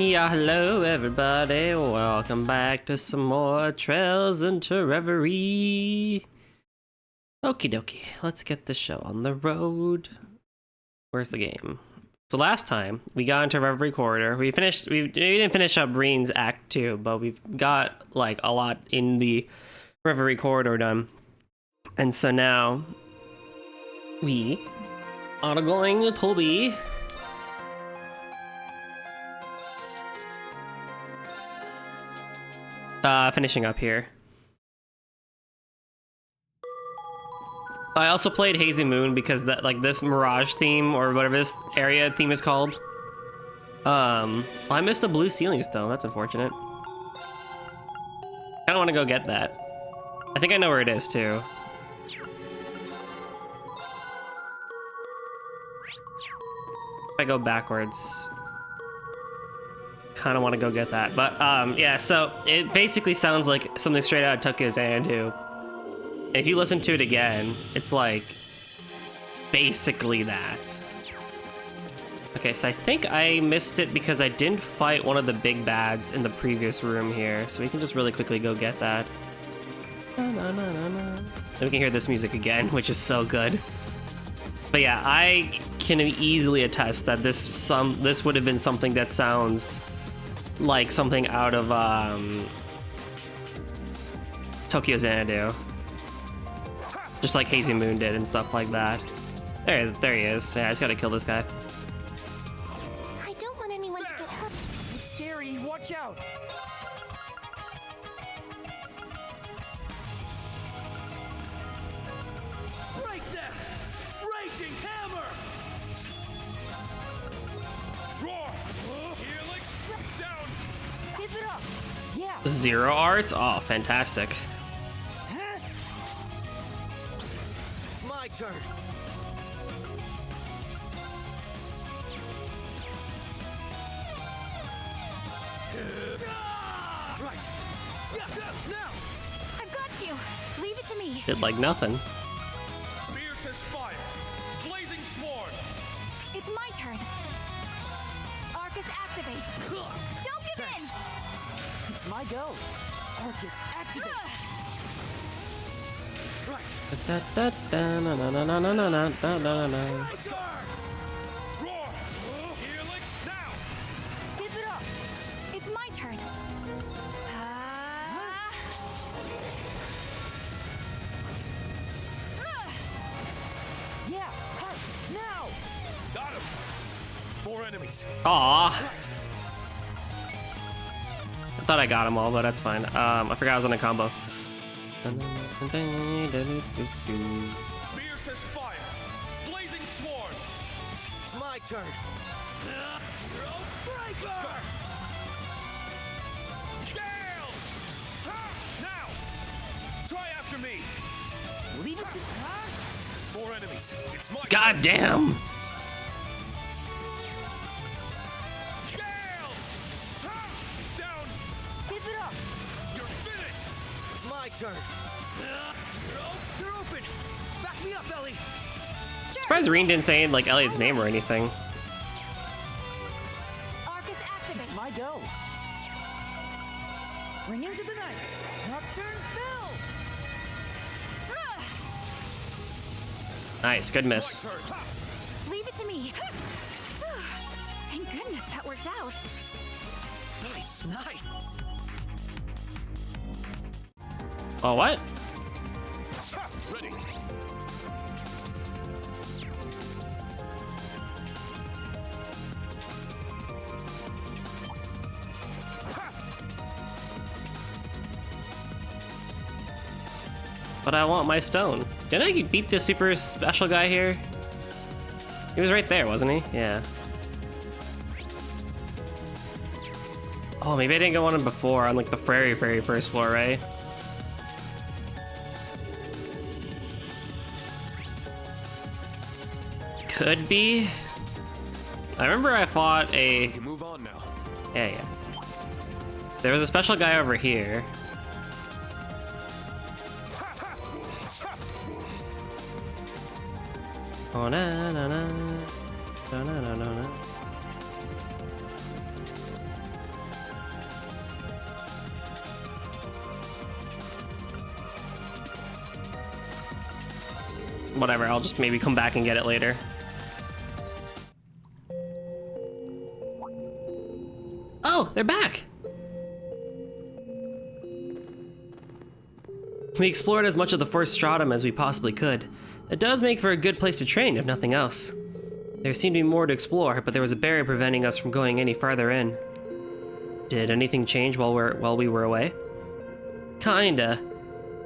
Yeah, hello everybody. Welcome back to some more Trails into Reverie. Okie dokie, let's get the show on the road. Where's the game? So last time we got into Reviere Corridor. We didn't finish up Rean's Act 2, but we've got like a lot in the Reviere Corridor done. And so now we are going to be finishing up here. I also played Hazy Moon because that, like, this Mirage theme or whatever this area theme is called. I missed a blue ceiling stone. That's unfortunate. I don't want to go get that. I think I know where it is too. If I go backwards, kind of want to go get that, but yeah, so it basically sounds like something straight out of Tokyo Xanadu. If you listen to it again, it's like basically that. Okay, so I think I missed it because I didn't fight one of the big bads in the previous room here, so we can just really quickly go get that. Then we can hear this music again, which is so good. But yeah, I can easily attest that this would have been something that sounds like something out of Tokyo Xanadu, just like Hazy Moon did and stuff like that. There he is. Yeah, I just gotta kill this guy. I don't want anyone to get hurt. It's scary. Watch out. Break them! Raging hammer! Roar! Healing! Down! Give it up! Yeah! Zero arts? Oh, fantastic. It's my turn. Right. Now! I've got you. Leave it to me. Did like nothing. Fierce as fire. Blazing sword. It's my turn. Arcus activate. Don't give in. It's my go. Arcus activate. Right. My turn. Roar. Healing now. Give it up. It's my turn. Yeah. Now. Got him. 4 enemies. Aw. I thought I got them all, but that's fine. I forgot I was on a combo. Fierce as fire. Blazing sword. It's my turn. Breaker. Let's go. Gale. Now. Try after me. Leave it to 4 enemies. It's my God turn. damn. Gale. Down. Give it up. You're finished. It's my turn. You're open. Back me up, Ellie. Surprised Rean didn't say like Elliot's name or anything. Arcus activate. It's my go. Ring into the night. Nocturne Bell. Nice, good miss. My turn. Leave it to me. Thank goodness that worked out. Nice, nice. Oh, what? Ready. But I want my stone. Didn't I beat the super special guy here? He was right there, wasn't he? Yeah. Oh, maybe I didn't go on him before on like the very first floor, right? Could be. I remember I fought a... You can move on now. Yeah. There was a special guy over here. Oh, na na na. Na na na na na. whatever, I'll just maybe come back and get it later. Oh, they're back! We explored as much of the first stratum as we possibly could. It does make for a good place to train, if nothing else. There seemed to be more to explore, but there was a barrier preventing us from going any farther in. Did anything change while we were away? Kinda.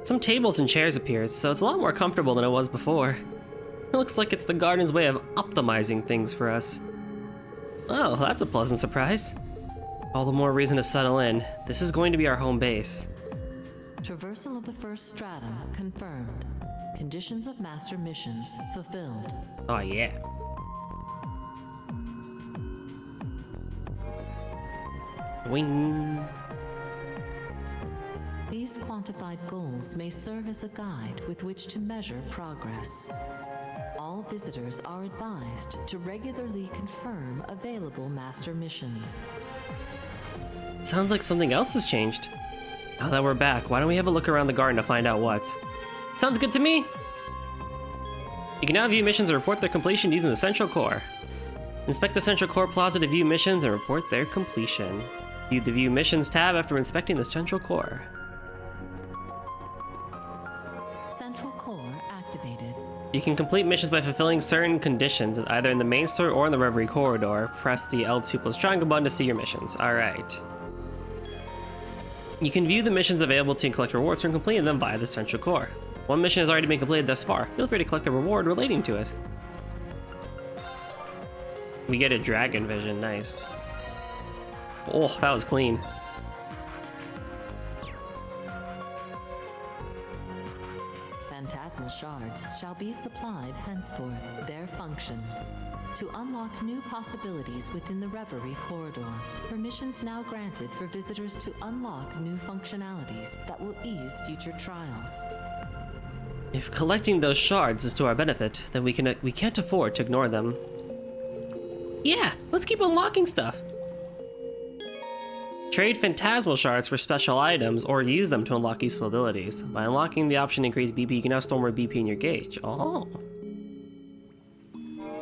Some tables and chairs appeared, so it's a lot more comfortable than it was before. It looks like it's the garden's way of optimizing things for us. Oh, that's a pleasant surprise. All the more reason to settle in. This is going to be our home base. Traversal of the first stratum confirmed. Conditions of master missions fulfilled. Oh yeah. Wing. These quantified goals may serve as a guide with which to measure progress. All visitors are advised to regularly confirm available master missions. Sounds like something else has changed. Now that we're back, why don't we have a look around the garden to find out what? Sounds good to me! You can now view missions and report their completion using the Central Core. Inspect the Central Core Plaza to view missions and report their completion. View the View Missions tab after inspecting the Central Core. Central Core activated. You can complete missions by fulfilling certain conditions, either in the main store or in the Reverie Corridor. Press the L2 plus triangle button to see your missions. Alright. You can view the missions available to collect rewards from completing them via the Central Core. One mission has already been completed thus far. Feel free to collect the reward relating to it. We get a dragon vision, nice. Oh, that was clean. Phantasmal shards shall be supplied henceforth. Their function: to unlock new possibilities within the Reverie Corridor. Permissions now granted for visitors to unlock new functionalities that will ease future trials. If collecting those shards is to our benefit, then we can't afford to ignore them. Yeah, let's keep unlocking stuff. Trade phantasmal shards for special items or use them to unlock useful abilities. By unlocking the option to increase BP, you can now store more BP in your gauge. Oh.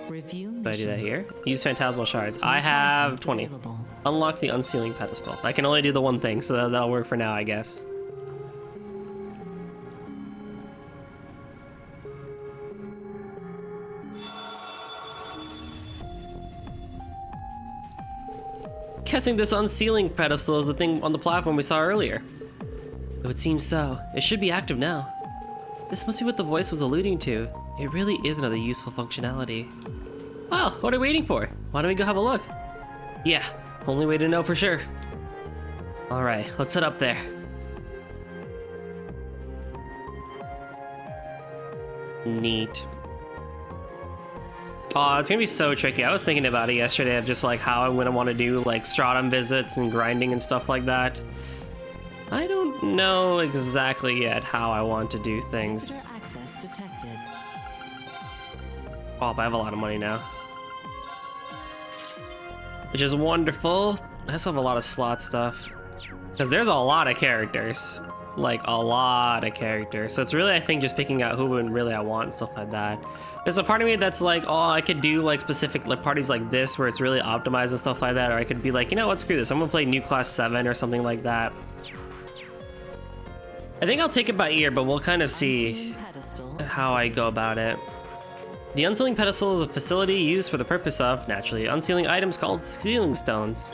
Review Did I do that here? Use phantasmal shards. I have 20. Unlock the unsealing pedestal. I can only do the one thing, so that'll work for now, I guess. Guessing this unsealing pedestal is the thing on the platform we saw earlier. It would seem so. It should be active now. This must be what the voice was alluding to. It really is another useful functionality. Well, what are we waiting for? Why don't we go have a look? Yeah, only way to know for sure. Alright, let's head up there. Neat. Oh, it's gonna be so tricky. I was thinking about it yesterday of just like how I'm gonna want to do like stratum visits and grinding and stuff like that. I don't know exactly yet how I want to do things. Visitor access detected. Oh, but I have a lot of money now. Which is wonderful. I also have a lot of slot stuff. Because there's a lot of characters. Like, a lot of characters. So it's really, I think, just picking out who really I want and stuff like that. There's a part of me that's like, oh, I could do, like, specific, like, parties like this where it's really optimized and stuff like that. Or I could be like, you know what, screw this. I'm gonna play New Class 7 or something like that. I think I'll take it by ear, but we'll kind of see how I go about it. The unsealing pedestal is a facility used for the purpose of, naturally, unsealing items called sealing stones.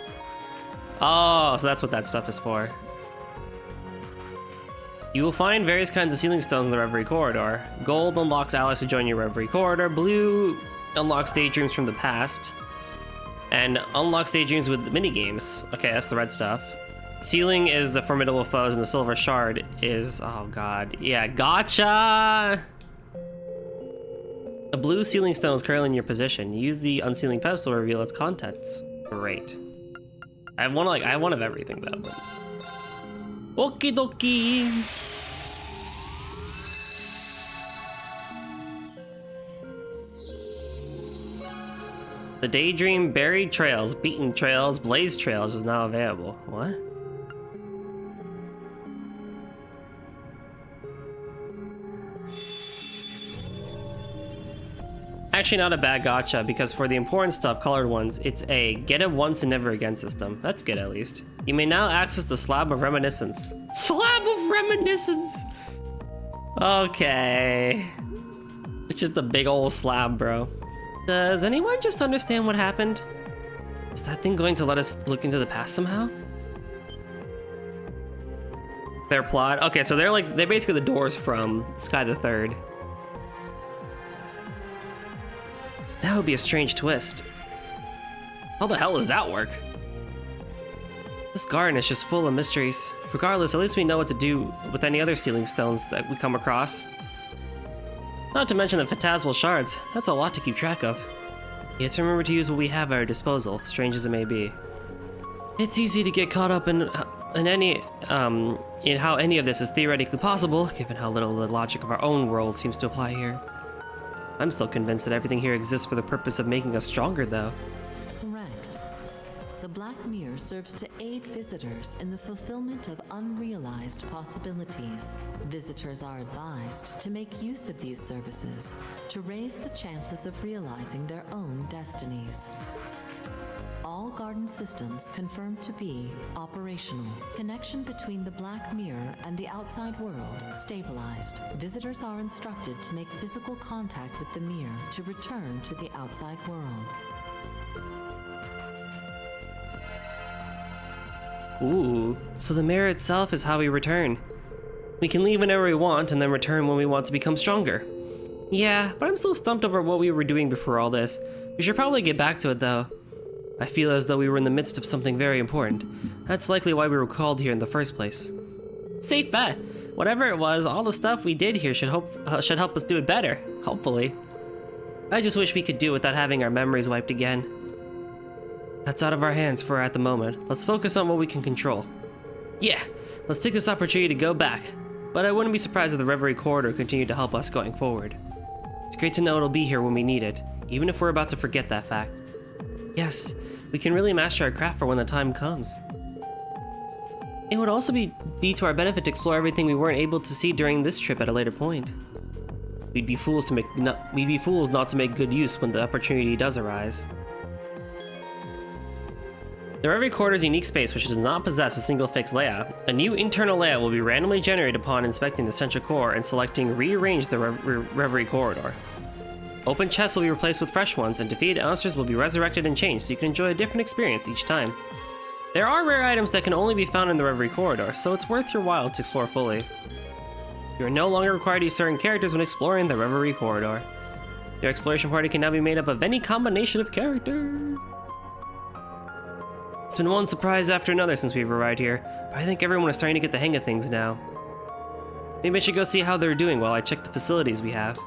Oh, so that's what that stuff is for. You will find various kinds of sealing stones in the Reverie Corridor. Gold unlocks allies to join your Reverie Corridor. Blue unlocks daydreams from the past. And unlocks daydreams with minigames. Okay, that's the red stuff. Sealing is the formidable foes, and the silver shard is... oh god. Yeah, gotcha! A blue sealing stone is currently in your position. Use the unsealing pedestal to reveal its contents. Great. I have one of everything though. But... okie dokie! The Daydream Buried Trails, Beaten Trails, Blaze Trails is now available. What? actually not a bad gotcha, because for the important stuff, colored ones, it's a get it once and never again system. That's good, at least. You may now access the Slab of Reminiscence. Slab of Reminiscence! Okay. It's just a big old slab, bro. Does anyone just understand what happened? Is that thing going to let us look into the past somehow? Their plot? Okay, so they're basically the doors from Sky the Third. That would be a strange twist. How the hell does that work? This garden is just full of mysteries. Regardless, at least we know what to do with any other sealing stones that we come across. Not to mention the phantasmal shards. That's a lot to keep track of. You have to remember to use what we have at our disposal, strange as it may be. It's easy to get caught up in how any of this is theoretically possible, given how little the logic of our own world seems to apply here. I'm still convinced that everything here exists for the purpose of making us stronger, though. Correct. The Black Mirror serves to aid visitors in the fulfillment of unrealized possibilities. Visitors are advised to make use of these services to raise the chances of realizing their own destinies. All garden systems confirmed to be operational. Connection between the Black Mirror and the outside world stabilized. Visitors are instructed to make physical contact with the mirror to return to the outside world. Ooh, so the mirror itself is how we return. We can leave whenever we want and then return when we want to become stronger. Yeah, but I'm still stumped over what we were doing before all this. We should probably get back to it though. I feel as though we were in the midst of something very important. That's likely why we were called here in the first place. Safe bet. Whatever it was, all the stuff we did here should help us do it better, hopefully. I just wish we could do it without having our memories wiped again. That's out of our hands for at the moment. Let's focus on what we can control. Yeah, let's take this opportunity to go back. But I wouldn't be surprised if the Reverie Corridor continued to help us going forward. It's great to know it'll be here when we need it, even if we're about to forget that fact. Yes, we can really master our craft for when the time comes. It would also be to our benefit to explore everything we weren't able to see during this trip at a later point. We'd be fools not to make good use when the opportunity does arise. The Reverie Corridor's unique space, which does not possess a single fixed layout. A new internal layout will be randomly generated upon inspecting the central core and selecting Rearrange the Reverie Corridor. Open chests will be replaced with fresh ones, and defeated monsters will be resurrected and changed, so you can enjoy a different experience each time. There are rare items that can only be found in the Reverie Corridor, so it's worth your while to explore fully. You are no longer required to use certain characters when exploring the Reverie Corridor. Your exploration party can now be made up of any combination of characters. It's been one surprise after another since we've arrived here, but I think everyone is starting to get the hang of things now. Maybe I should go see how they're doing while I check the facilities we have.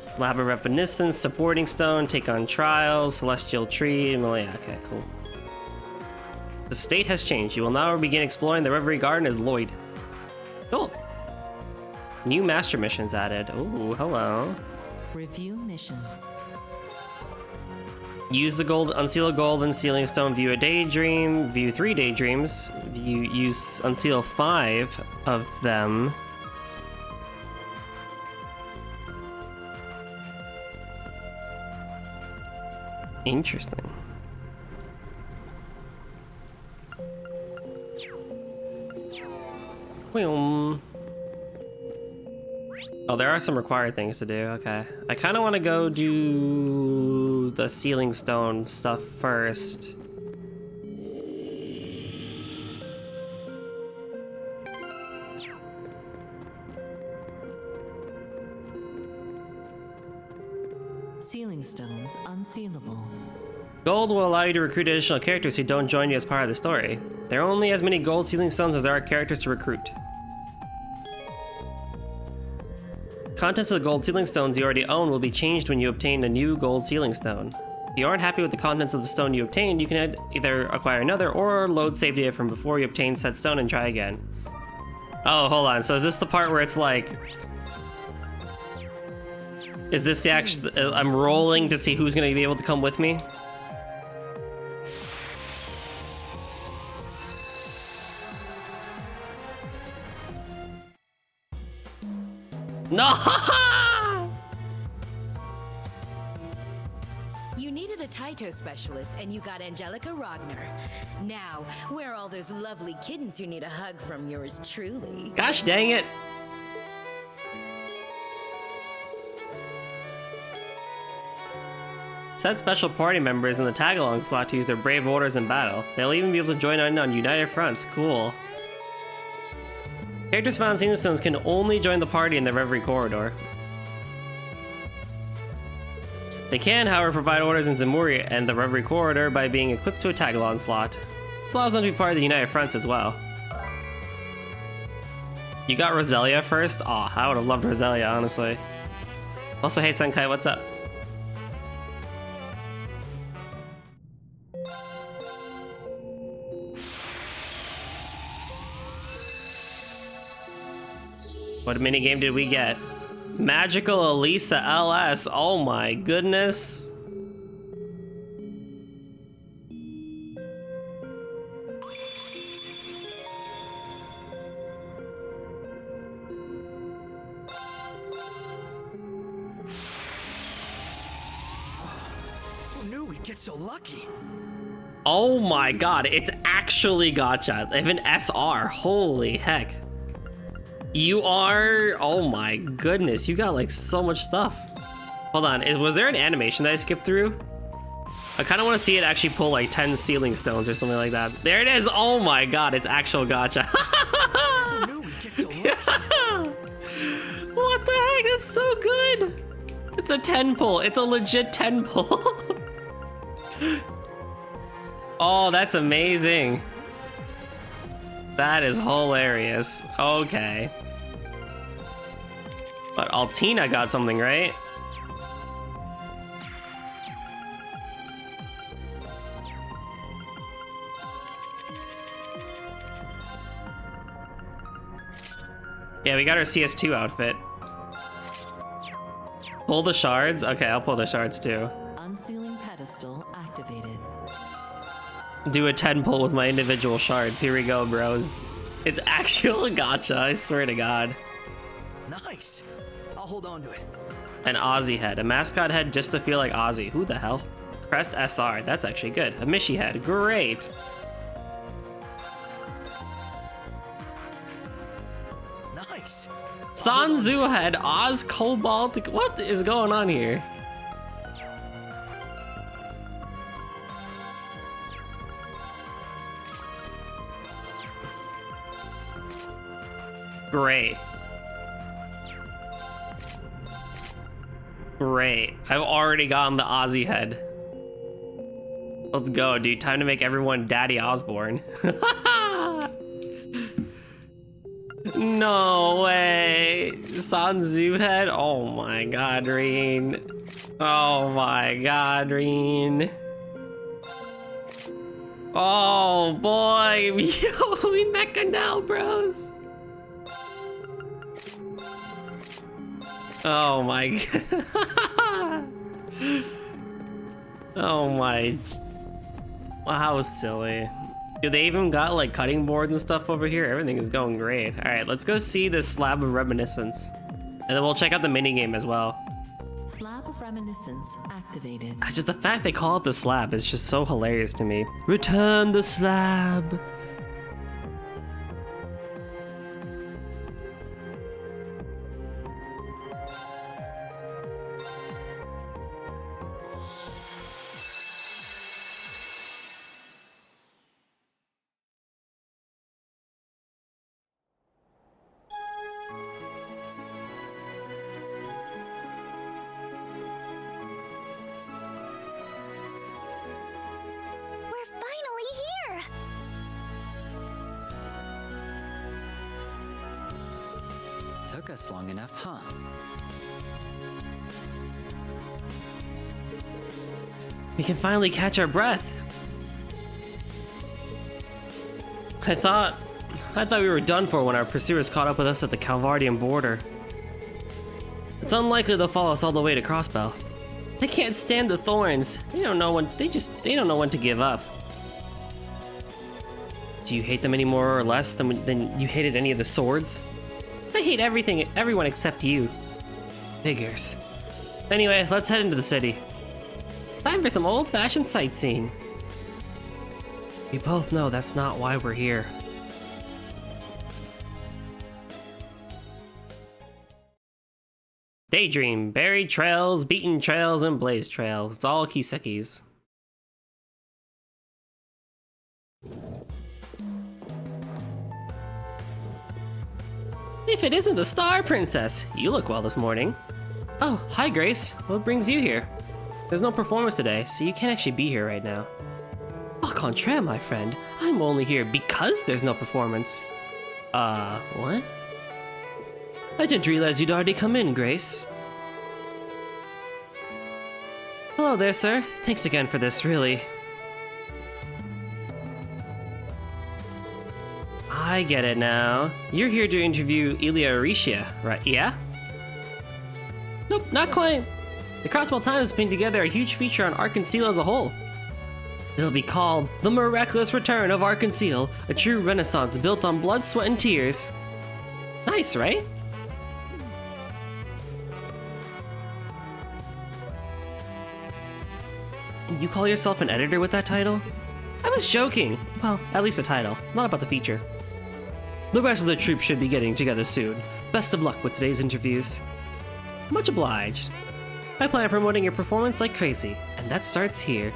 Slab of Reminiscence, Supporting Stone, Take on Trials, Celestial Tree, Malaya. Okay, cool. The state has changed. You will now begin exploring the Reverie Garden as Lloyd. Cool. New master missions added. Ooh, hello. Review missions. Use the gold, unseal a gold and sealing stone, view a daydream, view 3 daydreams, unseal 5 of them. Interesting. Oh, there are some required things to do, okay. I kind of want to go do the sealing stone stuff first. Sealing stones unsealable. Gold will allow you to recruit additional characters who don't join you as part of the story. There are only as many gold sealing stones as there are characters to recruit. Contents of the gold sealing stones you already own will be changed when you obtain a new gold sealing stone. If you aren't happy with the contents of the stone you obtained, you can either acquire another or load save data from before you obtain said stone and try again. Oh, hold on. So is this the part where it's like... Is this the actual... I'm rolling to see who's going to be able to come with me? No! needed a Taito specialist, and you got Angelica Ragnar. Now, where are all those lovely kittens who need a hug from yours truly? Gosh dang it. Set special party members in the tag-along slot to use their brave orders in battle. They'll even be able to join in on united fronts. Cool. Characters found in Stones can only join the party in the Reverie Corridor. They can, however, provide orders in Zemuria and the Reverie Corridor by being equipped to a tag-along slot. This allows them to be part of the united fronts as well. You got Roselia first? Aw, I would have loved Roselia, honestly. Also, hey Senkai, what's up? What minigame did we get? Magical Elisa LS. Oh my goodness. Who knew we'd get so lucky? Oh my god, it's actually gacha. Even SR. Holy heck. You are... Oh my goodness, you got like so much stuff. Hold on, was there an animation that I skipped through? I kind of want to see it actually pull like 10 sealing stones or something like that. There it is! Oh my god, it's actual gacha. Who knew we'd get so lucky? What the heck, that's so good! It's a 10 pull, it's a legit 10 pull. Oh, that's amazing. That is hilarious. Okay. But Altina got something, right? Yeah, we got our CS2 outfit. Pull the shards? Okay, I'll pull the shards too. Unsealing pedestal activated. Do a 10 pull with my individual shards. Here we go, bros. It's actual gacha, I swear to God. Nice. I'll hold on to it. An Aussie head. A mascot head just to feel like Aussie. Who the hell? Crest SR. That's actually good. A Mishi head. Great. Nice. Sanzu head. Oz Cobalt. What is going on here? Great. Great. I've already gotten the Aussie head. Let's go, dude. Time to make everyone Daddy Osborne. No way. Sanzu head? Oh my god, Rean. Oh my god, Rean. Oh boy. We mecha now, bros. Oh my god. Oh my. Wow, that was silly. Dude, they even got like cutting boards and stuff over here. Everything is going great. All right, let's go see this slab of reminiscence. And then we'll check out the minigame as well. Slab of reminiscence activated. Just the fact they call it the slab is just so hilarious to me. Return the slab. We're finally here! Took us long enough, huh? We can finally catch our breath. I thought we were done for when our pursuers caught up with us at the Calvardian border. It's unlikely they'll follow us all the way to Crossbell. They can't stand the thorns. They don't know when to give up. Do you hate them any more or less than you hated any of the swords? I hate everyone except you. Figures. Anyway, let's head into the city. Time for some old-fashioned sightseeing. We both know that's not why we're here. Daydream, buried trails, beaten trails, and blazed trails. It's all Kisekis. If it isn't the Star Princess, you look well this morning. Oh, hi Grace. What brings you here? There's no performance today, so you can't actually be here right now. Au contraire, my friend. I'm only here because there's no performance. What? I didn't realize you'd already come in, Grace. Hello there, sir. Thanks again for this, really. I get it now. You're here to interview Ilia Aricia, right? Yeah? Nope, not quite. The Crossbell Times is putting together a huge feature on Arc-and-Seal as a whole. It'll be called The Miraculous Return of Arc-and-Seal, a true renaissance built on blood, sweat, and tears. Nice, right? You call yourself an editor with that title? I was joking. Well, at least the title, not about the feature. The rest of the troupe should be getting together soon. Best of luck with today's interviews. Much obliged. I plan on promoting your performance like crazy, and that starts here.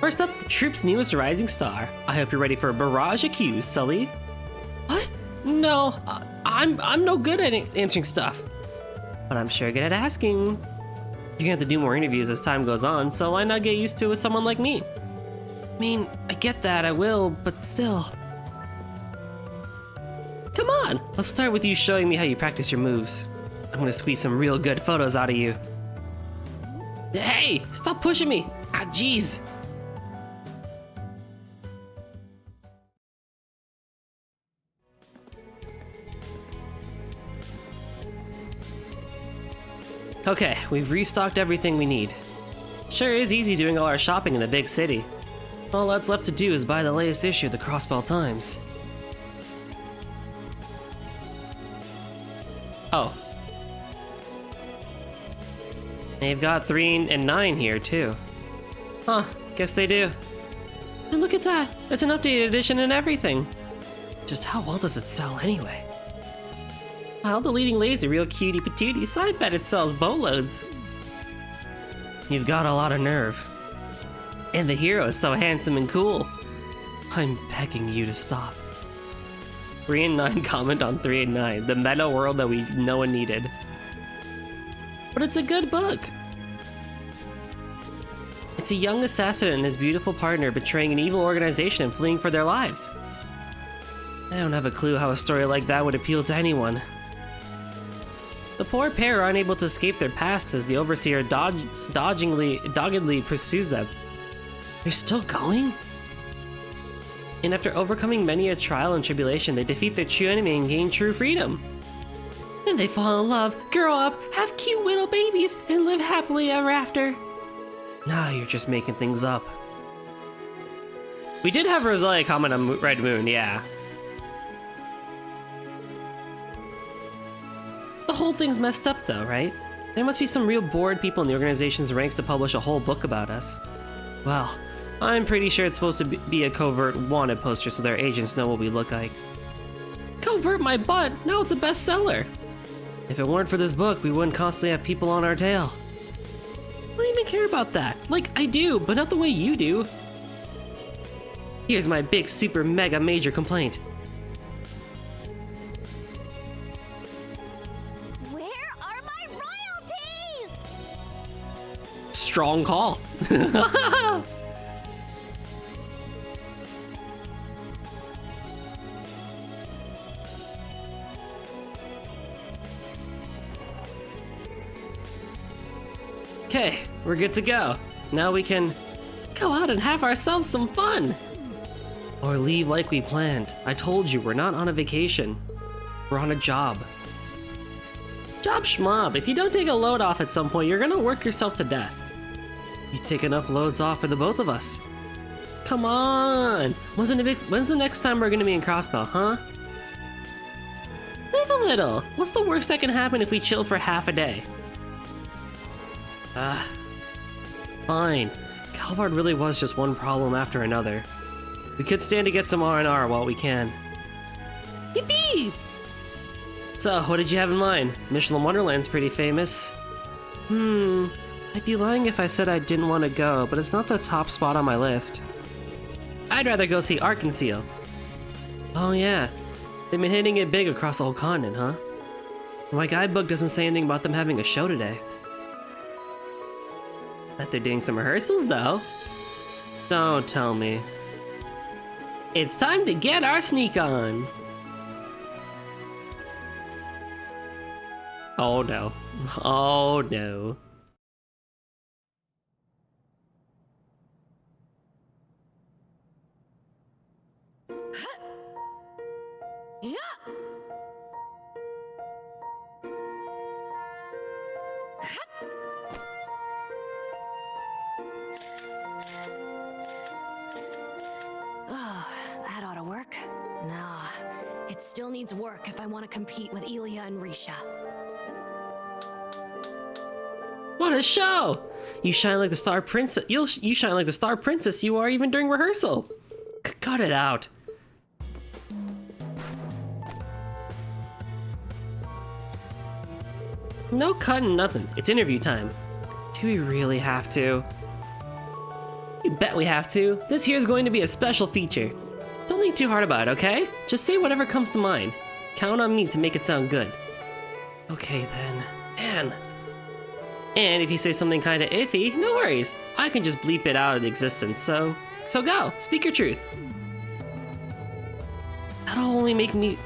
First up, the troupe's newest rising star. I hope you're ready for a barrage of cues, Sully. What? No, I'm no good at answering stuff. But I'm sure good at asking. You're gonna have to do more interviews as time goes on, so why not get used to it with someone like me? I mean, I get that, I will, but still. Come on, let's start with you showing me how you practice your moves. I'm gonna squeeze some real good photos out of you. Hey, stop pushing me! Ah, jeez! Okay, we've restocked everything we need. Sure is easy doing all our shopping in the big city. All that's left to do is buy the latest issue of the Crossbell Times. Oh. They've got 3 and 9 here, too. Huh, guess they do. And look at that! It's an updated edition and everything! Just how well does it sell anyway? Well, the leading lady's a real cutie patootie, so I bet it sells boatloads. You've got a lot of nerve. And the hero is so handsome and cool. I'm begging you to stop. 3 and 9 comment on 3 and 9, the meta world that no one needed. But it's a good book. It's a young assassin and his beautiful partner betraying an evil organization and fleeing for their lives. I don't have a clue how a story like that would appeal to anyone. The poor pair are unable to escape their past as the Overseer doggedly pursues them. They're still going? And after overcoming many a trial and tribulation, they defeat their true enemy and gain true freedom. Then they fall in love, grow up, have cute little babies, and live happily ever after. Now you're just making things up. We did have Rosalia comment on Red Moon, yeah. The whole thing's messed up though, right? There must be some real bored people in the organization's ranks to publish a whole book about us. Well, I'm pretty sure it's supposed to be a covert wanted poster so their agents know what we look like. Covert my butt! Now it's a bestseller! If it weren't for this book, we wouldn't constantly have people on our tail. I don't even care about that. Like, I do, but not the way you do. Here's my big, super, mega, major complaint. Where are my royalties? Strong call. Okay, we're good to go. Now we can go out and have ourselves some fun. Or leave like we planned. I told you, we're not on a vacation. We're on a job. Job schmob. If you don't take a load off at some point, you're gonna work yourself to death. You take enough loads off for the both of us. Come on. When's the next time we're gonna be in Crossbell, huh? Live a little. What's the worst that can happen if we chill for half a day? fine. Calvard really was just one problem after another. We could stand to get some R&R while we can. Yippee! So, what did you have in mind? Michelin Wonderland's pretty famous. I'd be lying if I said I didn't want to go, but it's not the top spot on my list. I'd rather go see Arkansas. Oh yeah, they've been hitting it big across the whole continent, huh? My guidebook doesn't say anything about them having a show today. Bet they're doing some rehearsals, though. Don't tell me. It's time to get our sneak on. Oh no. Oh no. Yeah. Oh, that ought to work. Nah, it still needs work if I want to compete with Elia and Risha. What a show! You shine like the star princess. You shine like the star princess you are even during rehearsal. Cut it out. No cutting nothing. It's interview time. Do we really have to? You bet we have to. This here's going to be a special feature. Don't think too hard about it, okay? Just say whatever comes to mind. Count on me to make it sound good. Okay then. And if you say something kinda iffy, no worries. I can just bleep it out of existence, so go. Speak your truth. That only makes me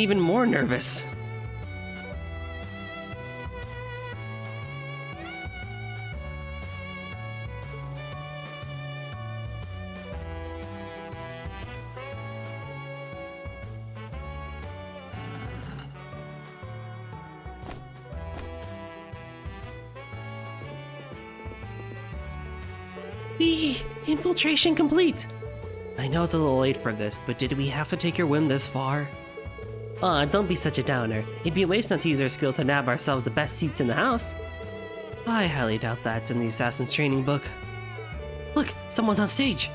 even more nervous. Infiltration complete! I know it's a little late for this, but did we have to take your whim this far? Aw, don't be such a downer. It'd be a waste not to use our skills to nab ourselves the best seats in the house. I highly doubt that's in the Assassin's Training book. Look, someone's on stage!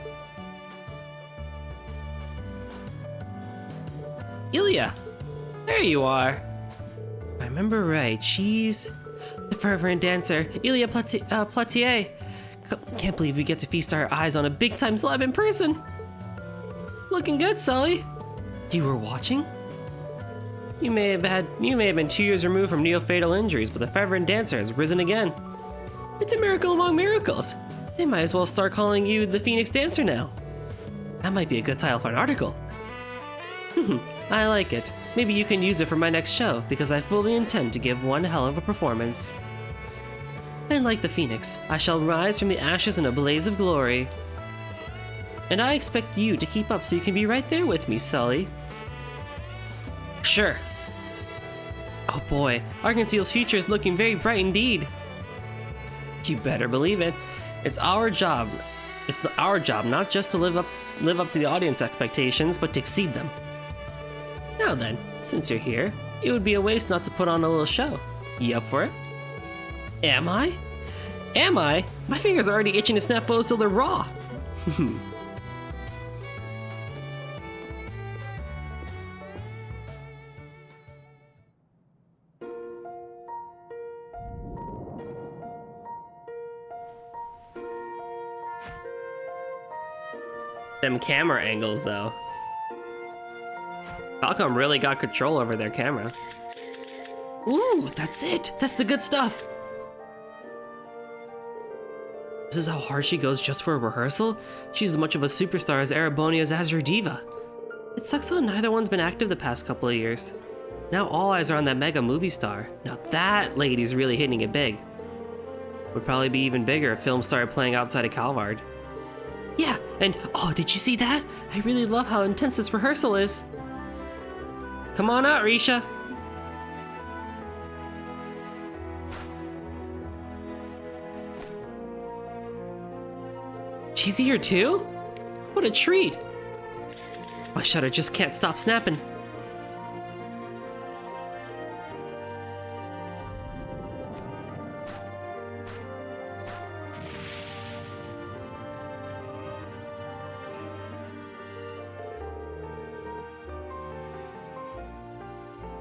Ilya! There you are! If I remember right, she's the fervent dancer, Ilya Platier. Can't believe we get to feast our eyes on a big-time celeb in person. Looking good, Sully. You were watching? You may have been 2 years removed from neo-fatal injuries, but the fervent dancer has risen again. It's a miracle among miracles. They might as well start calling you the Phoenix Dancer now. That might be a good title for an article. I like it. Maybe you can use it for my next show, because I fully intend to give one hell of a performance. And like the phoenix, I shall rise from the ashes in a blaze of glory. And I expect you to keep up so you can be right there with me, Sully. Sure. Oh boy, Arkansas's future is looking very bright indeed. You better believe it. It's our job. It's our job not just to live up to the audience expectations, but to exceed them. Now then, since you're here, it would be a waste not to put on a little show. You up for it? Am I? Am I? My fingers are already itching to snap photos till they're raw. Them camera angles, though. Falcom really got control over their camera. Ooh, that's it! That's the good stuff! This is how hard she goes just for a rehearsal? She's as much of a superstar as Erebonia's Azure Diva. It sucks how neither one's been active the past couple of years. Now all eyes are on that mega movie star. Now that lady's really hitting it big. Would probably be even bigger if films started playing outside of Calvard. Yeah, and oh, did you see that? I really love how intense this rehearsal is. Come on out, Risha. She's here too? What a treat! My shutter just can't stop snapping.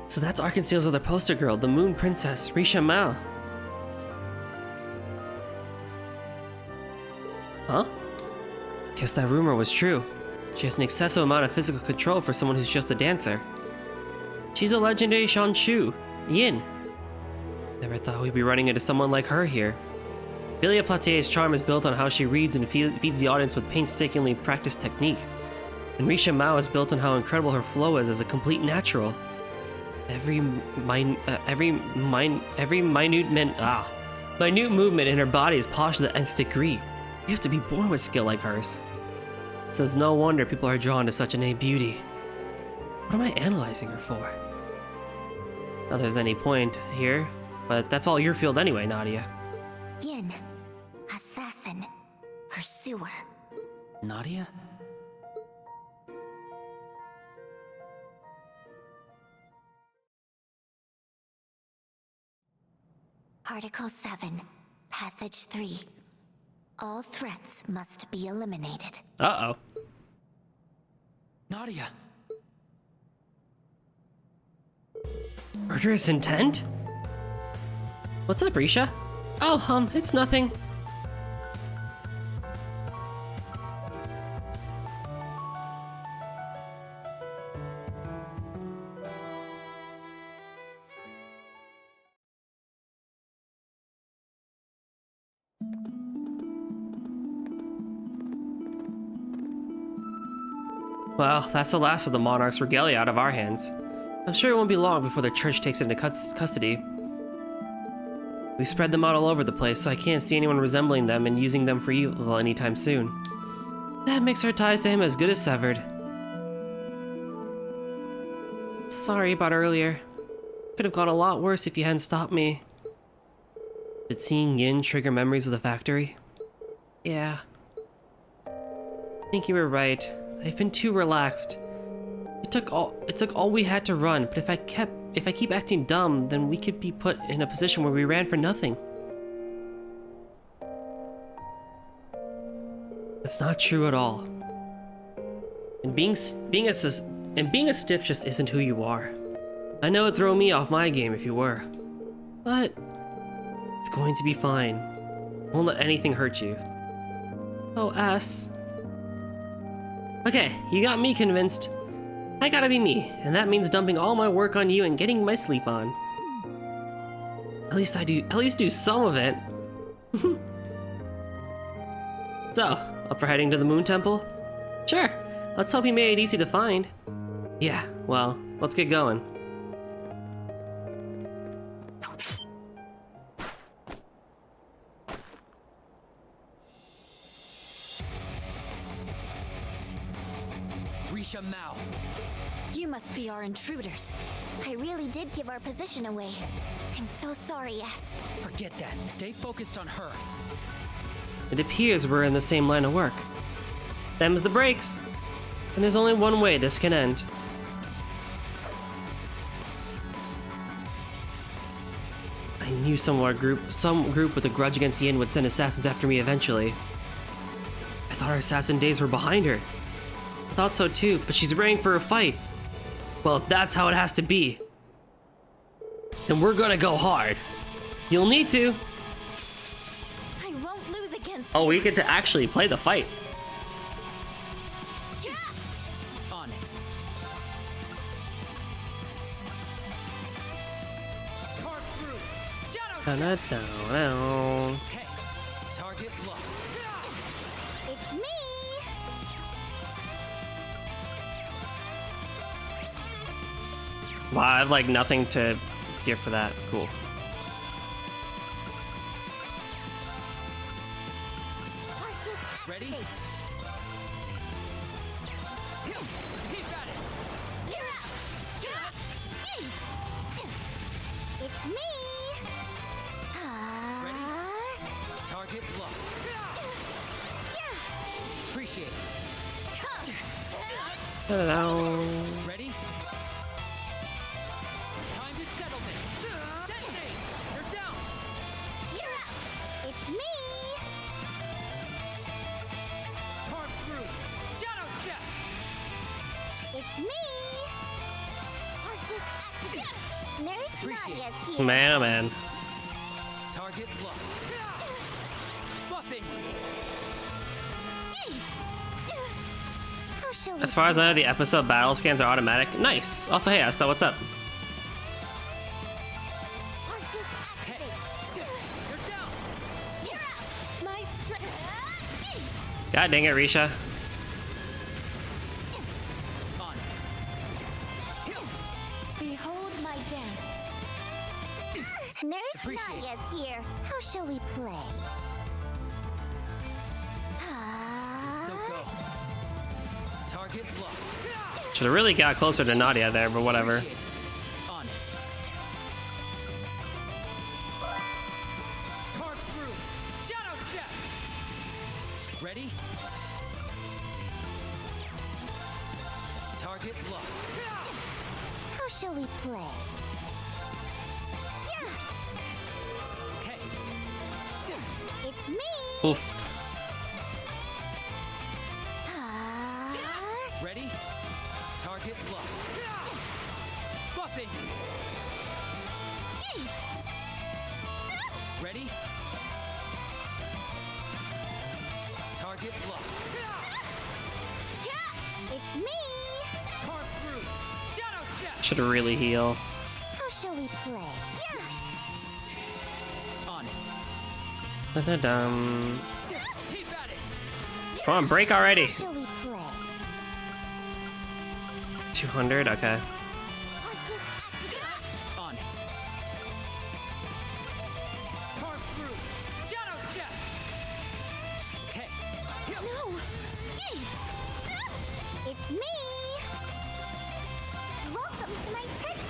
So that's Arkansas's other poster girl, the Moon Princess, Risha Mao. Huh? Guess that rumor was true. She has an excessive amount of physical control for someone who's just a dancer. She's a legendary Shanshu, Yin. Never thought we'd be running into someone like her here. Philia Platier's charm is built on how she reads and feeds the audience with painstakingly practiced technique. And Risha Mao is built on how incredible her flow is as a complete natural. Every minute movement in her body is polished to the nth degree. You have to be born with skill like hers. So it's no wonder people are drawn to such innate beauty. What am I analyzing her for? Not there's any point here, but that's all your field anyway, Nadia. Yin. Assassin. Pursuer. Nadia? Article 7. Passage 3. All threats must be eliminated. Uh-oh. Nadia! Murderous intent? What's up, Risha? Oh, it's nothing. Well, that's the last of the Monarch's regalia out of our hands. I'm sure it won't be long before the church takes it into custody. We've spread them out all over the place, so I can't see anyone resembling them and using them for evil anytime soon. That makes our ties to him as good as severed. Sorry about earlier. Could have gone a lot worse if you hadn't stopped me. Did seeing Yin trigger memories of the factory? Yeah. I think you were right. I've been too relaxed. It took all we had to run, but if I keep acting dumb, then we could be put in a position where we ran for nothing. That's not true at all. And being a stiff just isn't who you are. I know it'd throw me off my game if you were. But it's going to be fine. Won't let anything hurt you. Oh, S. Okay, you got me convinced. I gotta be me, and that means dumping all my work on you and getting my sleep on. At least do some of it. So, up for heading to the Moon Temple? Sure, let's hope he made it easy to find. Yeah, well, let's get going. Risha Mao. You must be our intruders. I really did give our position away. I'm so sorry, S. Forget that. Stay focused on her. It appears we're in the same line of work. Them's the breaks. And there's only one way this can end. I knew some group with a grudge against Yin would send assassins after me eventually. I thought our assassin days were behind her. I thought so too, but she's ready for a fight. Well, if that's how it has to be, then we're gonna go hard. You'll need to. I won't lose against Oh, you. we get to actually play the fight. Yeah. On it. Carve through. Shadow Da-da-da-da. Okay. Target locked. It's me. Wow, I have like nothing to give for that. Cool. Arcus Ready? activate. He got it. You're up. It's me. Target locked. Appreciate it. Hello. Ready? Time to settle this. Detonate. You're down. You're up. It's me. carve through. Shadow step. It's me. Arcus activate. Nadia's here. Man, oh man. Target locked. Buffing. How shall we As far as I know, the episode battle scans are automatic. Nice. Also, hey, Asta, what's up? Arcus activate. You're down. You're up. My strength. God dang it, Risha. On it. Behold my dance. Nurse Appreciate it. Nadia's here. How shall we play? Still go. Target locked. Should have really got closer to Nadia there, but whatever. Appreciate it. On it. Carve through. Shadow step. Ready? Target locked. How shall we play? Okay. It's me. Oof. Ready? Target locked. Buffing. Ready? Target locked. It's me. Carve through. Shadow step. Should have really heal. How shall we play? On it. Da-da-dum. Keep at it. Come on, break already. How shall we play? 200, okay. Arcus activate. On it. Carve through. Shadow step. Okay. No. It's me. Welcome to my tent.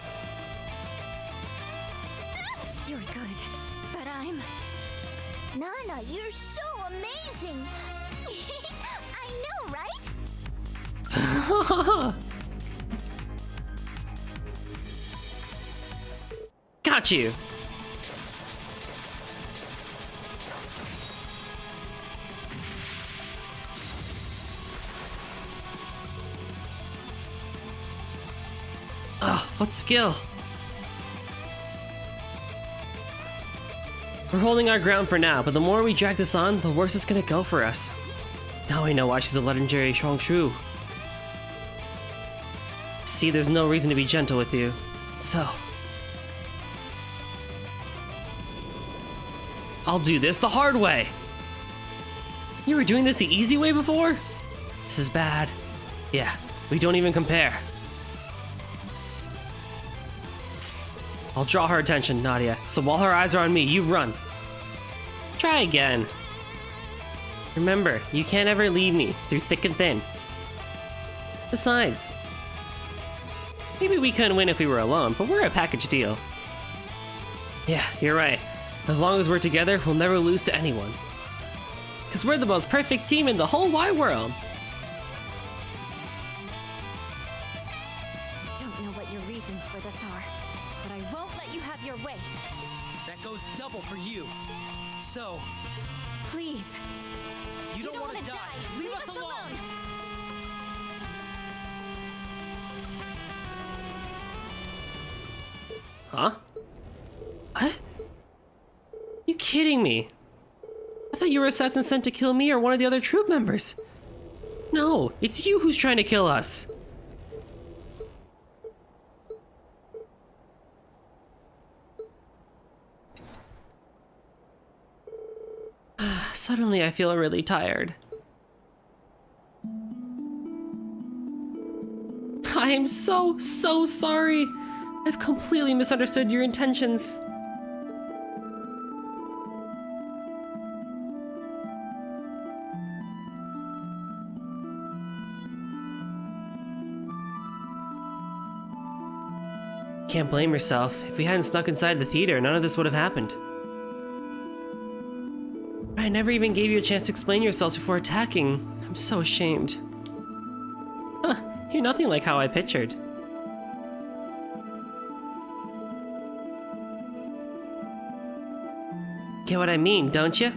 You're good, but I'm... Nana, you're so amazing. I know, right? Got you. Oh, what skill? We're holding our ground for now, but the more we drag this on, the worse it's gonna go for us. Now I know why she's a legendary Shongshu. See, there's no reason to be gentle with you. So, I'll do this the hard way. You were doing this the easy way before? This is bad. Yeah, we don't even compare. I'll draw her attention, Nadia, so while her eyes are on me, you run. Try again. Remember, you can't ever leave me through thick and thin. Besides, maybe we couldn't win if we were alone, but we're a package deal. Yeah, you're right. As long as we're together, we'll never lose to anyone. Because we're the most perfect team in the whole wide world. Don't know what your reasons for this are, but I won't let you have your way. That goes double for you. So, Please. you don't want to die. Leave us alone. Huh? What? You kidding me? I thought you were assassin sent to kill me or one of the other troop members. No, it's you who's trying to kill us. Suddenly I feel really tired. I am so sorry. I've completely misunderstood your intentions. Can't blame yourself. If we hadn't snuck inside the theater, none of this would have happened. I never even gave you a chance to explain yourselves before attacking. I'm so ashamed. Huh, you're nothing like how I pictured. Get what I mean, don't you?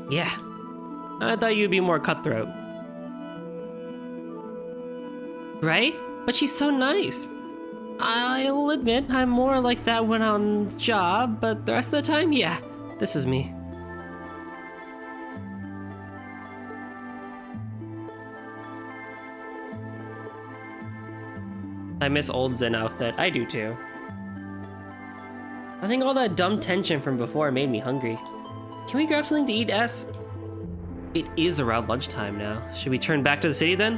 Yeah. I thought you'd be more cutthroat. Right? But she's so nice. I'll admit I'm more like that when on the job, but the rest of the time, yeah, this is me. I miss old Zen outfit. I do too. I think all that dumb tension from before made me hungry. Can we grab something to eat, S? It is around lunchtime now. Should we turn back to the city then?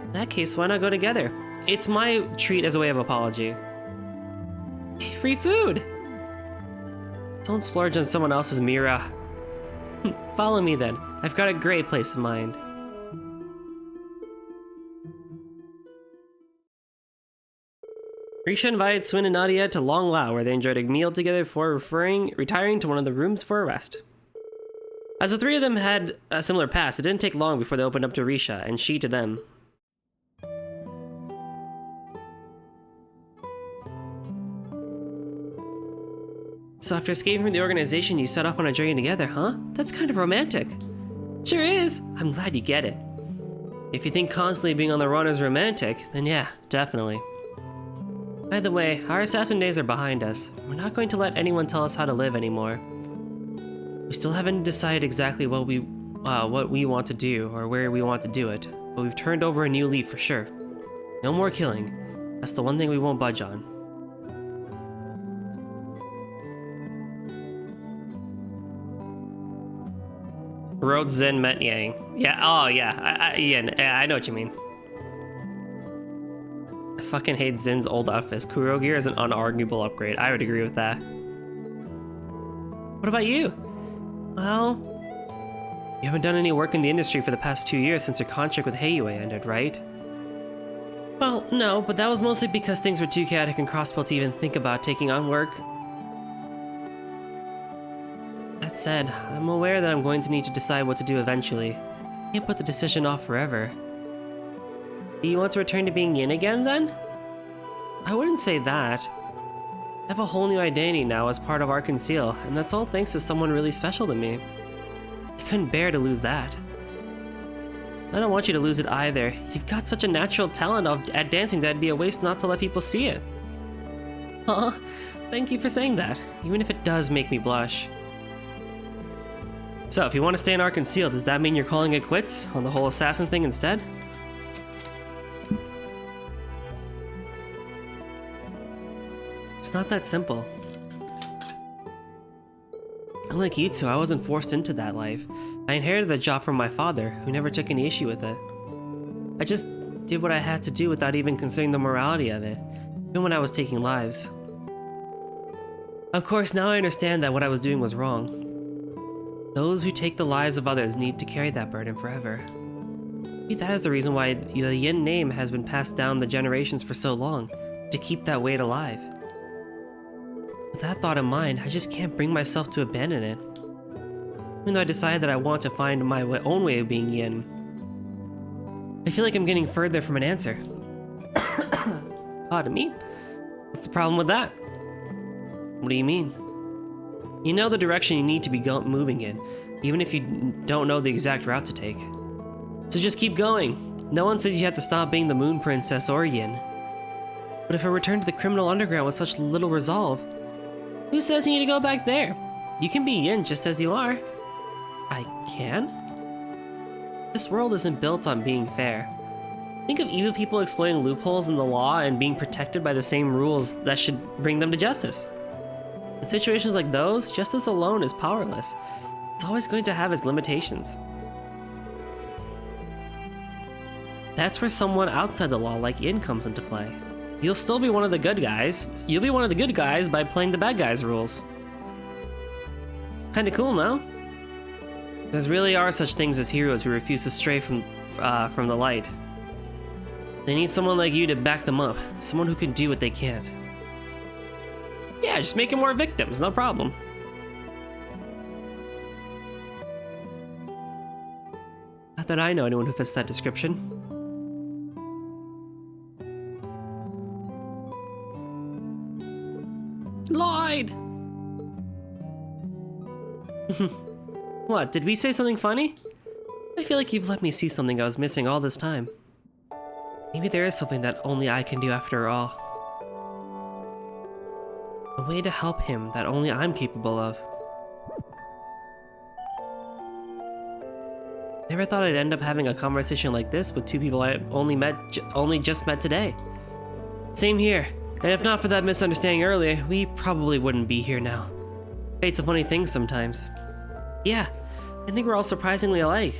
In that case, why not go together? It's my treat as a way of apology. Hey, free food! Don't splurge on someone else's Mira. Follow me then. I've got a great place in mind. Risha invited Swin and Nadia to Long Lao, where they enjoyed a meal together before retiring to one of the rooms for a rest. As the three of them had a similar past, it didn't take long before they opened up to Risha, and she to them. So after escaping from the organization, you set off on a journey together, huh? That's kind of romantic. Sure is. I'm glad you get it. If you think constantly being on the run is romantic, then yeah, definitely. By the way, our assassin days are behind us. We're not going to let anyone tell us how to live anymore. We still haven't decided exactly what we want to do or where we want to do it, but we've turned over a new leaf for sure. No more killing. That's the one thing we won't budge on. Road Zen met Yang. Yeah, oh yeah, I know what you mean. I fucking hate Zen's old outfits. Kuro gear is an unarguable upgrade. I would agree with that. What about you? Well, you haven't done any work in the industry for the past 2 years since your contract with Heiyue ended, right? Well, no, but that was mostly because things were too chaotic in Crossbell to even think about taking on work. That said, I'm aware that I'm going to need to decide what to do eventually. I can't put the decision off forever. Do you want to return to being Yin again, then? I wouldn't say that. I have a whole new identity now as part of Arc Seal, and that's all thanks to someone really special to me. I couldn't bear to lose that. I don't want you to lose it either. You've got such a natural talent at dancing that it'd be a waste not to let people see it. Aw, thank you for saying that, even if it does make me blush. So, if you want to stay in Arc Seal, does that mean you're calling it quits on the whole assassin thing instead? It's not that simple. Unlike you two, I wasn't forced into that life. I inherited the job from my father, who never took any issue with it. I just did what I had to do without even considering the morality of it, even when I was taking lives. Of course, now I understand that what I was doing was wrong. Those who take the lives of others need to carry that burden forever. Maybe that is the reason why the Yin name has been passed down the generations for so long, to keep that weight alive. With that thought in mind, I just can't bring myself to abandon it. Even though I decided that I want to find my own way of being Yin. I feel like I'm getting further from an answer. Pardon me? What's the problem with that? What do you mean? You know the direction you need to be moving in, even if you don't know the exact route to take. So just keep going. No one says you have to stop being the Moon Princess or Yin. But if I return to the criminal underground with such little resolve, who says you need to go back there? You can be Yin just as you are. I can? This world isn't built on being fair. Think of evil people exploiting loopholes in the law and being protected by the same rules that should bring them to justice. In situations like those, justice alone is powerless. It's always going to have its limitations. That's where someone outside the law like Yin comes into play. You'll still be one of the good guys. You'll be one of the good guys by playing the bad guys' rules. Kinda cool, no? There really are such things as heroes who refuse to stray from the light. They need someone like you to back them up, someone who can do what they can't. Yeah, just making more victims, no problem. Not that I know anyone who fits that description. Lloyd! What, did we say something funny? I feel like you've let me see something I was missing all this time. Maybe there is something that only I can do after all. A way to help him that only I'm capable of. Never thought I'd end up having a conversation like this with two people I only just met today. Same here. And if not for that misunderstanding earlier, we probably wouldn't be here now. Fate's a funny thing sometimes. Yeah, I think we're all surprisingly alike.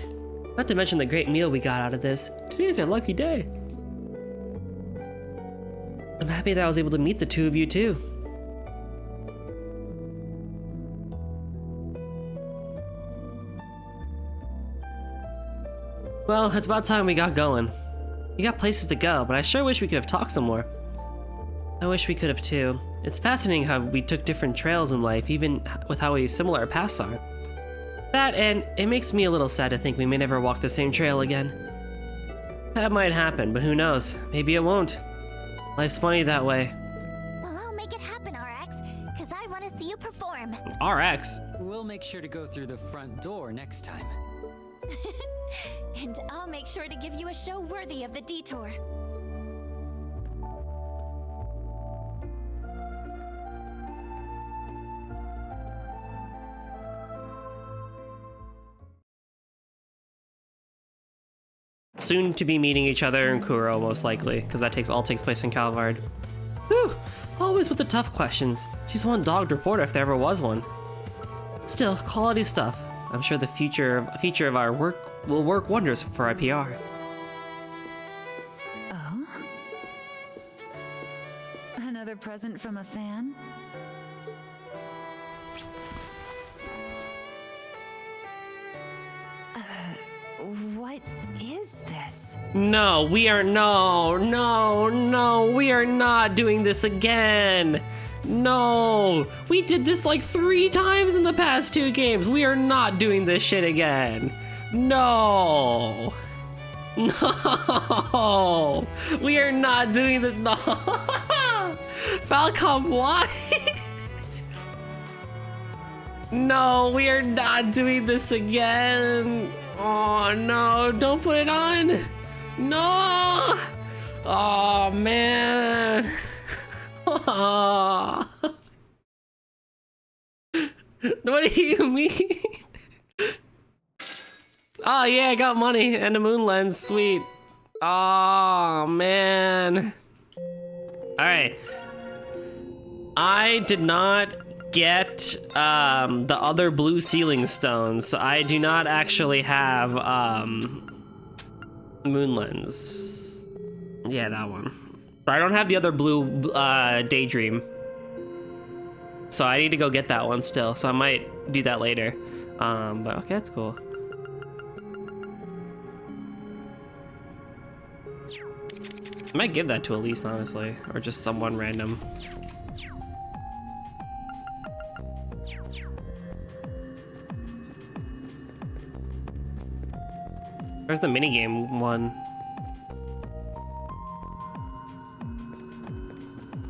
Not to mention the great meal we got out of this. Today's our lucky day. I'm happy that I was able to meet the two of you too. Well, it's about time we got going. We got places to go, but I sure wish we could have talked some more. I wish we could have too. It's fascinating how we took different trails in life, even with how similar our paths are. That, and it makes me a little sad to think we may never walk the same trail again. That might happen, but who knows? Maybe it won't. Life's funny that way. Well, I'll make it happen, RX, because I want to see you perform. RX? We'll make sure to go through the front door next time. And I'll make sure to give you a show worthy of the detour. Soon to be meeting each other in Kuro, most likely, because that all takes place in Calvard. Whew, always with the tough questions. She's one dogged reporter if there ever was one. Still, quality stuff. I'm sure the feature of our work will work wonders for our PR. Oh? Another present from a fan? What is this? No, we are no, we are not doing this again. No, we did this like 3 times in the past 2 games. We are not doing this shit again. No. No. We are not doing this. No. Falcom, why? No, we are not doing this again. Oh no, don't put it on. No. Oh man. Oh. What do you mean? Oh yeah, I got money and a moon lens, sweet. Oh man. Alright. I did not get the other blue ceiling stones, so I do not actually have moon lens. Yeah, that one. But I don't have the other blue daydream. So I need to go get that one still, so I might do that later. But okay, that's cool. I might give that to Elise, honestly, or just someone random. Where's the minigame one?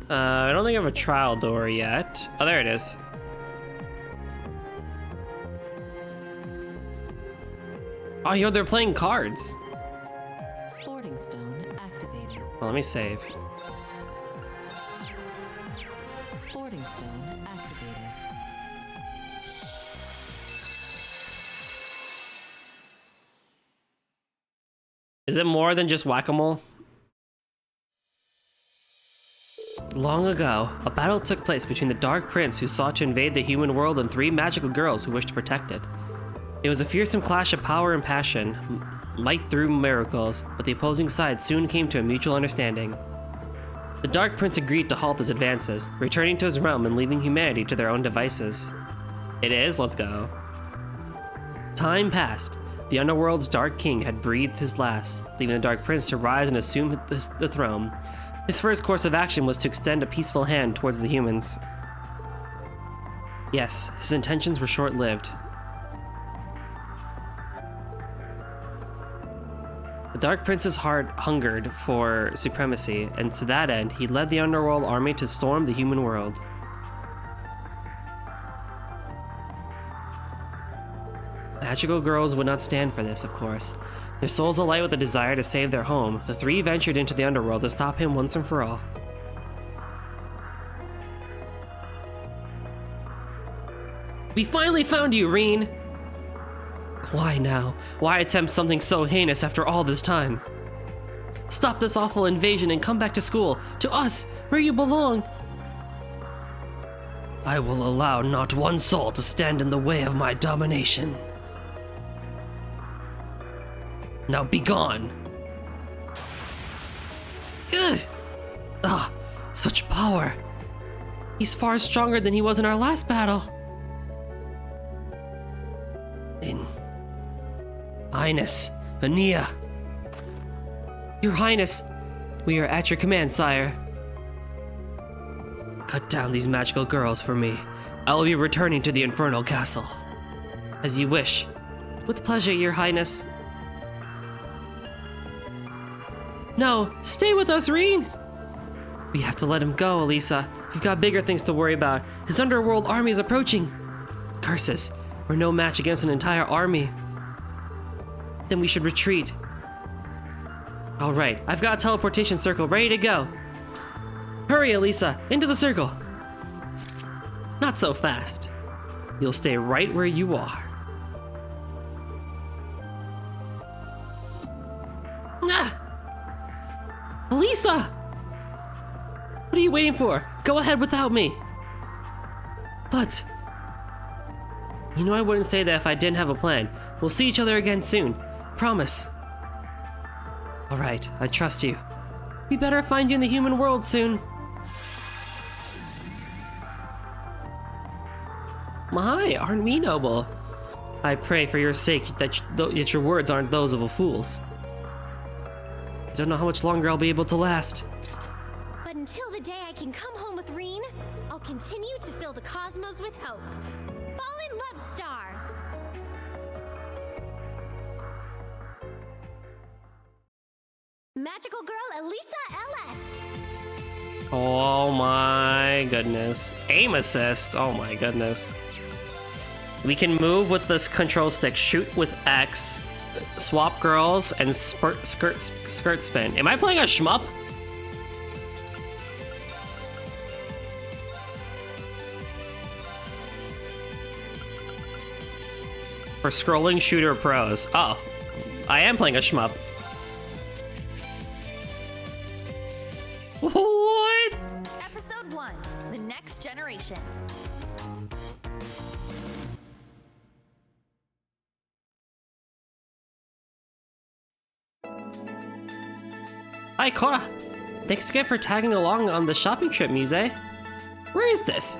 I don't think I have a trial door yet. Oh, there it is. Oh, yo, they're playing cards. Sporting stone activated. Well, let me save. Sporting stone activated. Is it more than just whack-a-mole? Long ago, a battle took place between the Dark Prince who sought to invade the human world and 3 magical girls who wished to protect it. It was a fearsome clash of power and passion, might through miracles, but the opposing sides soon came to a mutual understanding. The Dark Prince agreed to halt his advances, returning to his realm and leaving humanity to their own devices. It is? Let's go. Time passed. The Underworld's Dark King had breathed his last, leaving the Dark Prince to rise and assume the throne. His first course of action was to extend a peaceful hand towards the humans. Yes, his intentions were short-lived. The Dark Prince's heart hungered for supremacy, and to that end, he led the Underworld army to storm the human world. Magical girls would not stand for this, of course. Their souls alight with a desire to save their home, the 3 ventured into the Underworld to stop him once and for all. We finally found you, Rean! Why now? Why attempt something so heinous after all this time? Stop this awful invasion and come back to school, to us, where you belong. I will allow not one soul to stand in the way of my domination. Now be gone. Ugh! Ah, such power. He's far stronger than he was in our last battle. Highness, Ania. Your Highness, we are at your command, sire. Cut down these magical girls for me. I will be returning to the Infernal Castle. As you wish. With pleasure, your Highness. No, stay with us, Rean! We have to let him go, Elisa. We've got bigger things to worry about. His underworld army is approaching. Curses, we're no match against an entire army. Then we should retreat. All right, I've got a teleportation circle ready to go. Hurry, Elisa, into the circle. Not so fast. You'll stay right where you are. Ah! Elisa! What are you waiting for? Go ahead without me. But... you know I wouldn't say that if I didn't have a plan. We'll see each other again soon. Promise. Alright, I trust you. We better find you in the human world soon. My, aren't we noble? I pray for your sake that your words aren't those of a fool's. I don't know how much longer I'll be able to last. But until the day I can come home with Rean, I'll continue to fill the cosmos with hope. Fallen Love Star! Magical Girl Elisa LS! Oh my goodness. Aim assist, oh my goodness. We can move with this control stick, shoot with X, swap girls, and skirt spin. Am I playing a shmup? For scrolling shooter pros. Oh, I am playing a shmup. What? Episode 1, The Next Generation. Hi, Cora. Thanks again for tagging along on the shopping trip, Muse. Where is this?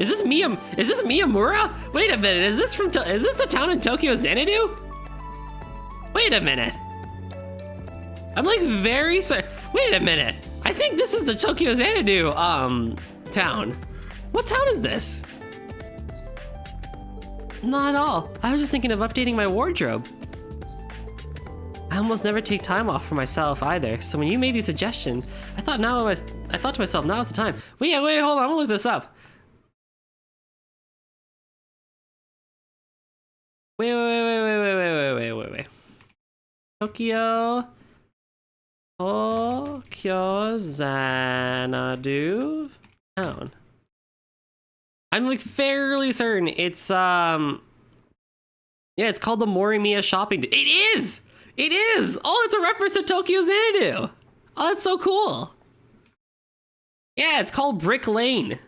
Is this Miyamura? Wait a minute, is this the town in Tokyo Xanadu? Wait a minute. I'm like very sorry. Wait a minute. I think this is the Tokyo Xanadu, town. What town is this? Not at all. I was just thinking of updating my wardrobe. I almost never take time off for myself either, so when you made the suggestion, I thought to myself, now's the time. Wait, hold on, I'm gonna look this up. Wait. Tokyo Xanadu town. I'm like fairly certain it's yeah, it's called the Morimiya Shopping. It is! It is! Oh, it's a reference to Tokyo Xanadu. Oh, that's so cool. Yeah, it's called Brick Lane.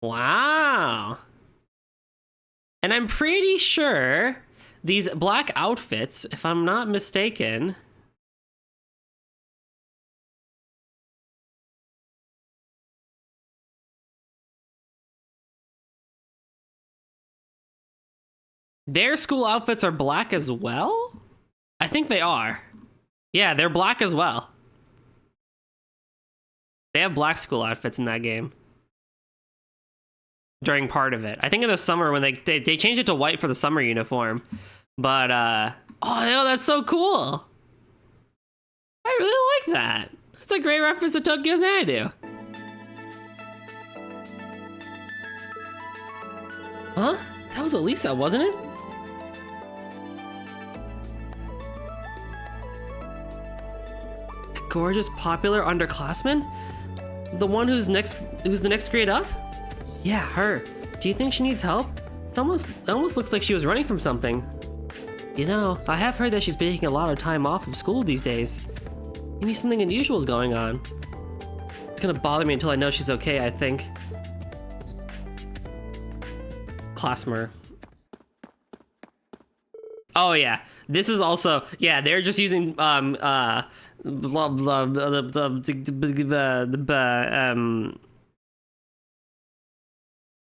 Wow. And I'm pretty sure these black outfits, if I'm not mistaken, their school outfits are black as well? I think they are. Yeah, they're black as well. They have black school outfits in that game. During part of it. I think in the summer when they changed it to white for the summer uniform. But, oh, that's so cool. I really like that. That's a great reference to Tokyo Xanadu. Huh? That was Elisa, wasn't it? Gorgeous, popular underclassman? The one who's the next grade up? Yeah, her. Do you think she needs help? It almost looks like she was running from something. You know, I have heard that she's been taking a lot of time off of school these days. Maybe something unusual is going on. It's gonna bother me until I know she's okay, I think. Classmer. Oh yeah, this is also, yeah, they're just using blah blah blah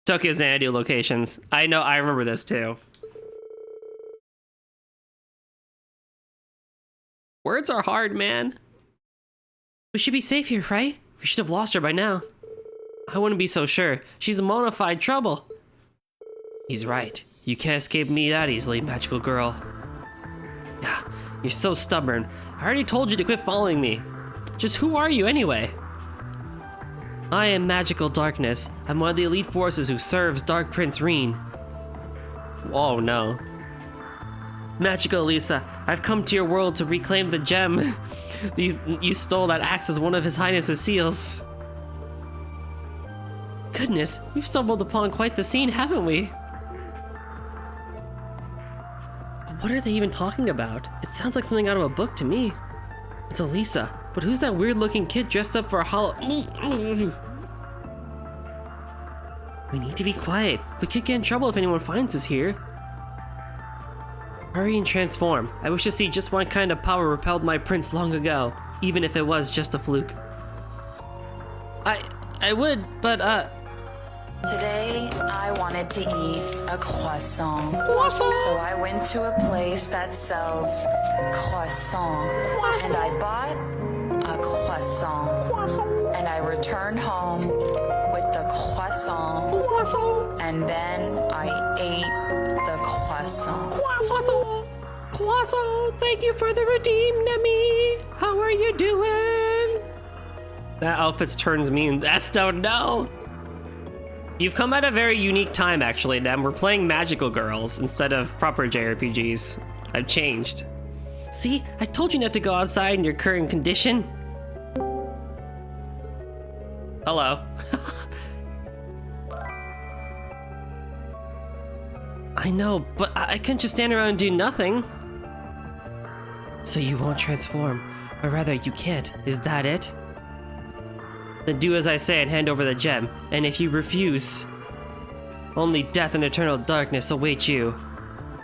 Tokyo Xanadu locations. I know, I remember this too. Words are hard, man. We should be safe here, right? We should have lost her by now. I wouldn't be so sure. She's in bona fide trouble. He's right. You can't escape me that easily, magical girl. Yeah, you're so stubborn. I already told you to quit following me. Just who are you anyway? I am Magical Darkness. I'm one of the elite forces who serves Dark Prince Rean. Oh no. Magical Lisa, I've come to your world to reclaim the gem you stole that acts as one of His Highness's seals. Goodness, we've stumbled upon quite the scene, haven't we? What are they even talking about? It sounds like something out of a book to me. It's Elisa, but who's that weird-looking kid dressed up for a hollow... We need to be quiet. We could get in trouble if anyone finds us here. Hurry and transform. I wish to see just what kind of power repelled my prince long ago, even if it was just a fluke. I would, but Today, I wanted to eat a croissant. So I went to a place that sells croissant. And I bought a croissant. And I returned home with the croissant. And then I ate the croissant. Croissant, thank you for the redeem, Nemi. How are you doing? That outfit's turns me and that's don't know. You've come at a very unique time, actually, Nem. We're playing magical girls instead of proper JRPGs. I've changed. See, I told you not to go outside in your current condition. Hello. I know, but I can't just stand around and do nothing. So you won't transform, or rather, you can't. Is that it? Then do as I say and hand over the gem, and if you refuse, only death and eternal darkness await you.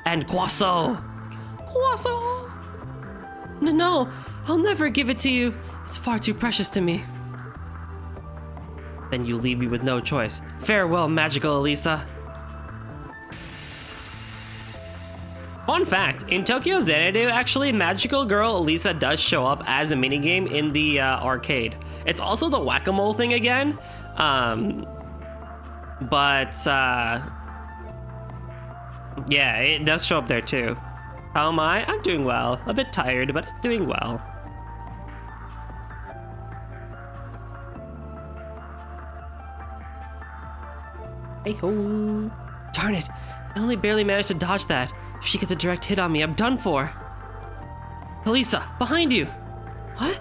And Guaso! Guaso! No, I'll never give it to you. It's far too precious to me. Then you leave me with no choice. Farewell, magical Elisa. Fun fact, in Tokyo Xanadu, actually, Magical Girl Elisa does show up as a minigame in the arcade. It's also the whack-a-mole thing again, yeah, it does show up there too. How am I? I'm doing well. A bit tired, but doing well. Hey-ho. Darn it, I only barely managed to dodge that. If she gets a direct hit on me, I'm done for. Elisa, behind you! What?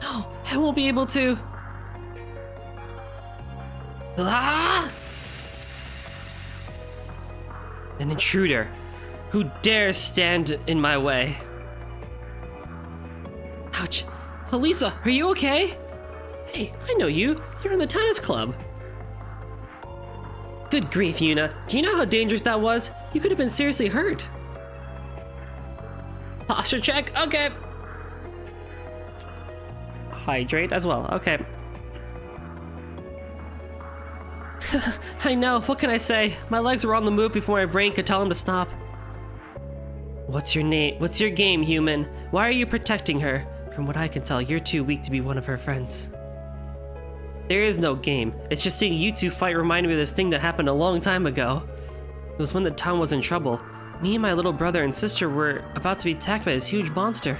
No, I won't be able to. Ah! An intruder. Who dares stand in my way? Ouch. Elisa, are you okay? Hey, I know you. You're in the tennis club. Good grief, Yuna. Do you know how dangerous that was? You could have been seriously hurt. Posture check? Okay. Hydrate as well. Okay. I know. What can I say? My legs were on the move before my brain could tell them to stop. What's your name? What's your game, human? Why are you protecting her? From what I can tell, you're too weak to be one of her friends. There is no game. It's just seeing you two fight reminded me of this thing that happened a long time ago. It was when the town was in trouble. Me and my little brother and sister were about to be attacked by this huge monster,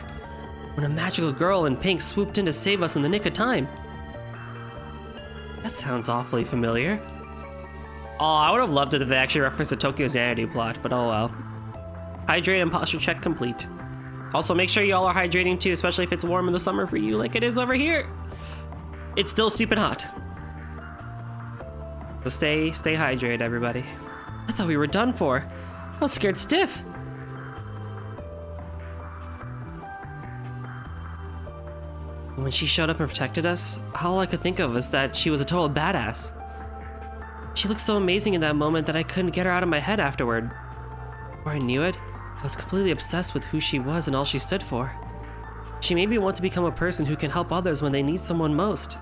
when a magical girl in pink swooped in to save us in the nick of time. That sounds awfully familiar. Oh, I would have loved it if they actually referenced the Tokyo Xanadu plot, but oh well. Hydrate and posture check complete. Also, make sure y'all are hydrating too, especially if it's warm in the summer for you like it is over here. It's still stupid hot. So stay hydrated, everybody. I thought we were done for. I was scared stiff. When she showed up and protected us, all I could think of was that she was a total badass. She looked so amazing in that moment that I couldn't get her out of my head afterward. Before I knew it, I was completely obsessed with who she was and all she stood for. She made me want to become a person who can help others when they need someone most.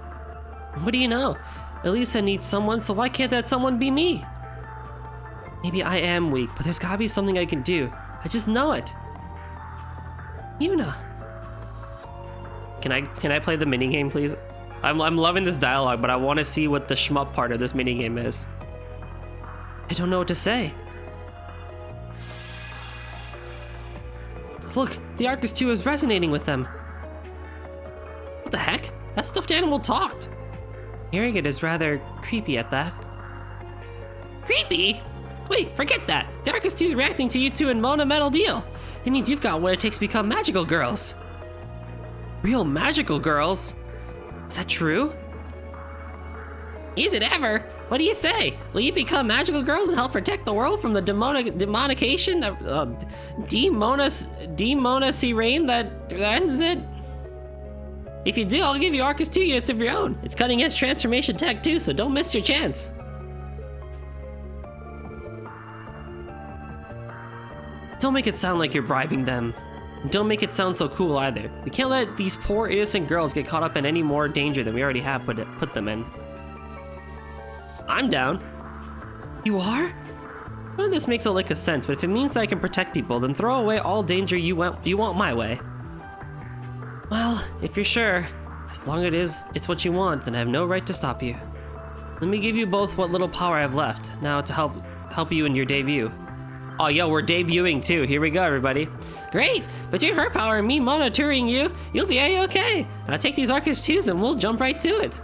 What do you know? Elisa needs someone, so why can't that someone be me? Maybe I am weak, but there's gotta be something I can do. I just know it. Yuna. Can I play the minigame, please? I'm loving this dialogue, but I want to see what the shmup part of this minigame is. I don't know what to say. Look, the Arcus 2 is resonating with them. What the heck? That stuffed animal talked. Hearing it is rather creepy at that. Creepy? Wait, forget that. The Arcus 2 is reacting to you two in Mona Metal Deal. It means you've got what it takes to become magical girls. Real magical girls? Is that true? Is it ever? What do you say? Will you become magical girl and help protect the world from the demonication, demonacy reign that ends it? If you do, I'll give you Arcus 2 units of your own. It's cutting edge transformation tech too, so don't miss your chance. Don't make it sound like you're bribing them. Don't make it sound so cool either. We can't let these poor innocent girls get caught up in any more danger than we already have put them in. I'm down. You are? None of this makes a lick of sense, but if it means that I can protect people, then throw away all danger you want my way. Well, if you're sure, as long as it's what you want, then I have no right to stop you. Let me give you both what little power I have left, now to help you in your debut. Oh, yo, we're debuting too. Here we go, everybody. Great! Between her power and me monitoring you, you'll be A-okay. Now take these Arcus 2s and we'll jump right to it.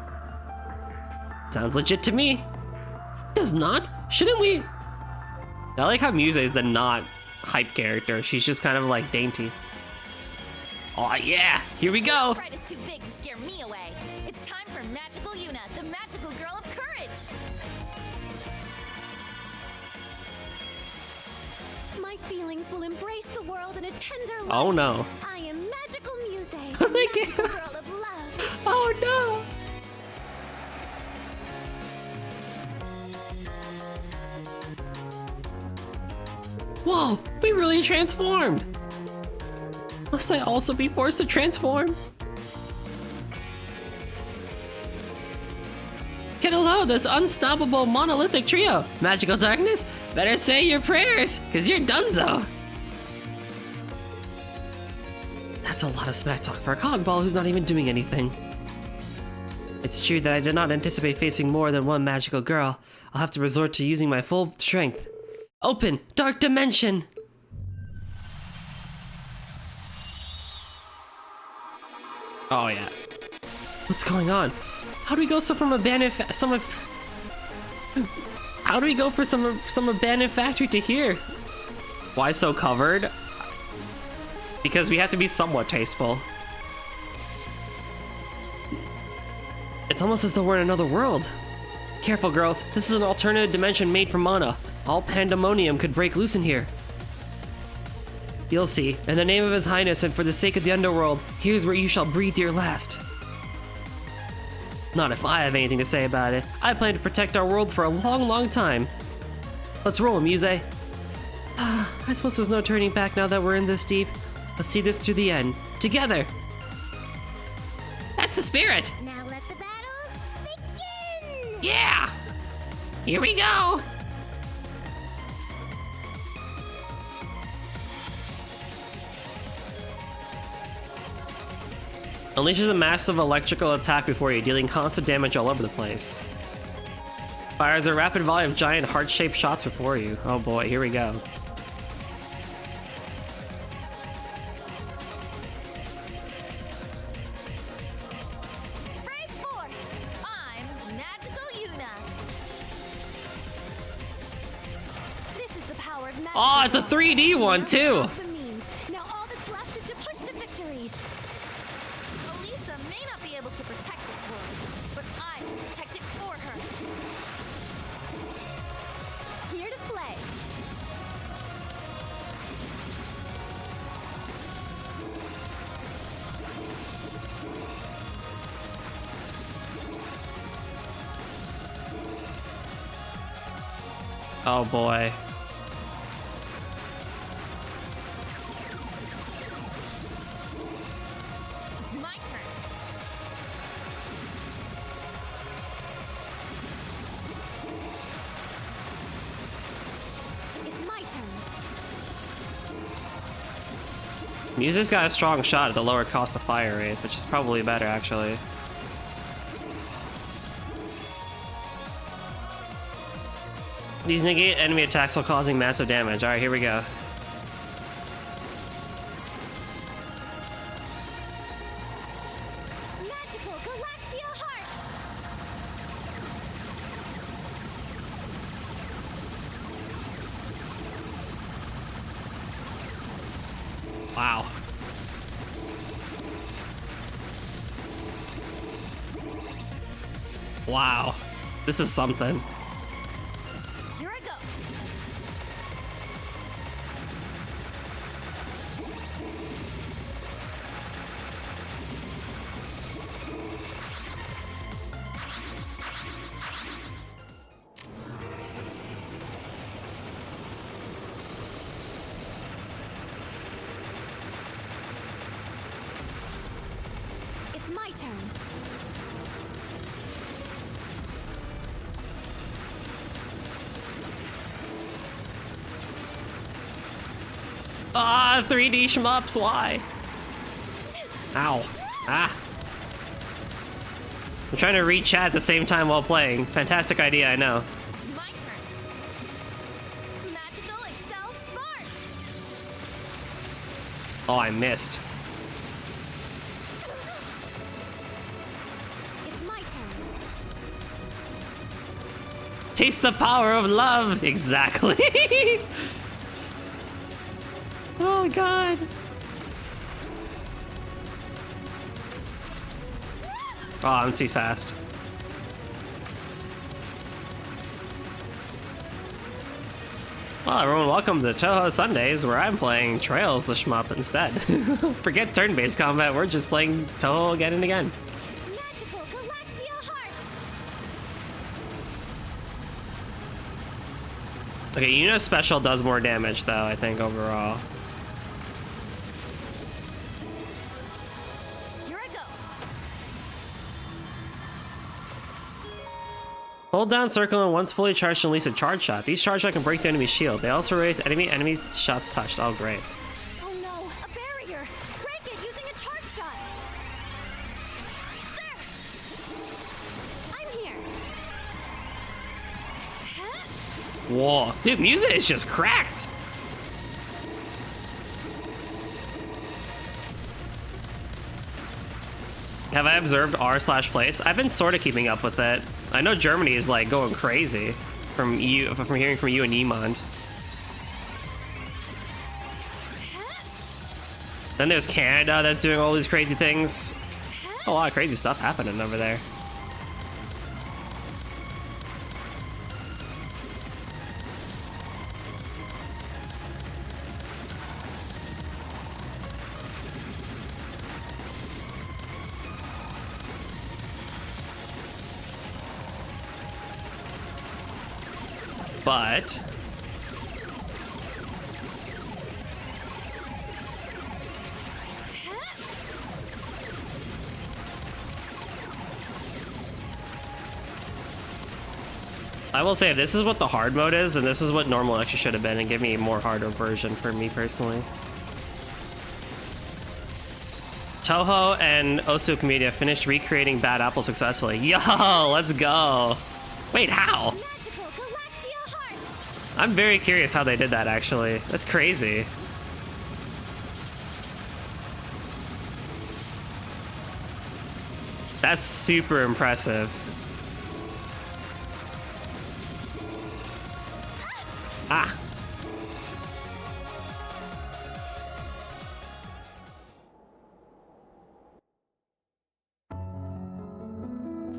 Sounds legit to me. Does not? Shouldn't we? I like how Muse is the not hype character. She's just kind of like dainty. Oh yeah, here we go. The fright is too big to scare me away. It's time for Magical Yuna, the magical girl of courage. My feelings will embrace the world in a tender light. Oh no. I am Magical Muse, Oh my magical God. girl of love. Oh no. Whoa, we really transformed. Must I also be forced to transform? Get hello, this unstoppable monolithic trio. Magical darkness, better say your prayers, cause you're donezo. That's a lot of smack talk for a cogball who's not even doing anything. It's true that I did not anticipate facing more than one magical girl. I'll have to resort to using my full strength. Open, dark dimension! Oh yeah. What's going on? How do we go from abandoned How do we go for some abandoned factory to here? Why so covered? Because we have to be somewhat tasteful. It's almost as though we're in another world. Careful, girls. This is an alternative dimension made from mana. All pandemonium could break loose in here. You'll see. In the name of His Highness and for the sake of the underworld, here's where you shall breathe your last. Not if I have anything to say about it. I plan to protect our world for a long, long time. Let's roll, Muse. I suppose there's no turning back now that we're in this deep. Let's see this through the end. Together! That's the spirit! Now let the battle begin! Yeah! Here we go! Unleashes a massive electrical attack before you, dealing constant damage all over the place. Fires a rapid volley of giant heart-shaped shots before you. Oh boy, here we go. Brave forth! I'm Magical Yuna. This is the power of magic. Oh, it's a 3D one too! The means. Now all that's left is to push to victory. Elisa may not be able to protect this world, but I will protect it for her. Here to play. Oh boy. It's my turn. It's my turn. Music's got a strong shot at the lower cost of fire rate, which is probably better actually. These negate enemy attacks while causing massive damage. Alright, here we go. Magical Galaxia Heart. Wow. Wow. This is something. Here I go. It's my turn. Ah, 3D shmups, why? Ow. Ah. I'm trying to read chat at the same time while playing. Fantastic idea, I know. It's my turn. Magical Excel Spark. Oh, I missed. It's my turn. Taste the power of love! Exactly! Oh god! Oh, I'm too fast. Well, everyone, welcome to Toho Sundays, where I'm playing Trails the Shmup instead. Forget turn-based combat, we're just playing Toho again and again. Magical Galaxia Heart. Okay, you know special does more damage, though, I think, overall. Here I go. Hold down circle and once fully charged, release a charge shot. These charge shot can break the enemy's shield. They also raise enemy shots touched. Oh, great. Oh no, a barrier. Break it using a charge shot. There. I'm here. Whoa. Dude, music is just cracked. Have I observed r/place? I've been sort of keeping up with it. I know Germany is like going crazy from hearing from you and Yemond. Then there's Canada that's doing all these crazy things. A lot of crazy stuff happening over there. But I will say, this is what the hard mode is, and this is what normal actually should have been, and give me a more harder version for me personally. Toho and Osu Media finished recreating Bad Apple successfully. Yo, let's go. Wait, how? Magical Galaxia Heart. I'm very curious how they did that, actually. That's crazy. That's super impressive. Ah.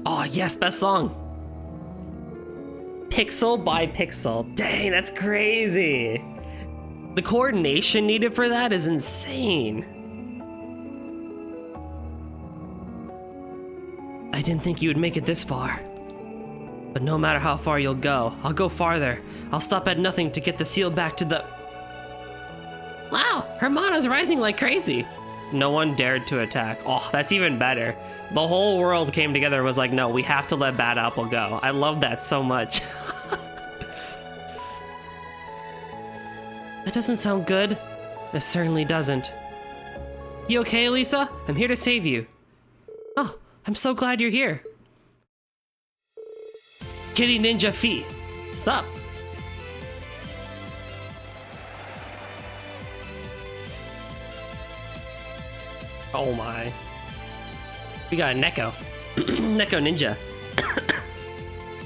Oh, yes, best song. pixel by pixel. Dang, that's crazy. The coordination needed for that is insane. I didn't think you would make it this far. But no matter how far you'll go, I'll go farther. I'll stop at nothing to get the seal back to the... Wow, her mana's rising like crazy. No one dared to attack. Oh, that's even better. The whole world came together and was like, no, we have to let Bad Apple go. I love that so much. That doesn't sound good. It certainly doesn't. You okay, Lisa? I'm here to save you. Oh, I'm so glad you're here. Kitty Ninja Fee. Sup? Oh my. We got a Neko. Neko Ninja.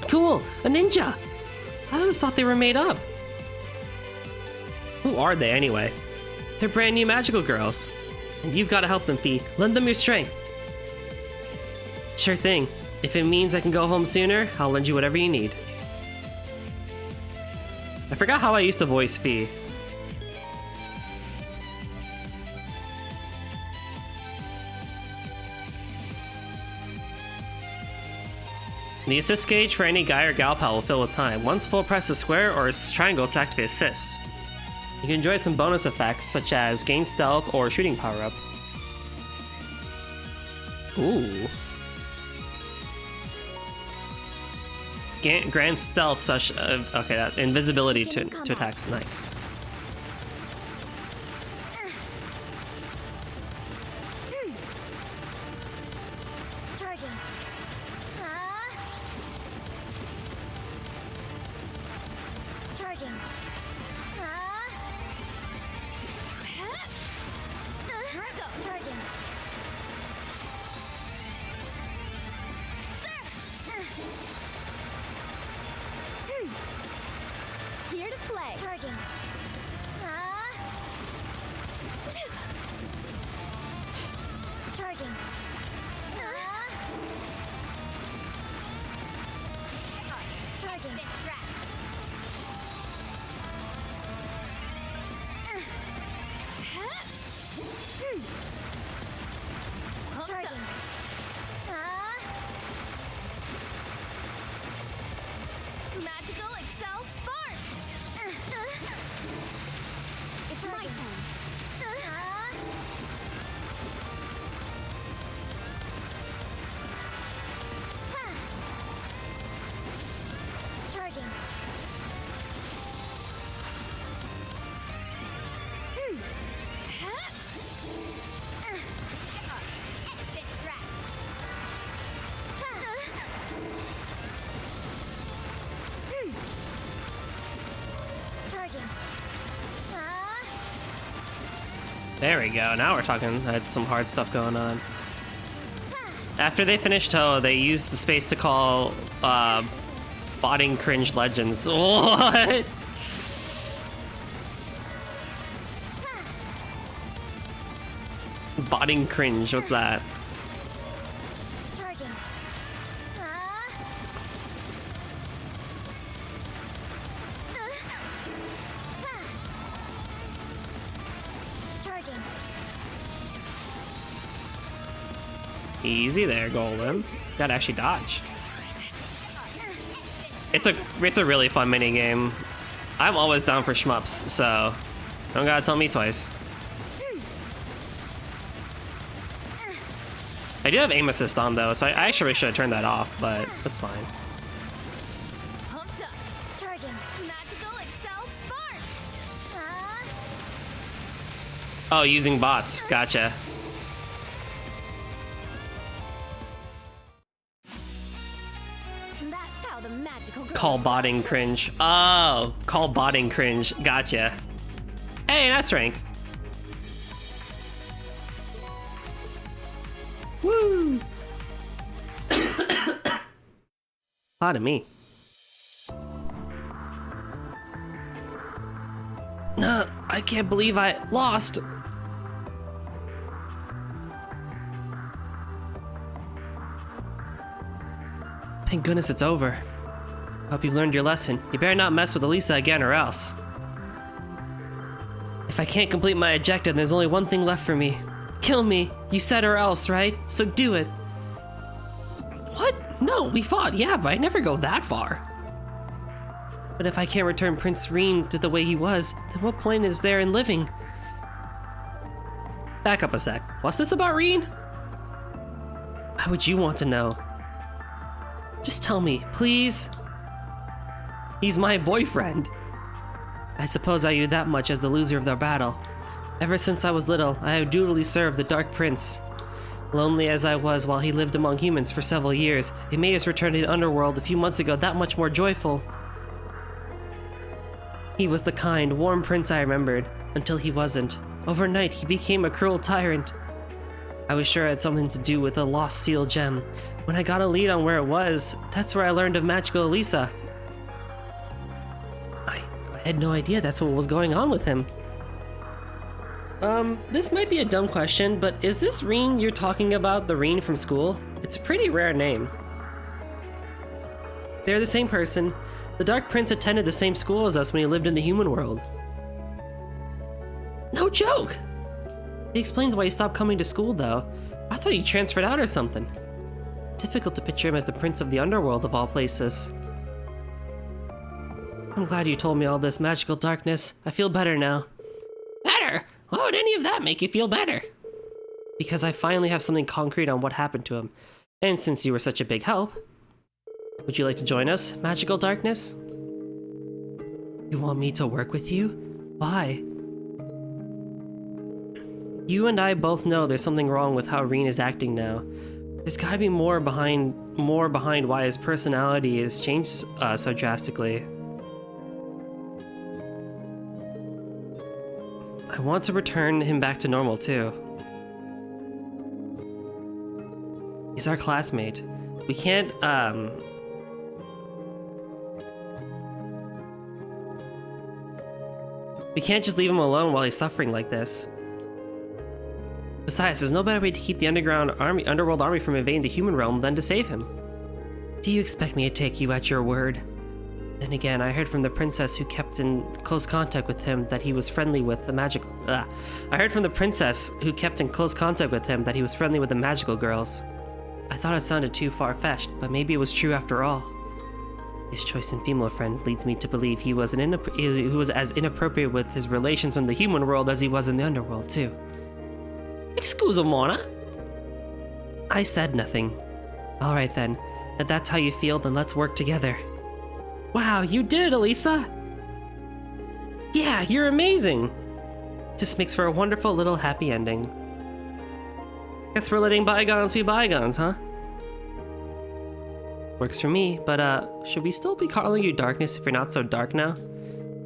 Cool, a ninja! I always thought they were made up. Who are they anyway? They're brand new magical girls. And you've got to help them, Fee. Lend them your strength. Sure thing. If it means I can go home sooner, I'll lend you whatever you need. I forgot how I used to voice Fee. The assist gauge for any guy or gal pal will fill with time. Once full, press the square or triangle to activate assists. You can enjoy some bonus effects such as gain stealth or shooting power up. Ooh. Grant stealth such okay, that invisibility to attacks. Nice. Charging. Charging. Charging. Here to play. Charging. Charging. Charging. Charging. Magical Excel Spark! It's my turn. Charging. Charging. There we go. Now we're talking. That's some hard stuff going on. After they finished Toe, they used the space to call botting cringe legends. What? Botting cringe. What's that? Charging. Charging. Easy there, Golden. Gotta actually dodge. It's a really fun mini game. I'm always down for shmups, so don't gotta tell me twice. I do have aim assist on though, so I actually should have turned that off, but that's fine. Pumped up. Charging. Magical Excel Spark. Oh, using bots. Gotcha. That's how the magical girl Call botting cringe. Oh, call botting cringe. Gotcha. Hey, nice rank. Woo! Pardon me. I can't believe I lost. Thank goodness it's over. Hope you've learned your lesson. You better not mess with Elisa again or else. If I can't complete my objective, there's only one thing left for me. Kill me. You said or else, right? So do it. What? No, we fought, yeah, but I'd never go that far. But if I can't return Prince Rean to the way he was, then what point is there in living? Back up a sec. What's this about Rean? Why would you want to know? Just tell me, please. He's my boyfriend. I suppose I knew that much as the loser of the battle. Ever since I was little, I have dutifully served the Dark Prince. Lonely as I was while he lived among humans for several years, it made his return to the underworld a few months ago that much more joyful. He was the kind, warm prince I remembered, until he wasn't. Overnight, he became a cruel tyrant. I was sure it had something to do with a lost seal gem. When I got a lead on where it was, that's where I learned of magical Elisa. I had no idea that's what was going on with him. This might be a dumb question, but is this Rean you're talking about the Rean from school? It's a pretty rare name. They're the same person. The Dark Prince attended the same school as us when he lived in the human world. No joke! It explains why he stopped coming to school, though. I thought he transferred out or something. Difficult to picture him as the prince of the underworld of all places. I'm glad you told me all this, magical darkness. I feel better now. Better? Why would any of that make you feel better? Because I finally have something concrete on what happened to him. And since you were such a big help, would you like to join us, magical darkness? You want me to work with you? Why? You and I both know there's something wrong with how Rean is acting now. There's gotta be more behind why his personality has changed so drastically. I want to return him back to normal too. He's our classmate. We can't, we can't just leave him alone while he's suffering like this. Besides, there's no better way to keep the underworld army from invading the human realm than to save him. Do you expect me to take you at your word? Then again, I heard from the princess who kept in close contact with him that he was friendly with the magical. I heard from the princess who kept in close contact with him that he was friendly with the magical girls. I thought it sounded too far-fetched, but maybe it was true after all. His choice in female friends leads me to believe he was as inappropriate with his relations in the human world as he was in the underworld too. Excuse Mona. I said nothing. All right then. If that's how you feel, then let's work together. Wow, you did it, Elisa! Yeah, you're amazing! This makes for a wonderful little happy ending. Guess we're letting bygones be bygones, huh? Works for me, but should we still be calling you Darkness if you're not so dark now?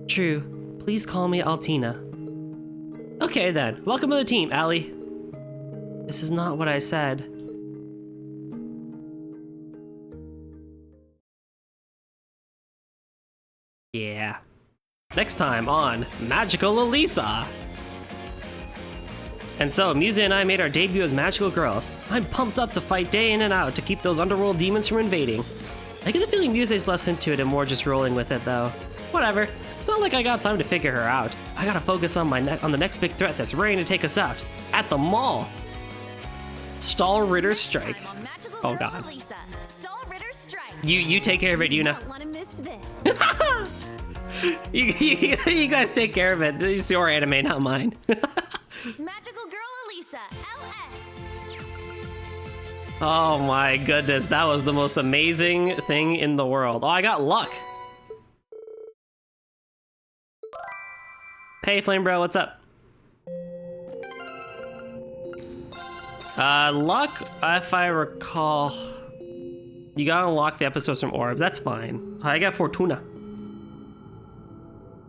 True. Please call me Altina. Okay then, welcome to the team, Allie. This is not what I said. Yeah. Next time on Magical Elisa! And so, Musa and I made our debut as magical girls. I'm pumped up to fight day in and out to keep those underworld demons from invading. I get the feeling Musa's less into it and more just rolling with it though. Whatever, it's not like I got time to figure her out. I gotta focus on the next big threat that's ready to take us out. At the mall! Stahlritter's strike. Oh god. You take care of it, Yuna. Don't want to miss this. you guys take care of it. It's your anime, not mine. Magical Girl Elisa, LS. Oh my goodness, that was the most amazing thing in the world. Oh, I got luck. Hey, Flame Bro, what's up? Luck, if I recall, you gotta unlock the episodes from orbs. That's fine. I got Fortuna.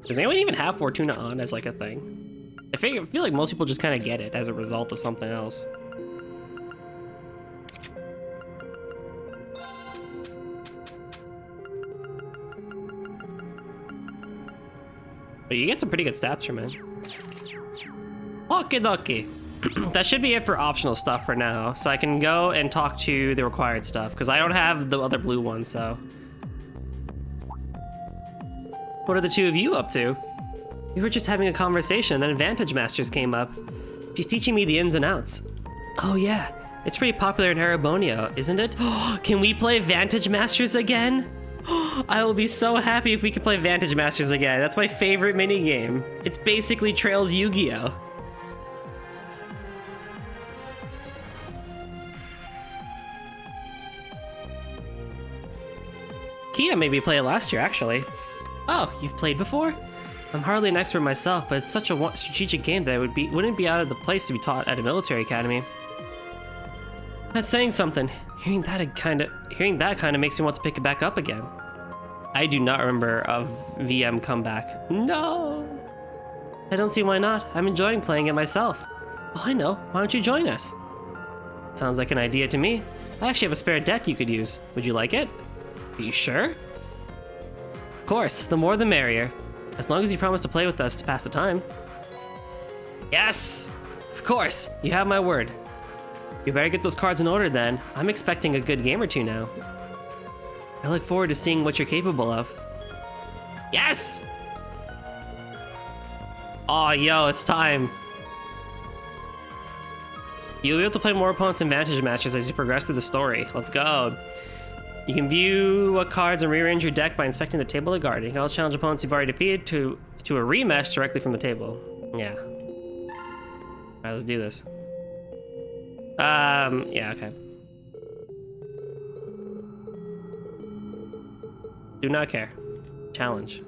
Does anyone even have Fortuna on as like a thing? I feel like most people just kind of get it as a result of something else. But you get some pretty good stats from it. Okie dokie. That should be it for optional stuff for now. So I can go and talk to the required stuff, because I don't have the other blue one, so. What are the two of you up to? We were just having a conversation, then Vantage Masters came up. She's teaching me the ins and outs. Oh yeah, it's pretty popular in Erebonio, isn't it? Can we play Vantage Masters again? I will be so happy if we can play Vantage Masters again. That's my favorite minigame. It's basically Trails Yu-Gi-Oh! Kia made me play it last year, actually. Oh, you've played before? I'm hardly an expert myself, but it's such a strategic game that it wouldn't be out of the place to be taught at a military academy. That's saying something. Hearing that kind of makes me want to pick it back up again. I do not remember a VM comeback. No! I don't see why not. I'm enjoying playing it myself. Oh, I know. Why don't you join us? Sounds like an idea to me. I actually have a spare deck you could use. Would you like it? Are you sure? Of course, the more the merrier. As long as you promise to play with us to pass the time. Yes! Of course, you have my word. You better get those cards in order then. I'm expecting a good game or two now. I look forward to seeing what you're capable of. Yes! Aw, yo, it's time. You'll be able to play more opponents in Vantage Masters as you progress through the story. Let's go. You can view what cards and rearrange your deck by inspecting the table of guard. You can also challenge opponents you've already defeated to a rematch directly from the table. Yeah. Alright, let's do this. Yeah, okay. Do not care. Challenge.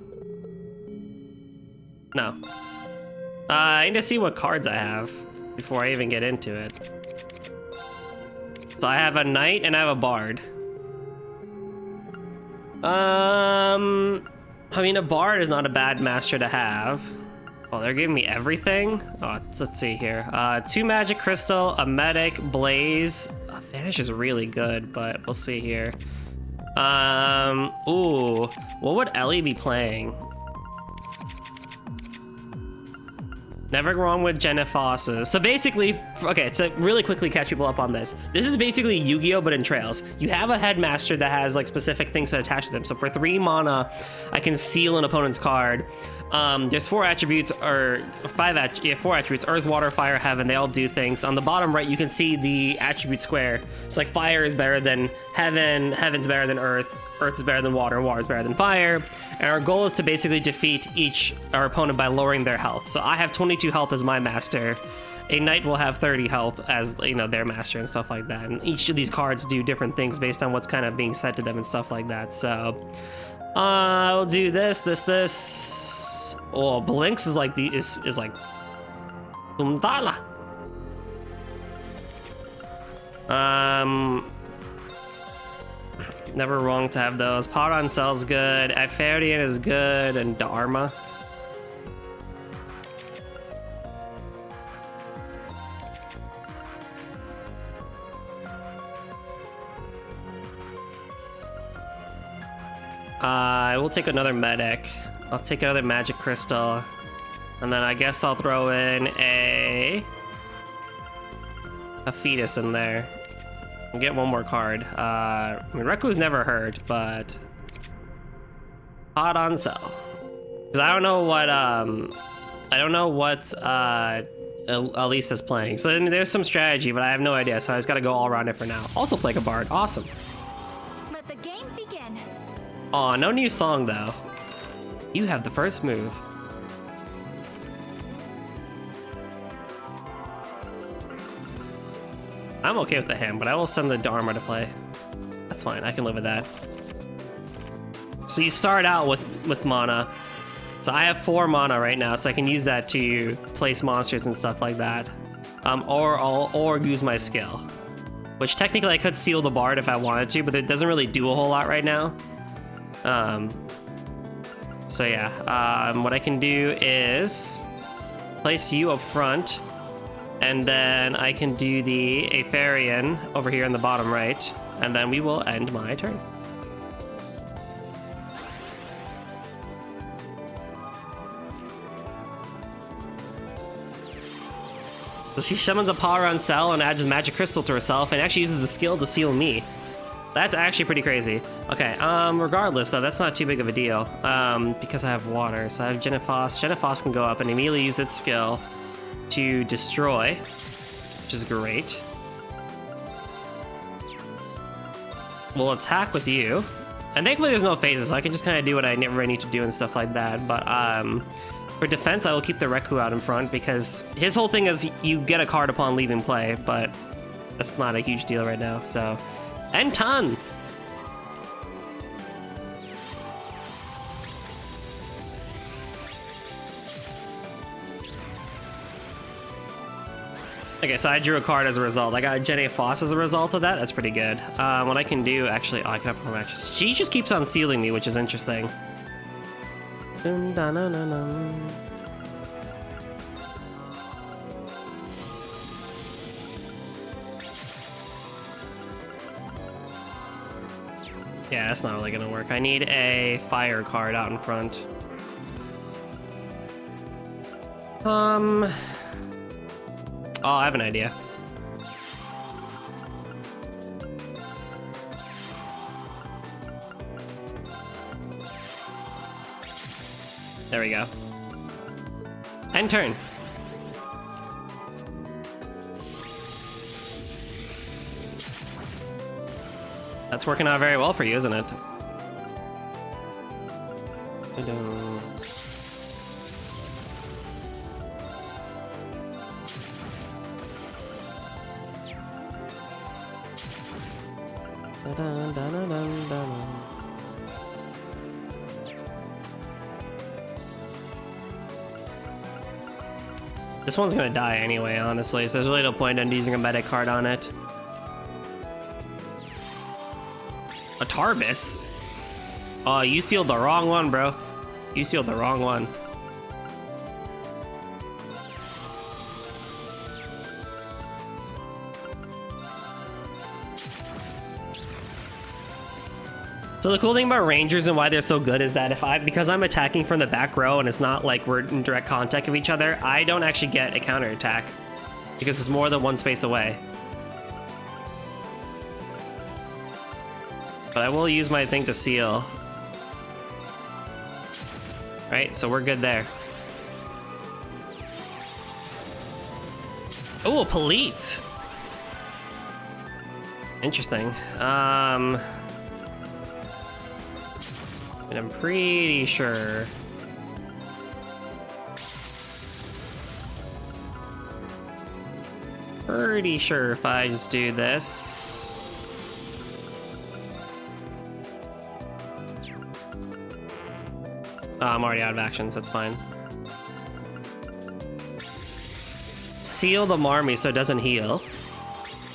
No. I need to see what cards I have before I even get into it. So I have a knight and I have a bard. I mean, a bard is not a bad master to have. Oh, they're giving me everything? Oh, let's see here. 2 magic crystal, a medic, blaze. Vanish is really good, but we'll see here. Ooh, what would Ellie be playing? Never wrong with Genefosses. So basically, okay, so really quickly catch people up on this. This is basically Yu-Gi-Oh! But in Trails. You have a headmaster that has like specific things that attach to them. So for 3 mana, I can seal an opponent's card. There's 4 attributes, or 4 attributes, Earth, Water, Fire, Heaven. They all do things. On the bottom right, you can see the attribute square. It's like fire is better than heaven, heaven's better than earth, earth is better than water, water is better than fire. And our goal is to basically defeat our opponent by lowering their health. So I have 22 health as my master. A knight will have 30 health as, you know, their master and stuff like that. And each of these cards do different things based on what's kind of being said to them and stuff like that. So I'll do this. Oh, Blinks is like is like Umdala. Never wrong to have those. Pot on Cell's good. Epharian is good, and Dharma. I will take another medic. I'll take another magic crystal, and then I guess I'll throw in a fetus in there. And get one more card. I mean, Reku's never hurt, but Hot on Cell. Because I don't know what Elisa's playing. So there's some strategy, but I have no idea. So I just gotta go all around it for now. Also play a bard. Awesome. Let the game begin. Aw, no new song though. You have the first move. I'm okay with the hand, but I will send the Dharma to play. That's fine, I can live with that. So you start out with mana. So I have 4 mana right now, so I can use that to place monsters and stuff like that. Or use my skill. Which technically I could seal the Bard if I wanted to, but it doesn't really do a whole lot right now. So yeah, what I can do is place you up front, and then I can do the Epharian over here in the bottom right, and then we will end my turn. So she summons a Power on Cell and adds a magic crystal to herself, and actually uses a skill to seal me. That's actually pretty crazy. Okay, regardless though, that's not too big of a deal. Because I have water, so I have Genephos. Genephos can go up and immediately use its skill to destroy, which is great. We'll attack with you. And thankfully there's no phases, so I can just kind of do what I never need to do and stuff like that. But for defense, I will keep the Reku out in front because his whole thing is you get a card upon leaving play, but that's not a huge deal right now, so. And ton! Okay, so I drew a card as a result. I got Jenny Foss as a result of that. That's pretty good. What I can do, actually, I can perform actions. She just keeps on sealing me, which is interesting. Dun, dun, dun, dun, dun. Yeah, that's not really gonna work. I need a fire card out in front. Oh, I have an idea. There we go. End turn. That's working out very well for you, isn't it? This one's gonna die anyway, honestly, so there's really no point in using a medic card on it. A Tarbis? Oh, you sealed the wrong one, bro. You sealed the wrong one. So the cool thing about Rangers and why they're so good is that because I'm attacking from the back row and it's not like we're in direct contact of each other, I don't actually get a counterattack because it's more than one space away. But I will use my thing to seal. Right, so we're good there. Oh, a Polite. Interesting. And I'm pretty sure. Pretty sure if I just do this. I'm already out of actions, that's fine. Seal the Marmy so it doesn't heal.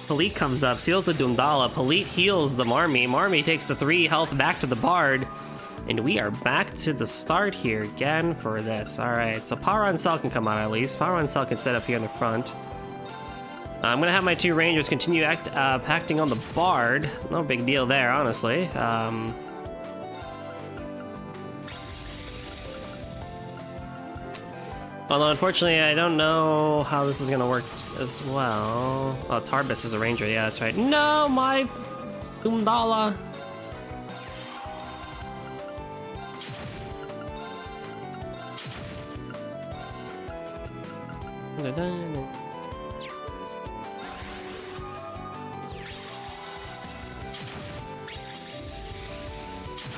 Polite comes up, seals the Dundala. Polite heals the Marmy. Marmy takes the 3 health back to the Bard. And we are back to the start here again for this. Alright, so Power on Cell can come out at least. Power on Cell can set up here in the front. I'm gonna have my 2 Rangers continue acting on the Bard. No big deal there, honestly. Although, unfortunately, I don't know how this is going to work as well. Oh, Tarbis is a ranger. Yeah, that's right. No, my Dundala.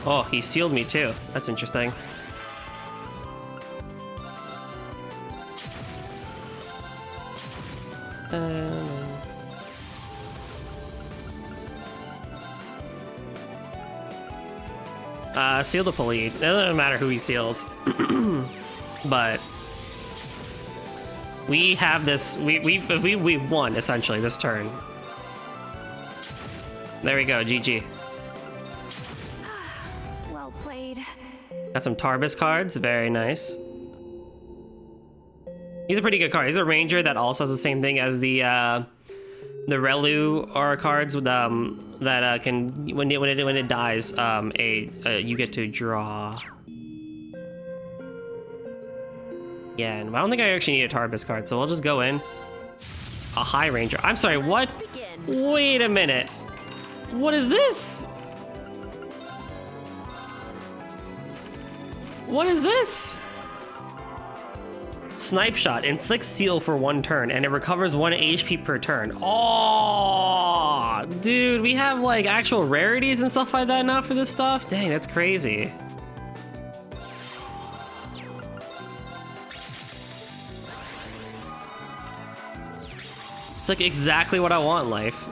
Oh, he sealed me too. That's interesting. Seal the Polite. It doesn't matter who he seals. But we have this. We won essentially this turn. There we go. GG. Well played. Got some Tarbis cards. Very nice. He's a pretty good card. He's a ranger that also has the same thing as the Relu aura cards with that can when it dies you get to draw. Yeah, and I don't think I actually need a Tarbis card, so we'll just go in. A high ranger. I'm sorry, what? Wait a minute. What is this? What is this? Snipe shot inflicts seal for 1 turn and it recovers 1 HP per turn. Oh, dude, we have like actual rarities and stuff like that now for this stuff. Dang, that's crazy. It's like exactly what I want in life.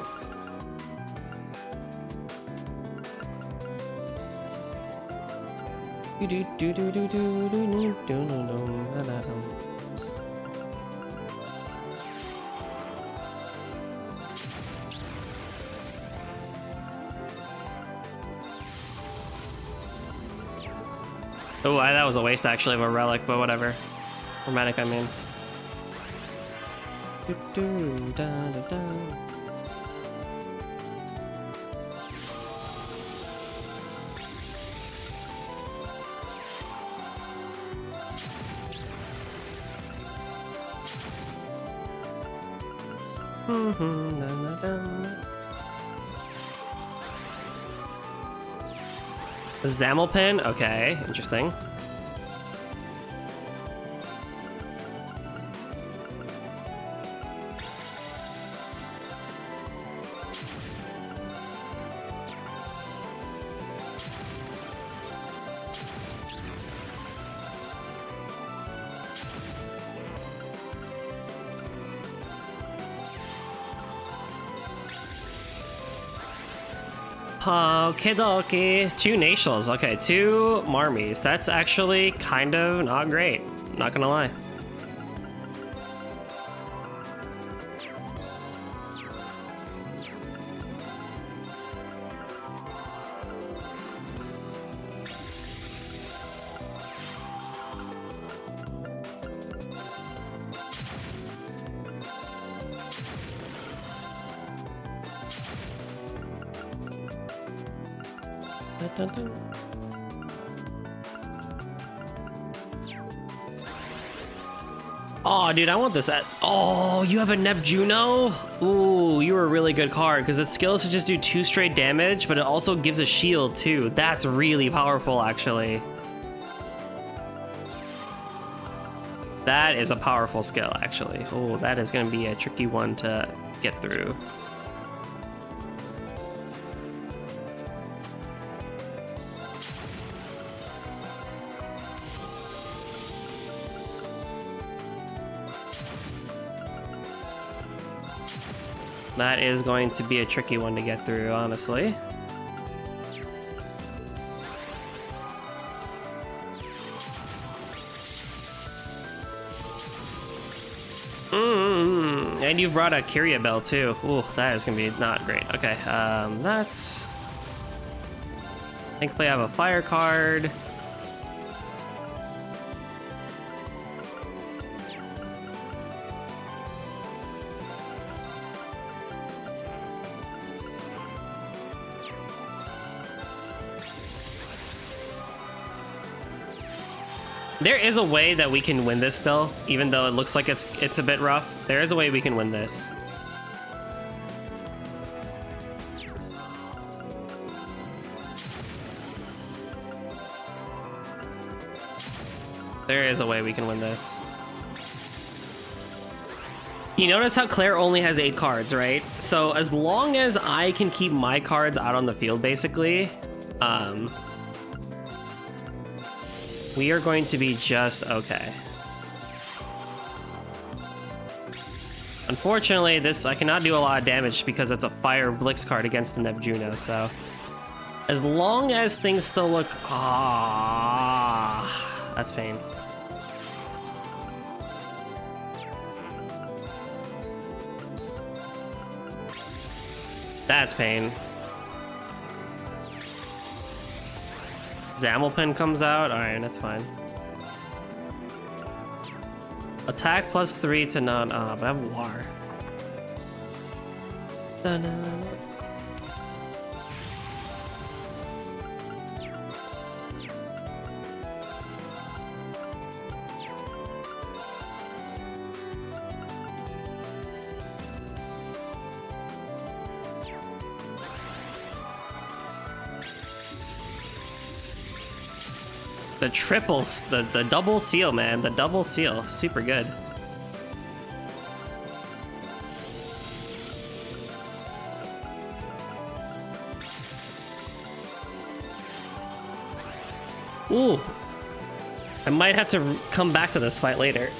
Oh, that was a waste actually of a relic, but whatever. Romantic, I mean. Zamelpin? Okay, interesting. Okay, dokie. 2 Nationals. Okay, 2 Marmies. That's actually kind of not great. Not gonna lie. Oh, dude, I want this at... Oh, you have a Neptuno? Ooh, you were a really good card, because its skill is to just do 2 straight damage, but it also gives a shield, too. That's really powerful, actually. That is a powerful skill, actually. Oh, that is going to be a tricky one to get through. That is going to be a tricky one to get through, honestly. And you brought a Kyria Bell too. Ooh, that is gonna be not great. Okay, that's... Thankfully I have a fire card. There is a way that we can win this still, even though it looks like it's a bit rough. There is a way we can win this. There is a way we can win this. You notice how Claire only has 8 cards, right? So as long as I can keep my cards out on the field, basically, we are going to be just okay. Unfortunately, I cannot do a lot of damage because it's a Fire Blix card against the Neptuno, so... As long as things still look... Ah, that's pain. That's pain. Zamelpin comes out? Alright, that's fine. Attack +3 to none. But I have War. The triples, the double seal, man. The double seal. Super good. Ooh. I might have to come back to this fight later.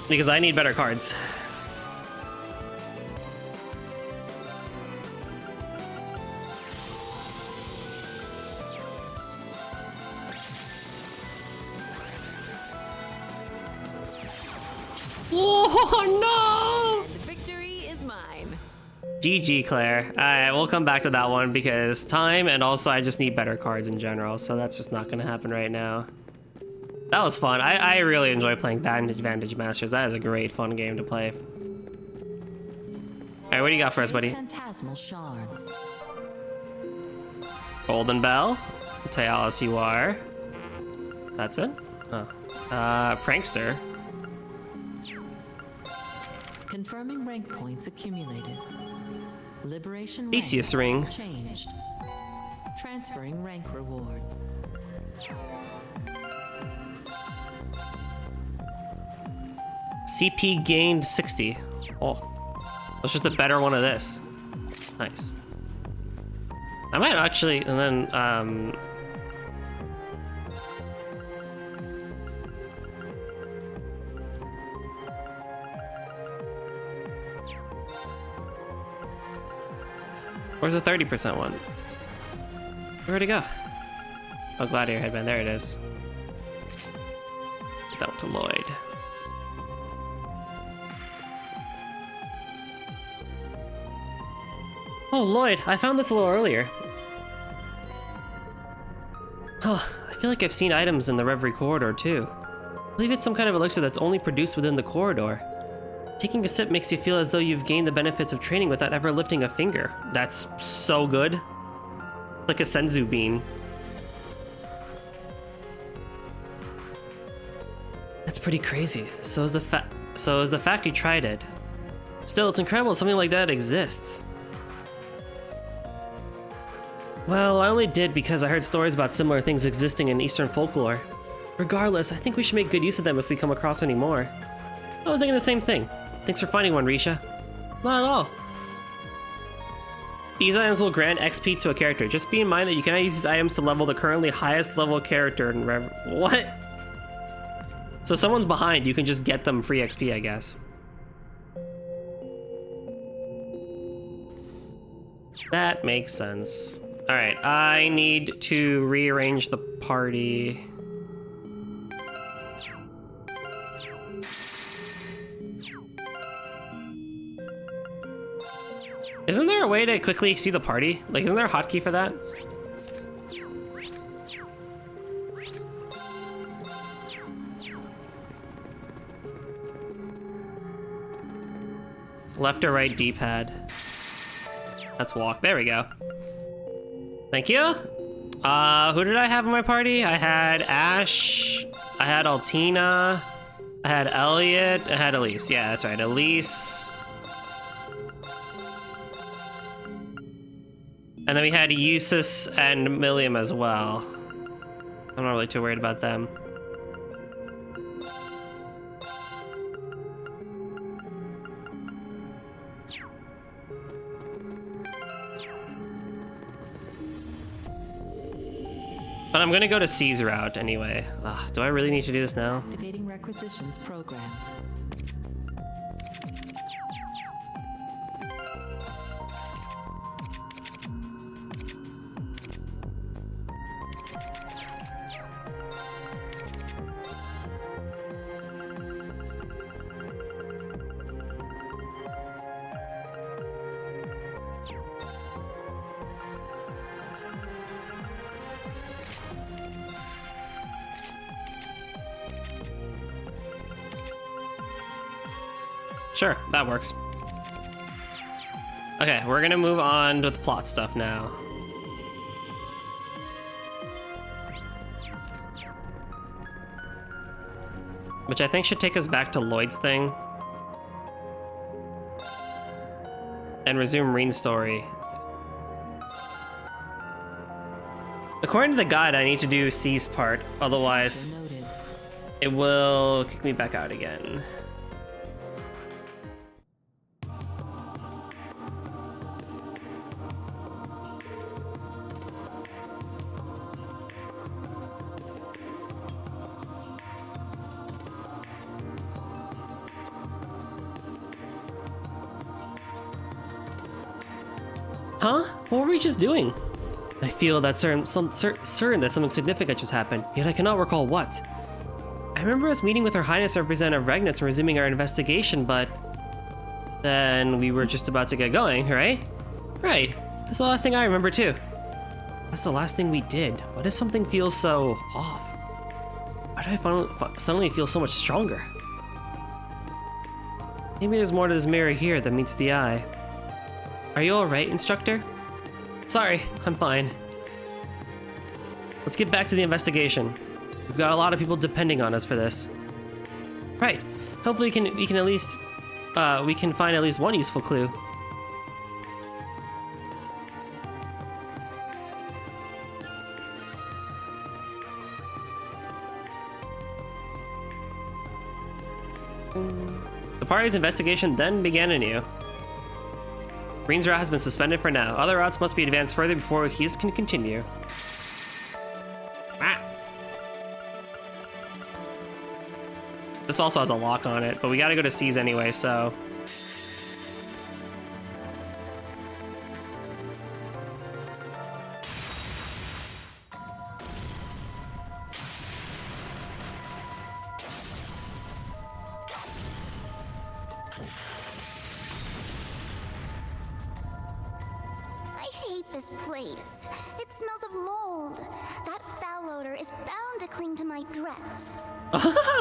Because I need better cards. Oh no! And victory is mine. GG, Claire. Alright, we'll come back to that one because time, and also I just need better cards in general, so that's just not gonna happen right now. That was fun. I really enjoy playing Vantage Masters. That is a great fun game to play. Alright, what do you got for us, buddy? Phantasmal shards. Golden Bell. Tealis you are. That's it? Oh. Prankster. Confirming rank points accumulated. Liberation rank Theseus ring. changed. Transferring rank reward. CP gained 60. Oh. That's just a better one of this. Nice. I might actually, and then, where's the 30% one? Where'd it go? Oh, Gladiator Headband. There it is. Put that one to Lloyd. Oh, Lloyd, I found this a little earlier. Oh, I feel like I've seen items in the Reverie Corridor, too. I believe it's some kind of elixir that's only produced within the corridor. Taking a sip makes you feel as though you've gained the benefits of training without ever lifting a finger. That's so good. Like a Senzu bean. That's pretty crazy. So is the fact you tried it. Still, it's incredible something like that exists. Well, I only did because I heard stories about similar things existing in Eastern folklore. Regardless, I think we should make good use of them if we come across any more. I was thinking the same thing. Thanks for finding one, Risha. Not at all. These items will grant XP to a character. Just be in mind that you cannot use these items to level the currently highest level character in What? So if someone's behind, you can just get them free XP, I guess. That makes sense. Alright, I need to rearrange the party. Isn't there a way to quickly see the party? Like, isn't there a hotkey for that? Left or right D-pad? Let's walk. There we go. Thank you. Who did I have in my party? I had Ash. I had Altina. I had Elliot. I had Elise. Yeah, that's right. Elise. And then we had Eustace and Milliam as well. I'm not really too worried about them. But I'm gonna go to C's route anyway. Ugh, do I really need to do this now? Activating requisitions program. Sure, that works. Okay, we're gonna move on to the plot stuff now. Which I think should take us back to Lloyd's thing. And resume Rean's story. According to the guide, I need to do C's part, otherwise Noted. it will kick me back out again. Huh? What were we just doing? I feel that certain that something significant just happened, yet I cannot recall what. I remember us meeting with Her Highness Representative Regnitz and resuming our investigation, but then we were just about to get going, right? Right. That's the last thing I remember too. That's the last thing we did. Why does something feel so off? Why do I suddenly feel so much stronger? Maybe there's more to this mirror here than meets the eye. Are you alright, Instructor? Sorry, I'm fine. Let's get back to the investigation. We've got a lot of people depending on us for this. Right. Hopefully we can at least we can find at least one useful clue. The party's investigation then began anew. Rean's route has been suspended for now. Other routes must be advanced further before his can continue. Ah. This also has a lock on it, but we gotta go to C's anyway, so... This place. It smells of mold. That foul odor is bound to cling to my dress.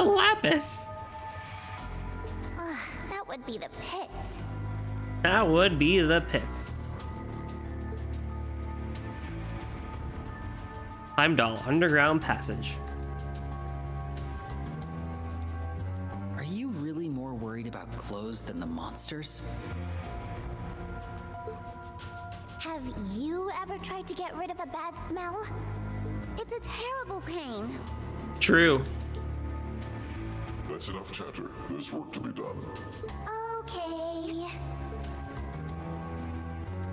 Lapis! That would be the pits. That would be the pits. Heimdall, underground passage. Are you really more worried about clothes than the monsters? Have you ever tried to get rid of a bad smell? It's a terrible pain. True. That's enough chatter. There's work to be done. Okay.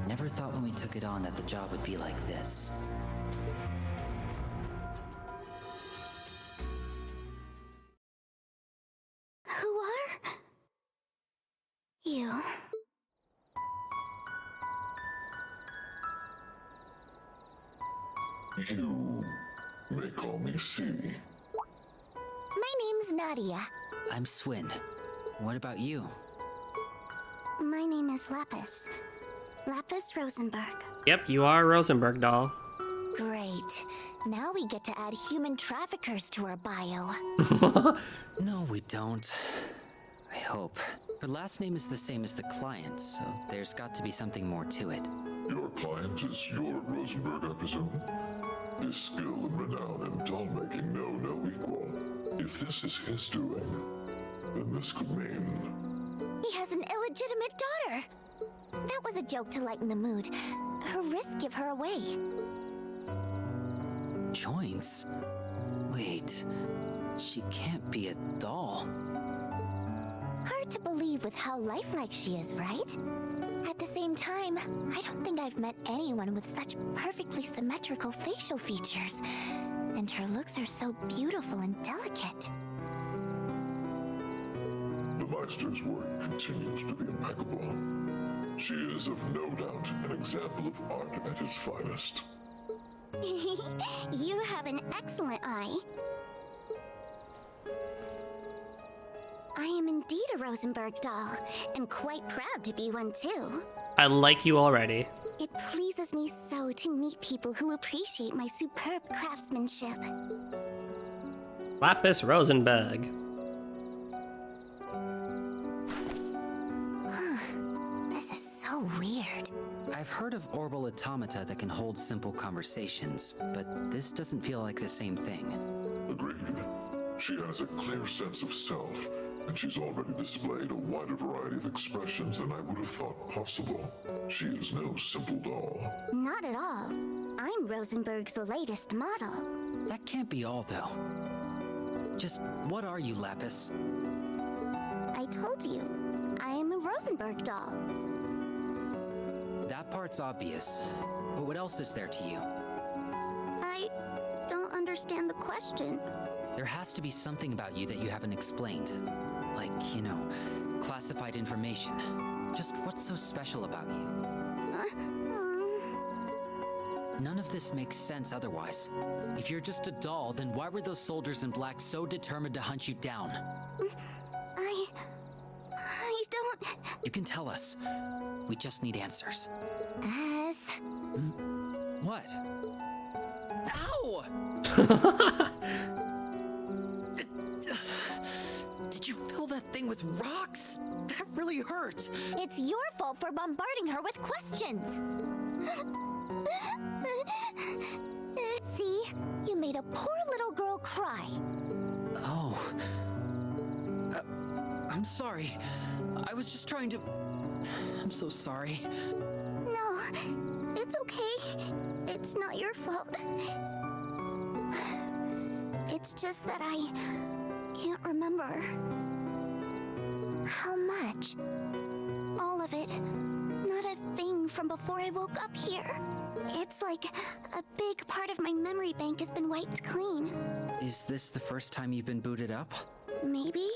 Never thought when we took it on that the job would be like this. Who are you? You may call me C. My name's Nadia. I'm Swin. What about you? My name is Lapis. Lapis Rosenberg. Yep, you are a Rosenberg doll. Great. Now we get to add human traffickers to our bio. No, we don't. I hope. Her last name is the same as the client, so there's got to be something more to it. Your client is your Rosenberg, I presume? His skill and renown in doll making know no equal. If this is his doing, then this could mean... He has an illegitimate daughter! That was a joke to lighten the mood. Her wrists give her away. Joints? Wait, she can't be a doll. Hard to believe with how lifelike she is, right? At the same time, I don't think I've met anyone with such perfectly symmetrical facial features. And her looks are so beautiful and delicate. The Meister's work continues to be impeccable. She is, of no doubt, an example of art at its finest. You have an excellent eye. I am indeed a Rosenberg doll, and quite proud to be one too. I like you already. It pleases me so to meet people who appreciate my superb craftsmanship. Lapis Rosenberg. This is so weird. I've heard of orbital automata that can hold simple conversations, but this doesn't feel like the same thing. Agreed. She has a clear sense of self, and she's already displayed a wider variety of expressions than I would have thought possible. She is no simple doll. Not at all. I'm Rosenberg's latest model. That can't be all, though. Just what are you, Lapis? I told you, I am a Rosenberg doll. That part's obvious. But what else is there to you? I don't understand the question. There has to be something about you that you haven't explained. Like, you know, classified information. Just what's so special about you? None of this makes sense otherwise. If you're just a doll, then why were those soldiers in black so determined to hunt you down? I don't... You can tell us. We just need answers. As... What? Ow! Did you fill that thing with rocks? That really hurt. It's your fault for bombarding her with questions. See? You made a poor little girl cry. Oh. I'm sorry. I was just trying to... I'm so sorry. No, it's okay. It's not your fault. It's just that I can't remember. How much? All of it. Not a thing from before I woke up here. It's like a big part of my memory bank has been wiped clean. Is this the first time you've been booted up? Maybe?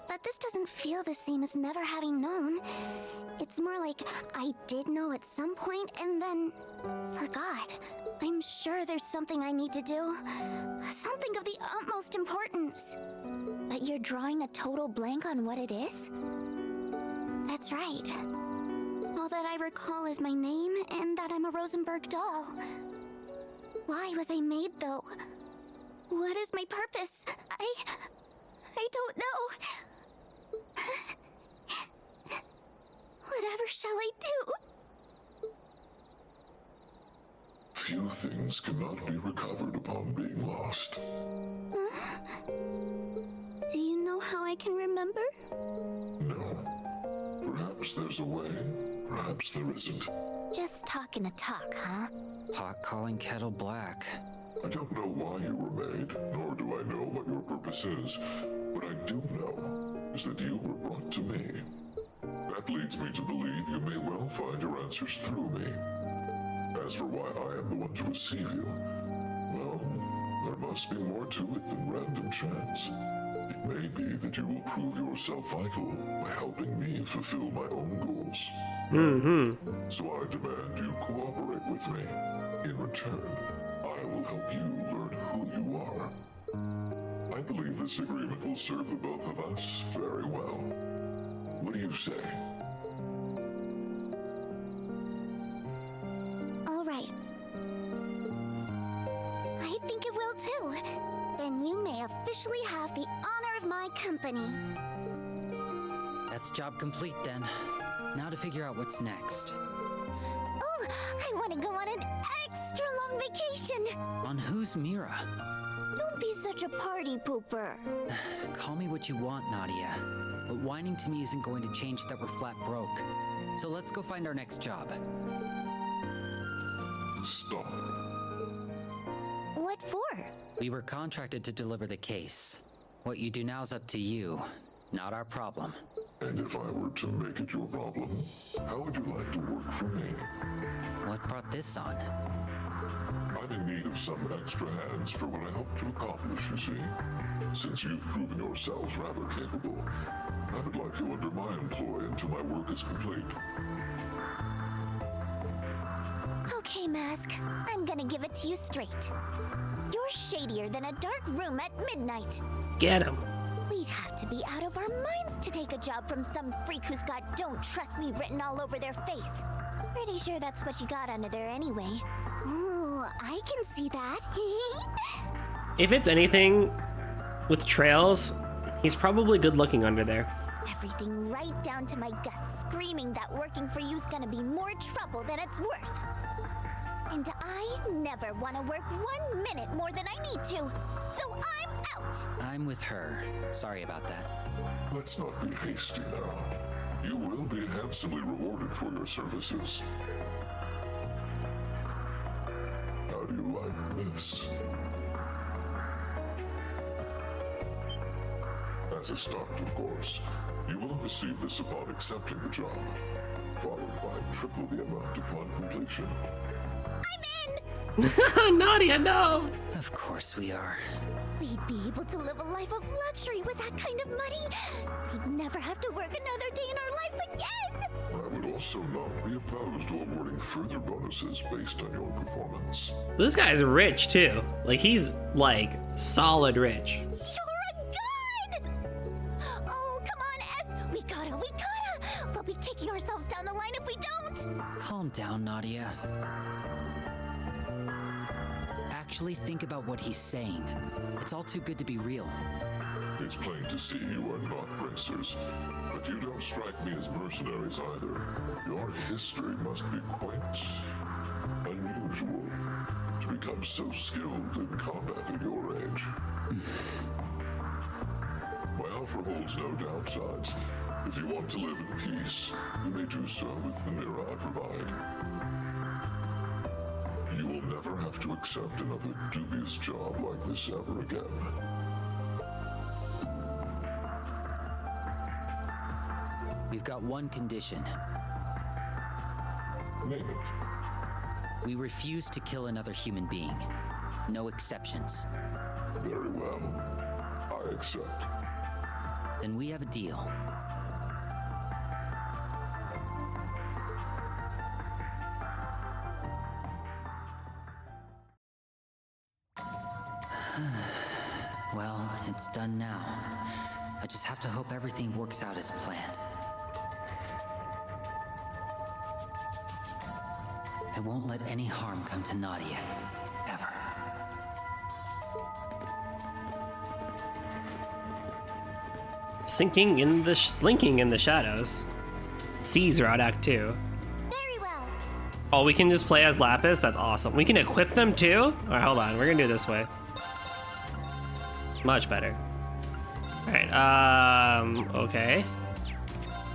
But this doesn't feel the same as never having known. It's more like I did know at some point and then forgot. I'm sure there's something I need to do. Something of the utmost importance. But you're drawing a total blank on what it is? That's right. All that I recall is my name and that I'm a Rosenberg doll. Why was I made, though? What is my purpose? I don't know. Whatever shall I do? Few things cannot be recovered upon being lost. Do you know how I can remember? No. Perhaps there's a way, perhaps there isn't. Just talking to talk, huh? Pot calling kettle black. I don't know why you were made, nor do I know what your purpose is. What I do know is that you were brought to me. That leads me to believe you may well find your answers through me. As for why I am the one to receive you, well, there must be more to it than random chance. It may be that you will prove yourself vital by helping me fulfill my own goals. So I demand you cooperate with me. In return, I will help you learn who you are. I believe this agreement will serve the both of us very well. What do you say? All right. I think it will too. Then you may officially have the honor of my company. That's job complete then. Now to figure out what's next. Oh, I want to go on an extra long vacation. On whose Mira? Don't be such a party pooper. Call me what you want, Nadia. But whining to me isn't going to change that we're flat broke. So let's go find our next job. Stop. What for? We were contracted to deliver the case. What you do now is up to you, not our problem. And if I were to make it your problem, how would you like to work for me? What brought this on? I'm in need of some extra hands for what I hope to accomplish, you see. Since you've proven yourselves rather capable, I would like you under my employ until my work is complete. Okay, Mask. I'm gonna give it to you straight. You're shadier than a dark room at midnight. Get him. We'd have to be out of our minds to take a job from some freak who's got "Don't Trust Me" written all over their face. Pretty sure that's what you got under there anyway. Oh, I can see that. If it's anything with Trails, he's probably good looking under there. Everything right down to my guts screaming that working for you's gonna be more trouble than it's worth. And I never want to work 1 minute more than I need to. So I'm out. I'm with her. Sorry about that. Let's not be hasty now. You will be handsomely rewarded for your services. this. As a start, of course, you will receive this upon accepting the job, followed by triple the amount upon completion. Nadia, no! Of course we are. We'd be able to live a life of luxury with that kind of money. We'd never have to work another day in our lives again. I would also not be opposed to awarding further bonuses based on your performance. This guy's rich too. Like, he's like solid rich. You're a god! Oh, come on, S. We gotta. We'll be kicking ourselves down the line if we don't. Calm down, Nadia. Actually think about what he's saying. It's all too good to be real. It's plain to see you are not racers, but you don't strike me as mercenaries either. Your history must be quite unusual to become so skilled in combat at your age. My offer holds no downsides. If you want to live in peace, you may do so with the mirror I provide. You will never have to accept another dubious job like this ever again. We've got one condition. Name it. We refuse to kill another human being. No exceptions. Very well. I accept. Then we have a deal. Well, it's done now. I just have to hope everything works out as planned. I won't let any harm come to Nadia. Ever. Slinking in the shadows. Seas are out Act 2. Very well. Oh, we can just play as Lapis? That's awesome. We can equip them too? Alright, hold on. We're gonna do it this way. Much better. Alright, okay.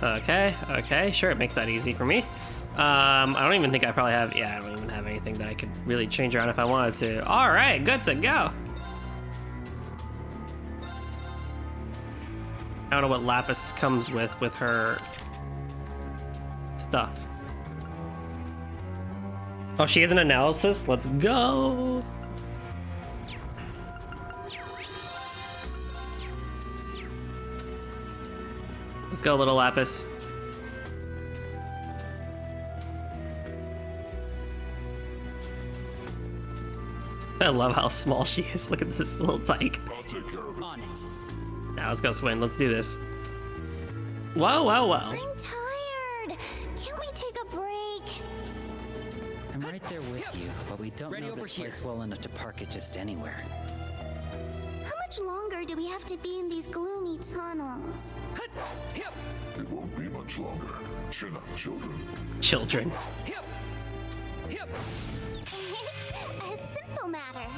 Okay, sure, it makes that easy for me. I don't even think I probably have, I don't even have anything that I could really change around if I wanted to. Alright, good to go. I don't know what Lapis comes with her stuff. Oh, she has an analysis? Let's go! Let's go, little Lapis. I love how small she is. Look at this little tyke. I'll take care of it. On it. Now let's go swim. Let's do this. Whoa. I'm tired. Can't we take a break? I'm right there with you, but we don't know this place well enough to park it just anywhere. How much longer do we have to be in these gloomy tunnels? It won't be much longer. Chin up, children. Children. A simple matter.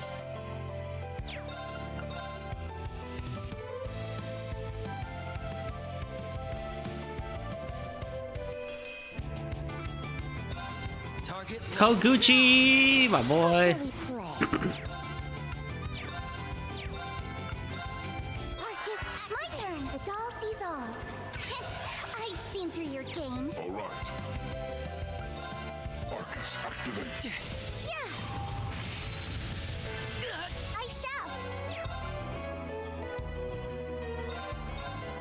Target. Koguchi, my boy. Shall we play? Marcus, my turn. The doll sees all. I've seen through your game. All right. Marcus, activate. Yeah. I shall.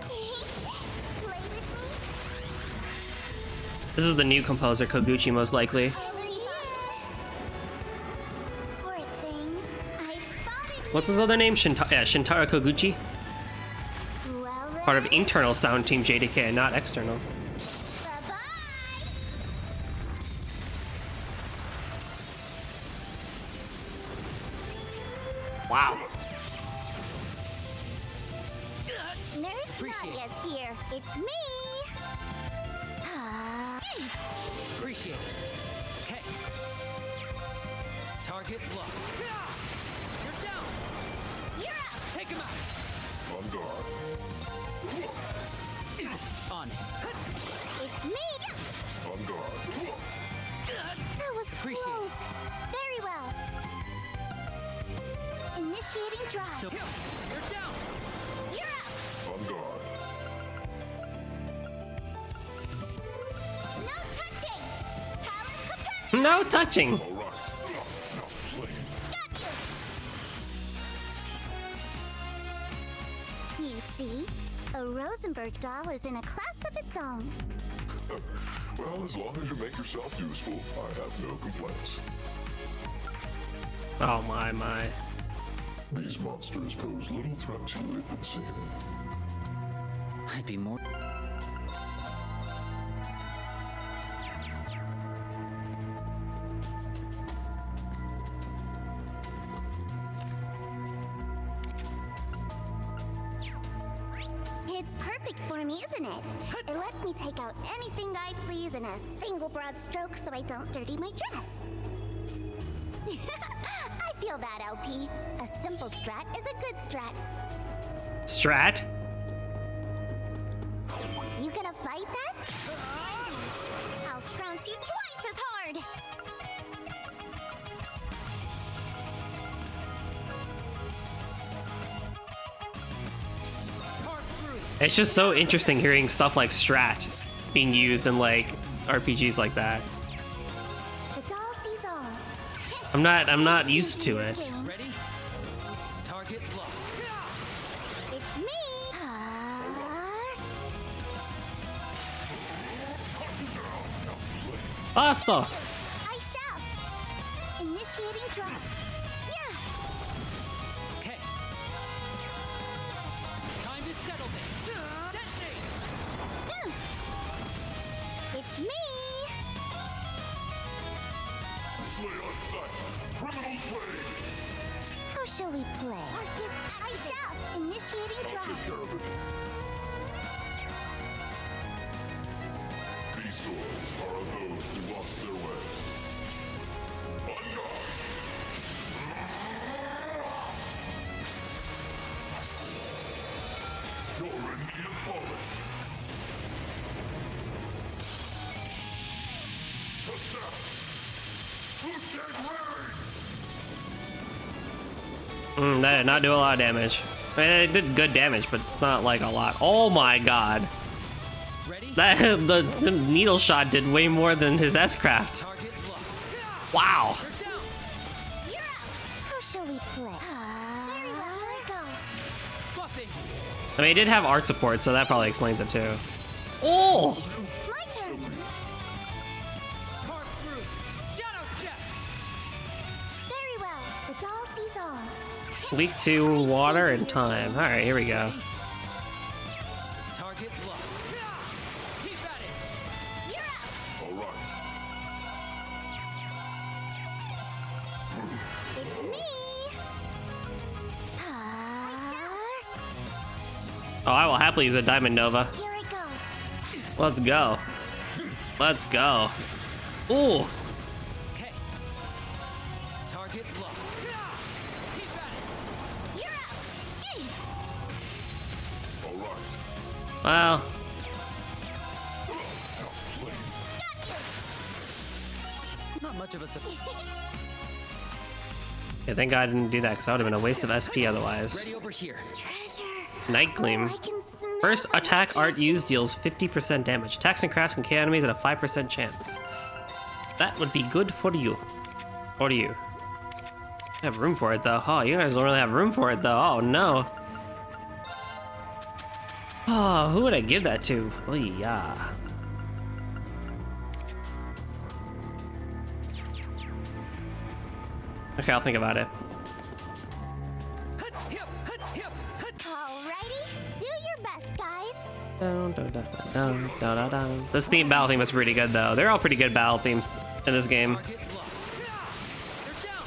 Play with me. This is the new composer, Koguchi, most likely. Poor thing. I've spotted you. What's his other name? Shintaro Koguchi? Well, Part of internal sound team JDK, not external. bye-bye. Wow. Nurse Nadia's here. It's me. Appreciate it. Okay. Target locked. You're down. You're up. Take him out. On guard. On it. It's me. On guard. That was Appreciate close. Very well. drive. You're down. You're up. On guard. No touching. Palace Capella. No touching. All right. Now play. You see, a Rosenberg doll is in a class of its own. Well, as long as you make yourself useful, I have no complaints. Oh my. These monsters pose little threat to you, it would seem. I'd be more. It's perfect for me, isn't it? It lets me take out anything I please in a single broad stroke so I don't dirty my dress. I feel that, LP. A simple strat is a good strat. Strat? You gonna fight that? I'll trounce you twice as hard! It's just so interesting hearing stuff like strat being used in like RPGs like that. The doll sees all. I'm not used to it. Ready? Target locked. It's me! Basta! I shall! Initiating drop. Yeah! Okay. Time to settle this. Detonate. It's me! Slay on sight. Criminal slay. How shall we play? I shall! Initiating drop. Take care of it. These swords are of those who lost their way. On guard. You're in need of polish. Touchdown. Lieutenant Reverie. That did not do a lot of damage. I mean, it did good damage, but it's not like a lot. Oh my god. Ready? That the needle shot did way more than his S-craft. Target locked. Wow. You're down. You're up! How shall we play? Very well, let go. Buffing. I mean, it did have art support, so that probably explains it too. Oh! My turn! Carve through. Shadow step. Very well, the doll sees all. Weak to water and time. Alright, here we go. Target locked. Keep at it. You're up! All right. It's me! Oh, I will happily use a Diamond Nova. Here I go. Let's go. Let's go. Ooh. Okay. Target locked. Keep at it. You're up! All right. Well, Not much of a surprise. yeah, thank God I didn't do that because that would have been a waste of SP otherwise. Ready over here. Treasure! Night Gleam. Oh, I can smell First the attack art riches. used deals 50% damage. Attacks and crafts can KO enemies at a 5% chance. That would be good for you. Or do you? Have room for it though. Oh, you guys don't really have room for it though. Oh no. Oh, who would I give that to? Oh yeah. Okay, I'll think about it. Alrighty, do your best, guys. Dun, dun, dun, dun, dun, dun, dun. This battle theme is pretty good though. They're all pretty good battle themes in this game. Target locked. You're down.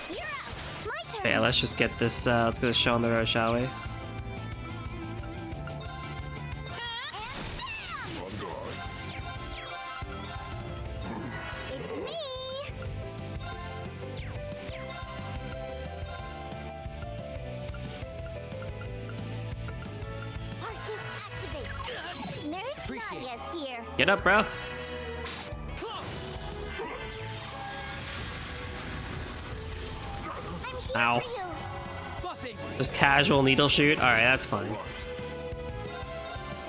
You're up! My turn! Okay, let's just get this. Let's get this show on the road, shall we? And bam! On guard. It's me! Arcus activate! Nurse Appreciate it. Nadia's here. Get up, bro. I'm here Ow. for you. Buffing. Just casual needle shoot. All right, that's fine.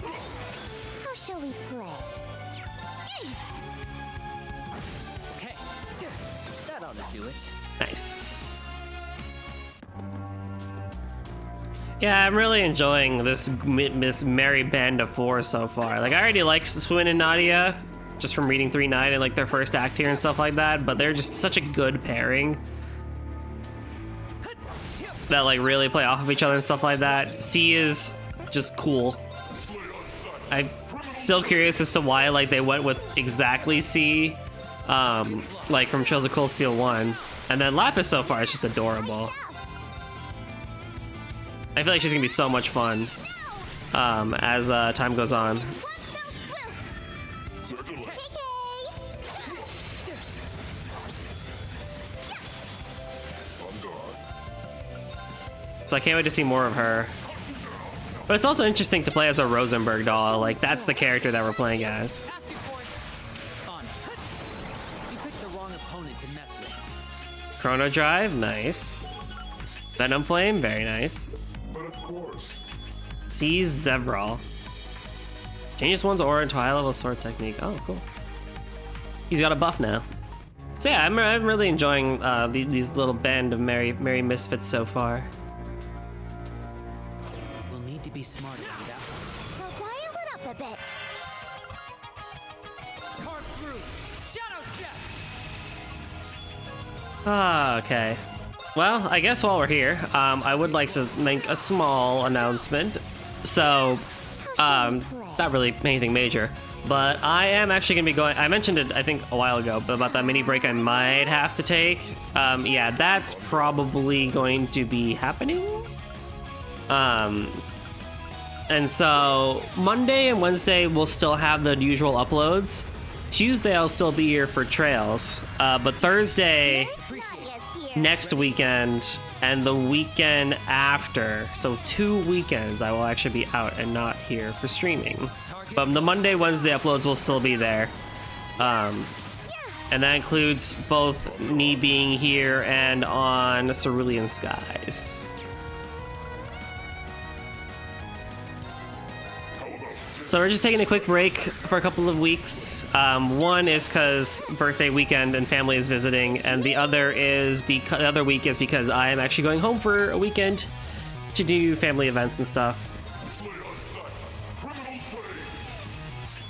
How shall we play? Okay, that ought to do it. Nice. Yeah, I'm really enjoying this merry band of four so far. Like, I already like Swin and Nadia, just from reading 3-9 and like their first act here and stuff like that, but they're just such a good pairing that like really play off of each other and stuff like that. C is just cool. I'm still curious as to why like they went with exactly C, like from Trails of Cold Steel 1, and then Lapis so far is just adorable. I feel like she's gonna be so much fun as time goes on. So I can't wait to see more of her. But it's also interesting to play as a Rosenberg doll. Like, that's the character that we're playing as. Chrono Drive, nice. Venom Flame, very nice. Sees Zevral. Changes one's aura into high level sword technique. Oh, cool. He's got a buff now. So yeah, I'm really enjoying these little band of merry misfits so far. We'll need to be smart about that. So dial it up a bit. Carve through. Shadow step. Okay. Well, I guess while we're here, I would like to make a small announcement. So, not really anything major, but I am actually going to be going, I mentioned it, I think, a while ago, but about that mini break I might have to take. Yeah, that's probably going to be happening. And so, Monday and Wednesday will still have the usual uploads. Tuesday I'll still be here for Trails, but Thursday, next weekend, and the weekend after, so 2 weekends, I will actually be out and not here for streaming. But the Monday, Wednesday uploads will still be there. And that includes both me being here and on Cerulean Skies. So we're just taking a quick break for a couple of weeks. One is because birthday weekend and family is visiting, and the other week is because I am actually going home for a weekend to do family events and stuff.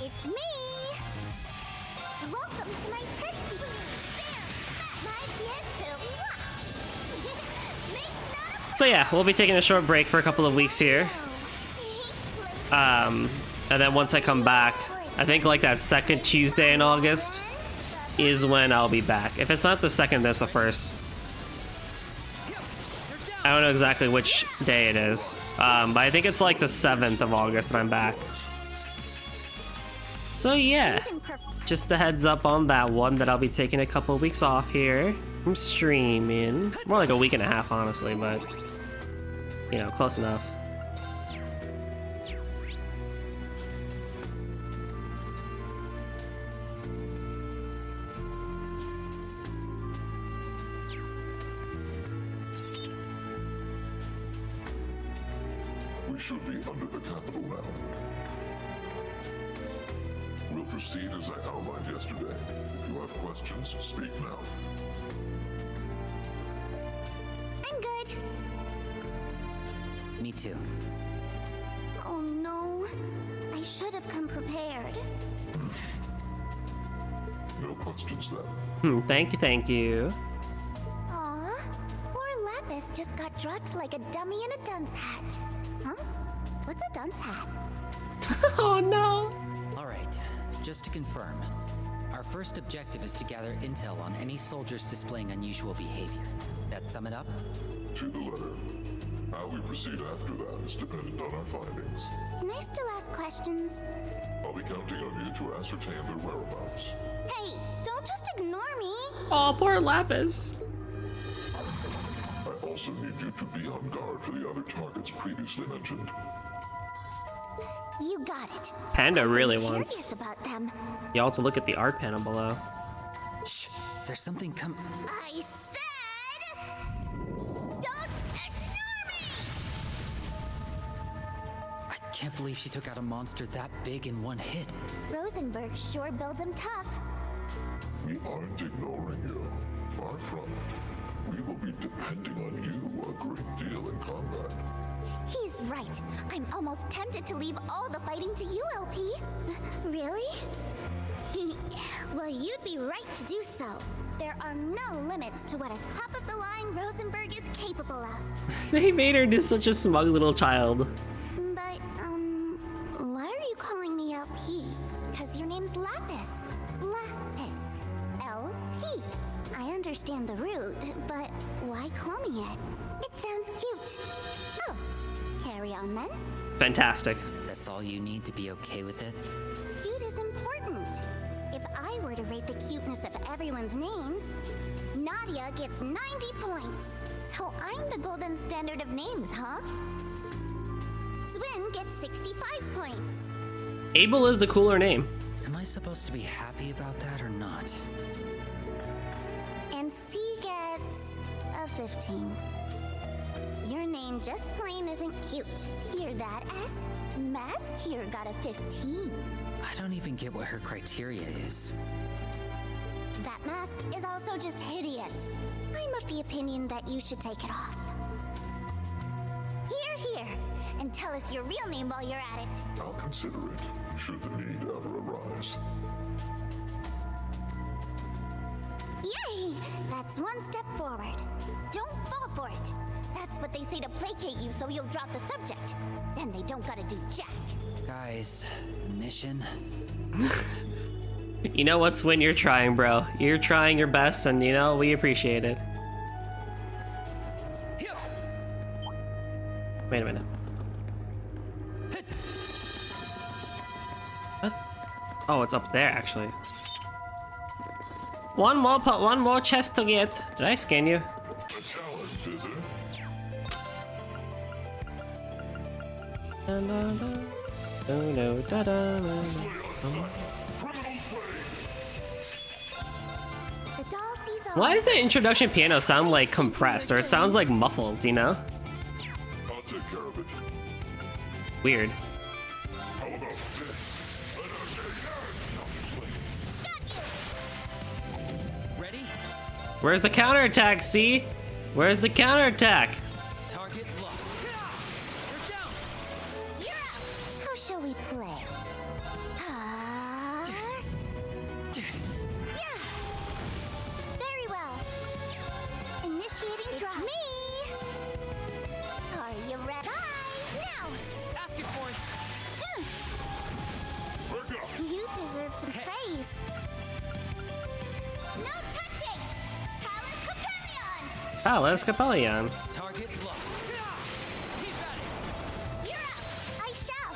It's me. Welcome to my turkey. So yeah, we'll be taking a short break for a couple of weeks here. And then once I come back, I think like that second Tuesday in August is when I'll be back. If it's not the second, that's the first. I don't know exactly which day it is, but I think it's like the 7th of August that I'm back. So yeah, just a heads up on that one, that I'll be taking a couple of weeks off here from streaming. More like a week and a half, honestly, but you know, close enough. We should be under the capital now. We'll proceed as I outlined yesterday. If you have questions, speak now. I'm good. Me too. Oh no. I should have come prepared. No questions then. Thank you. Aw, poor Lapis just got dropped like a dummy in a dunce hat. Huh? What's a dunce hat? Oh no. All right, just to confirm, our first objective is to gather intel on any soldiers displaying unusual behavior. That sum it up? To the letter. How we proceed after that is dependent on our findings. Can I still ask questions? I'll be counting on you to ascertain their whereabouts. Hey, don't just ignore me. Oh, poor Lapis. I also need you to be on guard for the other targets previously mentioned. You got it. Panda really I'm wants curious about them. y'all to look at the art panel below. Shh, there's something I said, don't ignore me. can't believe she took out a monster that big in one hit. Rosenberg sure builds him tough. We aren't ignoring you. Far from it. We will be depending on you a great deal in combat. He's right. I'm almost tempted to leave all the fighting to you, LP. Really? Well, you'd be right to do so. There are no limits to what a top-of-the-line Rosenberg is capable of. They made her just such a smug little child. But, why are you calling me LP? Because your name's Lapis. Lapis. LP. I understand the root, but why call me it? It sounds cute. Oh, carry on then. Fantastic. That's all you need to be okay with it? Cute is important. If I were to rate the cuteness of everyone's names, Nadia gets 90 points. So I'm the golden standard of names, huh? Swin gets 65 points. Abel is the cooler name. Am I supposed to be happy about that or not? And C gets a 15. Your name just plain isn't cute. Hear that, S? Mask here got a 15. I don't even get what her criteria is. That mask is also just hideous. I'm of the opinion that you should take it off. Here, and tell us your real name while you're at it. I'll consider it, should the need ever arise. Yay! That's one step forward. Don't fall for it. That's what they say to placate you so you'll drop the subject. Then they don't gotta do jack. Guys, the mission? You know what, Swin? You're trying, bro. You're trying your best, and you know, we appreciate it. Wait a minute. What? Oh, it's up there, actually. One more chest to get. Did I scan you? A challenge, is it? Da, da, da. Oh, no, da, da, da. The doll sees all. Why does the introduction piano sound like compressed, or it sounds like muffled, you know? I'll take care of it. Weird. How about this? Ready? Where's the counterattack, see? Where's the counterattack? Target locked. They're down! You're out. How shall we play? Yeah. Very well. Initiating drop. Me. Are you ready? Now. Asking for it! Back up! You deserve some praise. No touching. Palace Capellion. Palace Capellion. Target locked. Keep at it! You're up. I shall.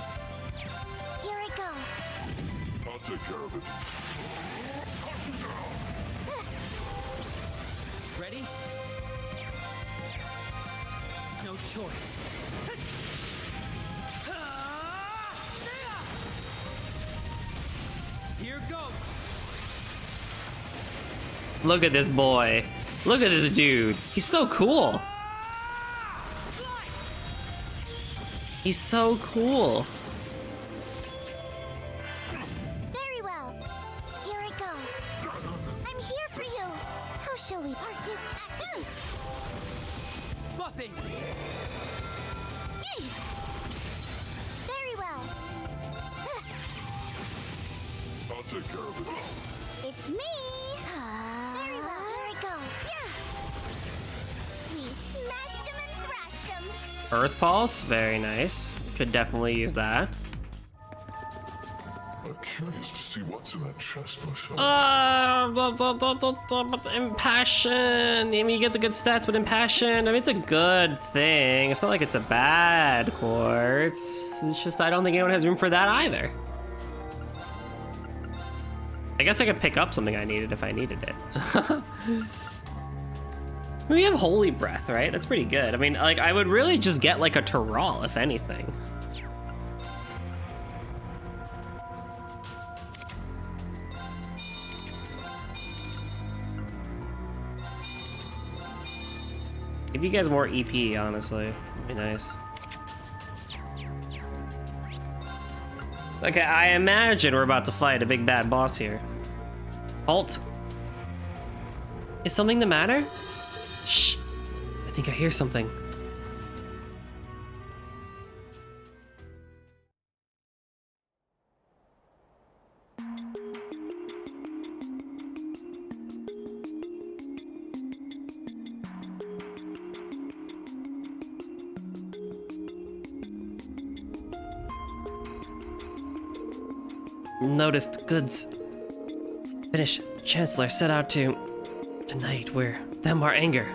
Here I go. I'll take care of it. Ready? No choice. Here goes. Look at this boy. Look at this dude. He's so cool. He's so cool. Very well. Here I go. I'm here for you. How shall we part this act? Buffing. Yay! Very well. I'll take care of it. It's me. Very well. Here I go. Yeah. We smashed them and thrashed them. Earth Pulse, very nice. Could definitely use that. I'm curious to see what's in that chest myself. But Impassion. I mean, you get the good stats, but Impassion, I mean, it's a good thing. It's not like it's a bad quartz. It's just I don't think anyone has room for that either. I guess I could pick up something I needed if I needed it. We have Holy Breath, right? That's pretty good. I mean, like, I would really just get like a Terral, if anything. Give you guys more EP, honestly. That'd be nice. Okay, I imagine we're about to fight a big bad boss here. Halt! Is something the matter? Shh! I think I hear something. Noticed goods. Finish. Chancellor set out to... Tonight, we're them our anger.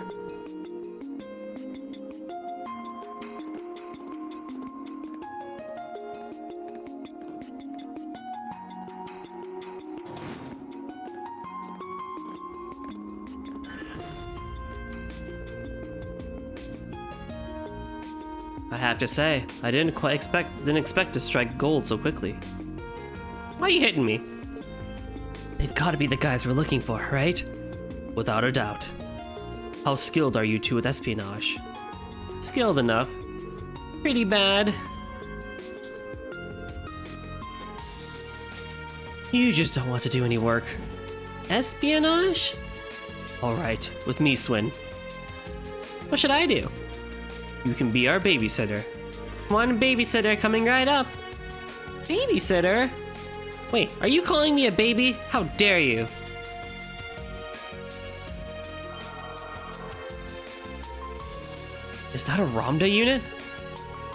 I have to say, I didn't expect to strike gold so quickly. Why are you hitting me? They've got to be the guys we're looking for, right? Without a doubt. How skilled are you two with espionage? Skilled enough. Pretty bad. You just don't want to do any work. Espionage? Alright, with me, Swin. What should I do? You can be our babysitter. One babysitter coming right up. Babysitter? Wait, are you calling me a baby? How dare you? Is that a Ramda unit?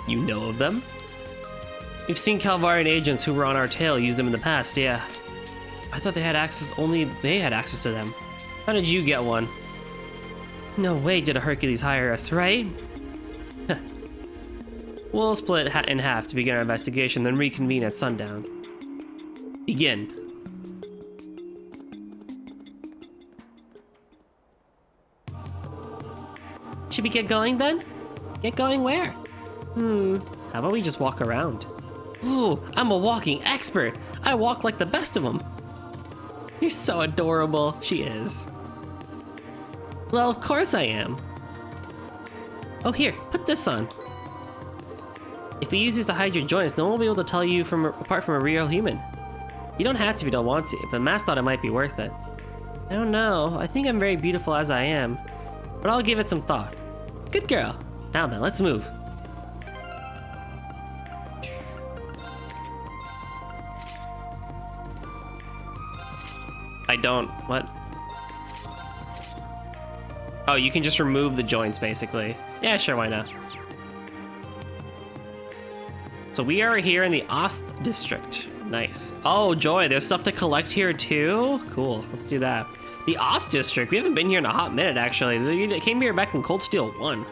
You know of them? We've seen Calvarian agents who were on our tail use them in the past, yeah. I thought they had access, only they had access to them. How did you get one? No way did a Hercules hire us, right? We'll split in half to begin our investigation, then reconvene at sundown. Begin. Should we get going then? Get going where? How about we just walk around? Ooh, I'm a walking expert. I walk like the best of them. You're so adorable. She is. Well, of course I am. Oh, here, put this on. If we use these to hide your joints, no one will be able to tell you apart from a real human. You don't have to if you don't want to, but Mass thought it might be worth it. I don't know. I think I'm very beautiful as I am, but I'll give it some thought. Good girl. Now then, let's move. I don't... What? Oh, you can just remove the joints, basically. Yeah, sure, why not? So we are here in the Ost district. Nice. Oh, joy, there's stuff to collect here too? Cool, let's do that. The Ost district, we haven't been here in a hot minute, actually. We came here back in Cold Steel 1.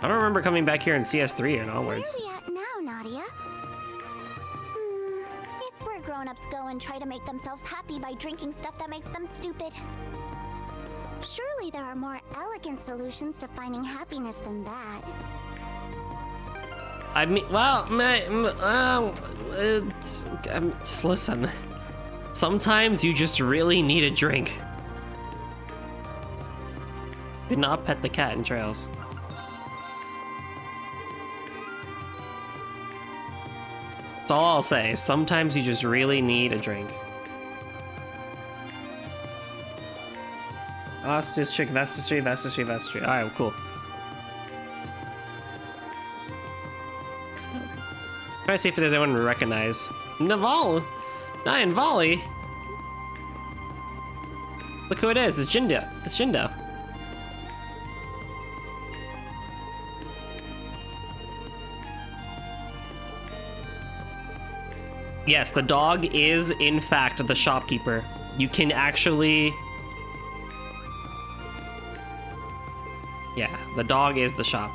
I don't remember coming back here in CS3 and onwards. Where are we at now, Nadia? It's where grown-ups go and try to make themselves happy by drinking stuff that makes them stupid. Surely there are more elegant solutions to finding happiness than that. I mean, well, listen. Sometimes you just really need a drink. Do not pet the cat in trails. That's all I'll say. Sometimes you just really need a drink. Ost district, Vestistry, Vestistry, Vestistry. Alright, cool. Try to see if there's anyone we recognize. Naval! Nyan Volley! Look who it is, it's Jindo. It's Jindo. Yes, the dog is, in fact, the shopkeeper. You can actually... Yeah, the dog is the shop.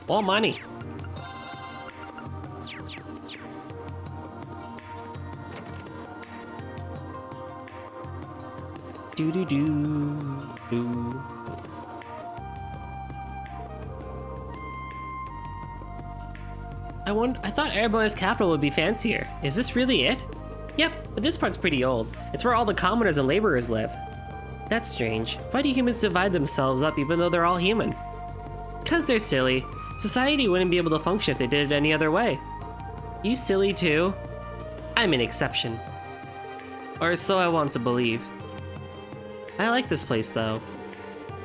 All money. Do do do do. I thought Erebonia's capital would be fancier. Is this really it? Yep, but this part's pretty old. It's where all the commoners and laborers live. That's strange. Why do humans divide themselves up even though they're all human? 'Cause they're silly. Society wouldn't be able to function if they did it any other way. You silly too? I'm an exception. Or so I want to believe. I like this place though.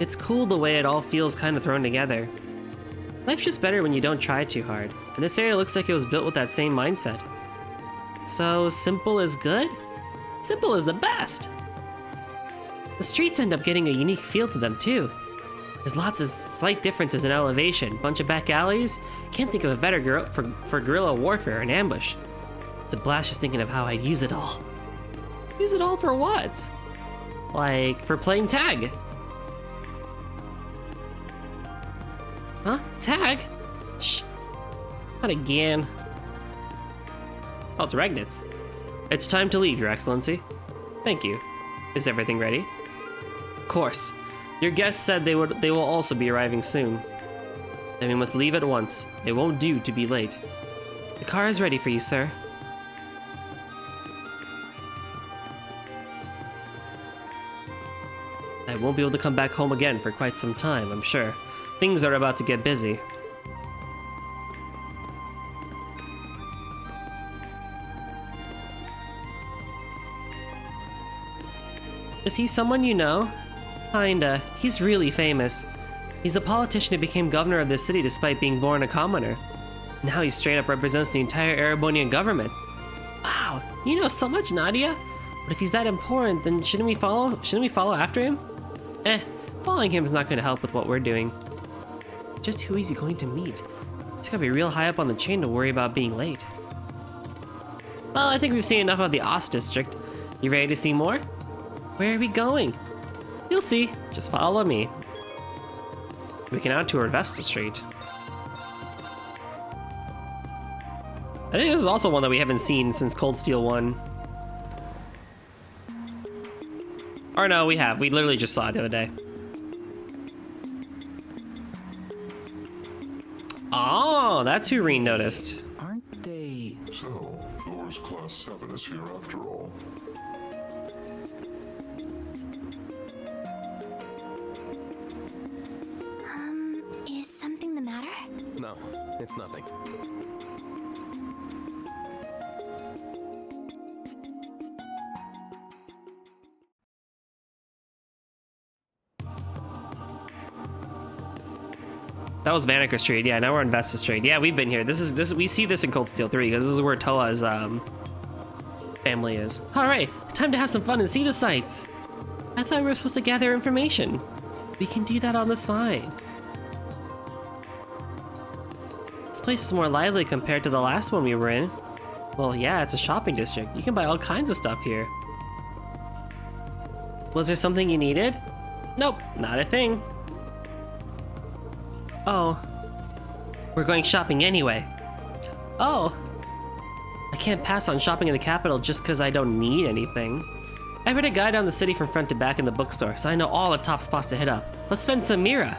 It's cool the way it all feels kind of thrown together. Life's just better when you don't try too hard, and this area looks like it was built with that same mindset. So, simple is good? Simple is the best! The streets end up getting a unique feel to them too. There's lots of slight differences in elevation, bunch of back alleys. Can't think of a better for guerrilla warfare and ambush. It's a blast just thinking of how I'd use it all. Use it all for what? Like, for playing tag. Huh? Tag? Shh. Not again. Oh, it's Regnitz. It's time to leave, Your Excellency. Thank you. Is everything ready? Of course. Your guests said they will also be arriving soon. Then we must leave at once. It won't do to be late. The car is ready for you, sir. I won't be able to come back home again for quite some time, I'm sure. Things are about to get busy. Is he someone you know? Kinda. He's really famous. He's a politician who became governor of this city despite being born a commoner. Now he straight up represents the entire Erebonian government. Wow, you know so much, Nadia. But if he's that important, then shouldn't we follow after him? Following him is not going to help with what we're doing. Just who is he going to meet? He's gotta be real high up on the chain to worry about being late. Well, I think we've seen enough of the Ost district. You ready to see more? Where are we going? You'll see. Just follow me. We can now tour Vesta Street. I think this is also one that we haven't seen since Cold Steel 1. Or no, we have. We literally just saw it the other day. Oh, that's who Rean noticed. Aren't they... So, Thor's Class 7 is here after all. Is something the matter? No, it's nothing. That was Vanaker Street. Yeah, now we're on Vesta Street. Yeah, we've been here. We see this in Cold Steel 3 because this is where Toa's family is. All right, time to have some fun and see the sights. I thought we were supposed to gather information. We can do that on the side. This place is more lively compared to the last one we were in. Well, yeah, it's a shopping district. You can buy all kinds of stuff here. Was there something you needed? Nope, not a thing. Oh, we're going shopping anyway. Oh, I can't pass on shopping in the capital just because I don't need anything. I read a guide on the city from front to back in the bookstore, so I know all the top spots to hit up. Let's spend some Mira.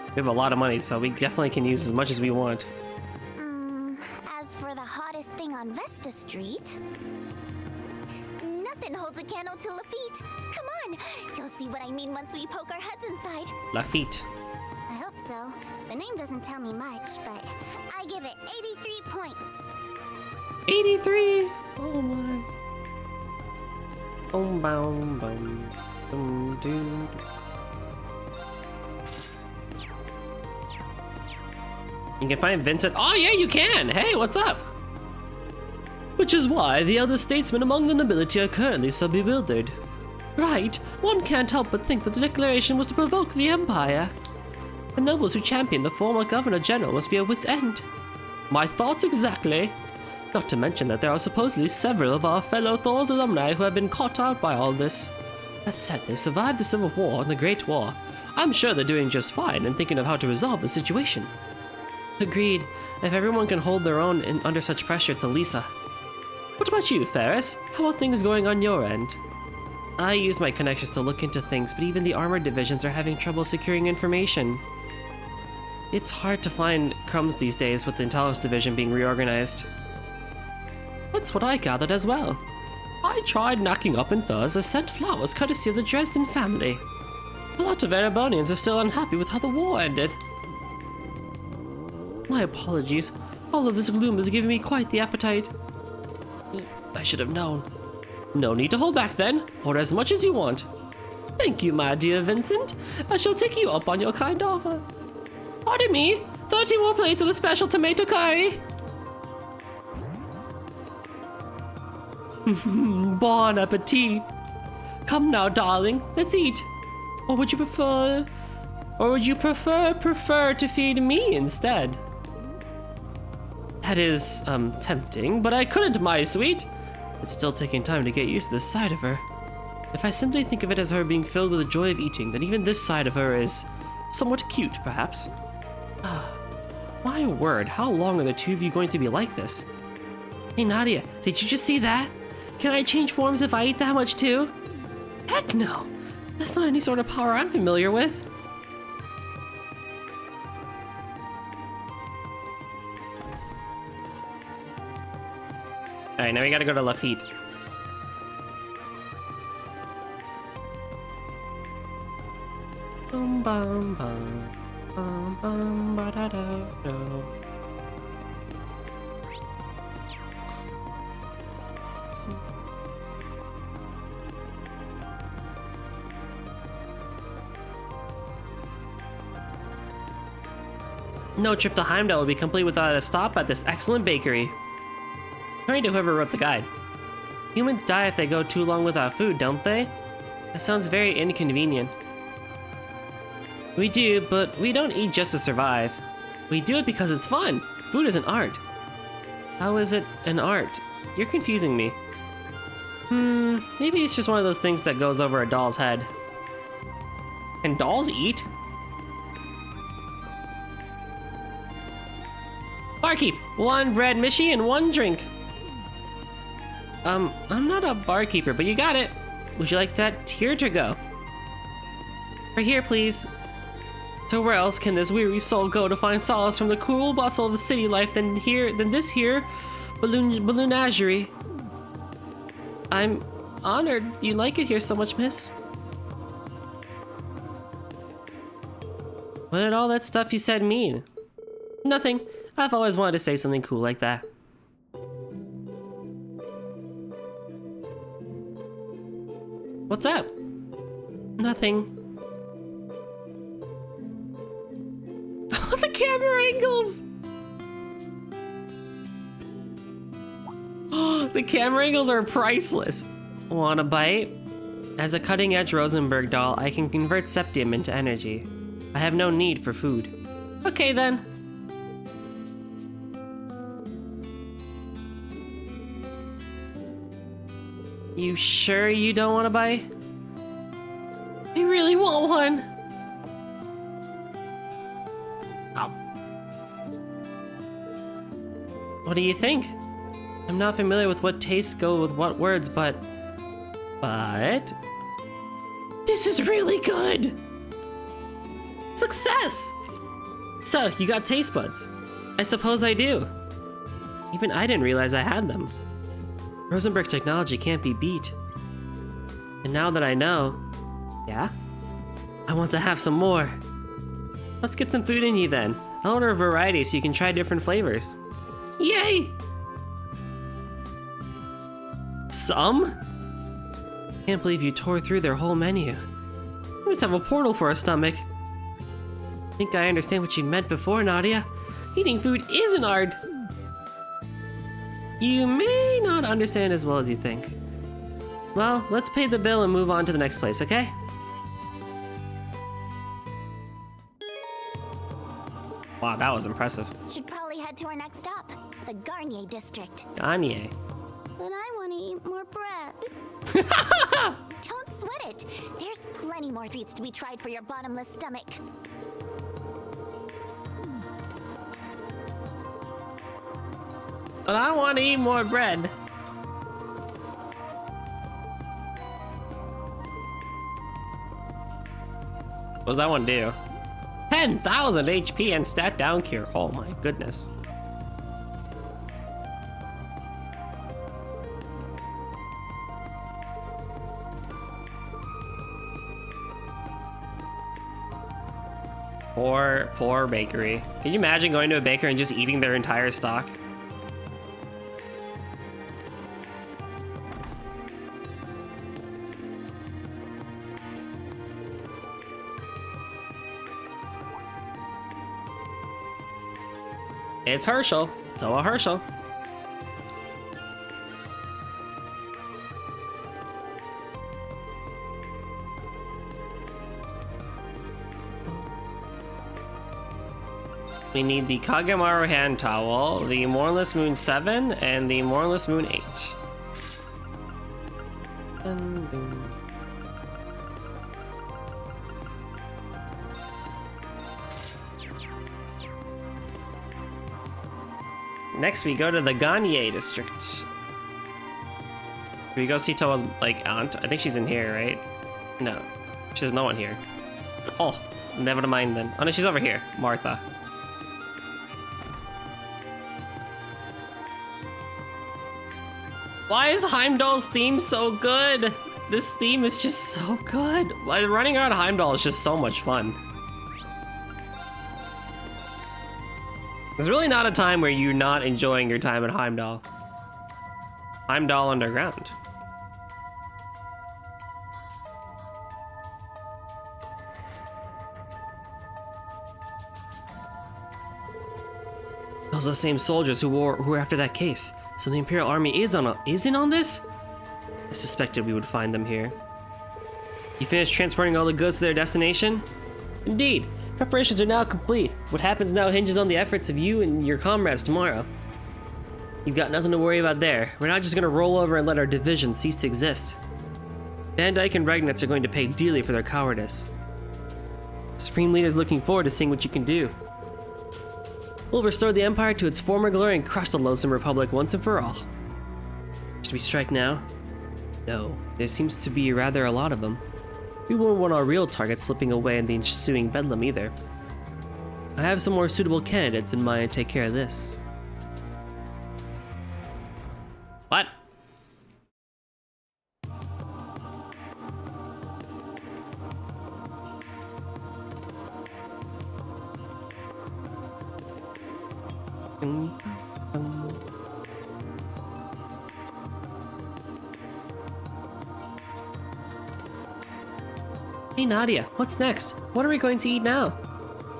We have a lot of money, so we definitely can use as much as we want. As for the hottest thing on Vesta Street, nothing holds a candle to Lafitte. Come on, you'll see what I mean once we poke our heads inside. Lafitte. I hope so. The name doesn't tell me much, but I give it 83 points. 83? Oh my. Boom, boom, boom, boom, dude. You can find Vincent. Oh yeah, you can! Hey, what's up? Which is why the other statesmen among the nobility are currently so bewildered. Right, one can't help but think that the declaration was to provoke the Empire. The nobles who championed the former Governor-General must be at wit's end. My thoughts exactly. Not to mention that there are supposedly several of our fellow Thor's alumni who have been caught out by all this. That said, they survived the Civil War and the Great War. I'm sure they're doing just fine and thinking of how to resolve the situation. Agreed. If everyone can hold their own under such pressure, it's Elisa. What about you, Ferris? How are things going on your end? I use my connections to look into things, but even the armored divisions are having trouble securing information. It's hard to find crumbs these days with the Intelligence Division being reorganized. That's what I gathered as well. I tried knocking up in furs as sent flowers courtesy of the Dresden family. A lot of Erebonians are still unhappy with how the war ended. My apologies. All of this gloom has given me quite the appetite. I should have known. No need to hold back then. Order as much as you want. Thank you, my dear Vincent. I shall take you up on your kind offer. Pardon me. 30 more plates of the special tomato curry. Bon appetit. Come now, darling. Let's eat. Or would you prefer to feed me instead? That is, tempting, but I couldn't, my sweet. It's still taking time to get used to this side of her. If I simply think of it as her being filled with the joy of eating, then even this side of her is somewhat cute, perhaps. My word, how long are the two of you going to be like this? Hey, Nadia, did you just see that? Can I change forms if I eat that much too? Heck no! That's not any sort of power I'm familiar with. Alright, now we gotta go to Lafitte. Bum bum bum bum bum ba da da do. No trip to Heimdall will be complete without a stop at this excellent bakery. According to whoever wrote the guide. Humans die if they go too long without food, don't they? That sounds very inconvenient. We do, but we don't eat just to survive. We do it because it's fun. Food is an art. How is it an art? You're confusing me. Maybe it's just one of those things that goes over a doll's head. Can dolls eat? Barkeep, 1 bread mishy and 1 drink. I'm not a barkeeper, but you got it. Would you like that tier to go? Right here, please. So where else can this weary soul go to find solace from the cruel bustle of the city life than this here balloonagerie? I'm honored you like it here so much, miss. What did all that stuff you said mean? Nothing. I've always wanted to say something cool like that. What's up? Nothing. Oh, the camera angles! Oh, the camera angles are priceless. Want a bite? As a cutting-edge Rosenberg doll, I can convert septium into energy. I have no need for food. Okay then. You sure you don't want to bite? I really want one. Oh. What do you think? I'm not familiar with what tastes go with what words, but this is really good. Success! So, you got taste buds? I suppose I do. Even I didn't realize I had them. Rosenberg technology can't be beat. And now that I know, yeah? I want to have some more. Let's get some food in you then. I'll order a variety so you can try different flavors. Yay! Some? Can't believe you tore through their whole menu. You must have a portal for a stomach. I think I understand what you meant before, Nadia. Eating food is an art. You may not understand as well as you think. Well, let's pay the bill and move on to the next place, okay? Wow, that was impressive. Should probably head to our next stop, the Garnier district. Garnier. But I want to eat more bread. Don't sweat it. There's plenty more treats to be tried for your bottomless stomach. But I want to eat more bread. What does that one do? 10,000 HP and stat down cure. Oh my goodness. Poor bakery. Can you imagine going to a baker and just eating their entire stock? It's Herschel. So a Herschel. We need the Kagemaru hand towel, the Mournless Moon 7, and the Mournless Moon 8. Next, we go to the Ganye district. Do we go see Toa's, like, aunt? I think she's in here, right? No. There's no one here. Oh, never mind then. Oh no, she's over here. Martha. Why is Heimdall's theme so good? This theme is just so good. Running around Heimdall is just so much fun. There's really not a time where you're not enjoying your time at Heimdall. Heimdall Underground. Those are the same soldiers who were after that case. So the Imperial Army is in on this? I suspected we would find them here. You finished transporting all the goods to their destination? Indeed. Preparations are now complete. What happens now hinges on the efforts of you and your comrades tomorrow. You've got nothing to worry about there. We're not just gonna roll over and let our division cease to exist. Van Dyke and Regnitz are going to pay dearly for their cowardice. The Supreme Leader is looking forward to seeing what you can do. We'll restore the Empire to its former glory and crush the loathsome Republic once and for all. Should we strike now? No, there seems to be rather a lot of them. We won't want our real targets slipping away in the ensuing bedlam either. I have some more suitable candidates in mind to take care of this. What? Hey Nadia, what's next? What are we going to eat now?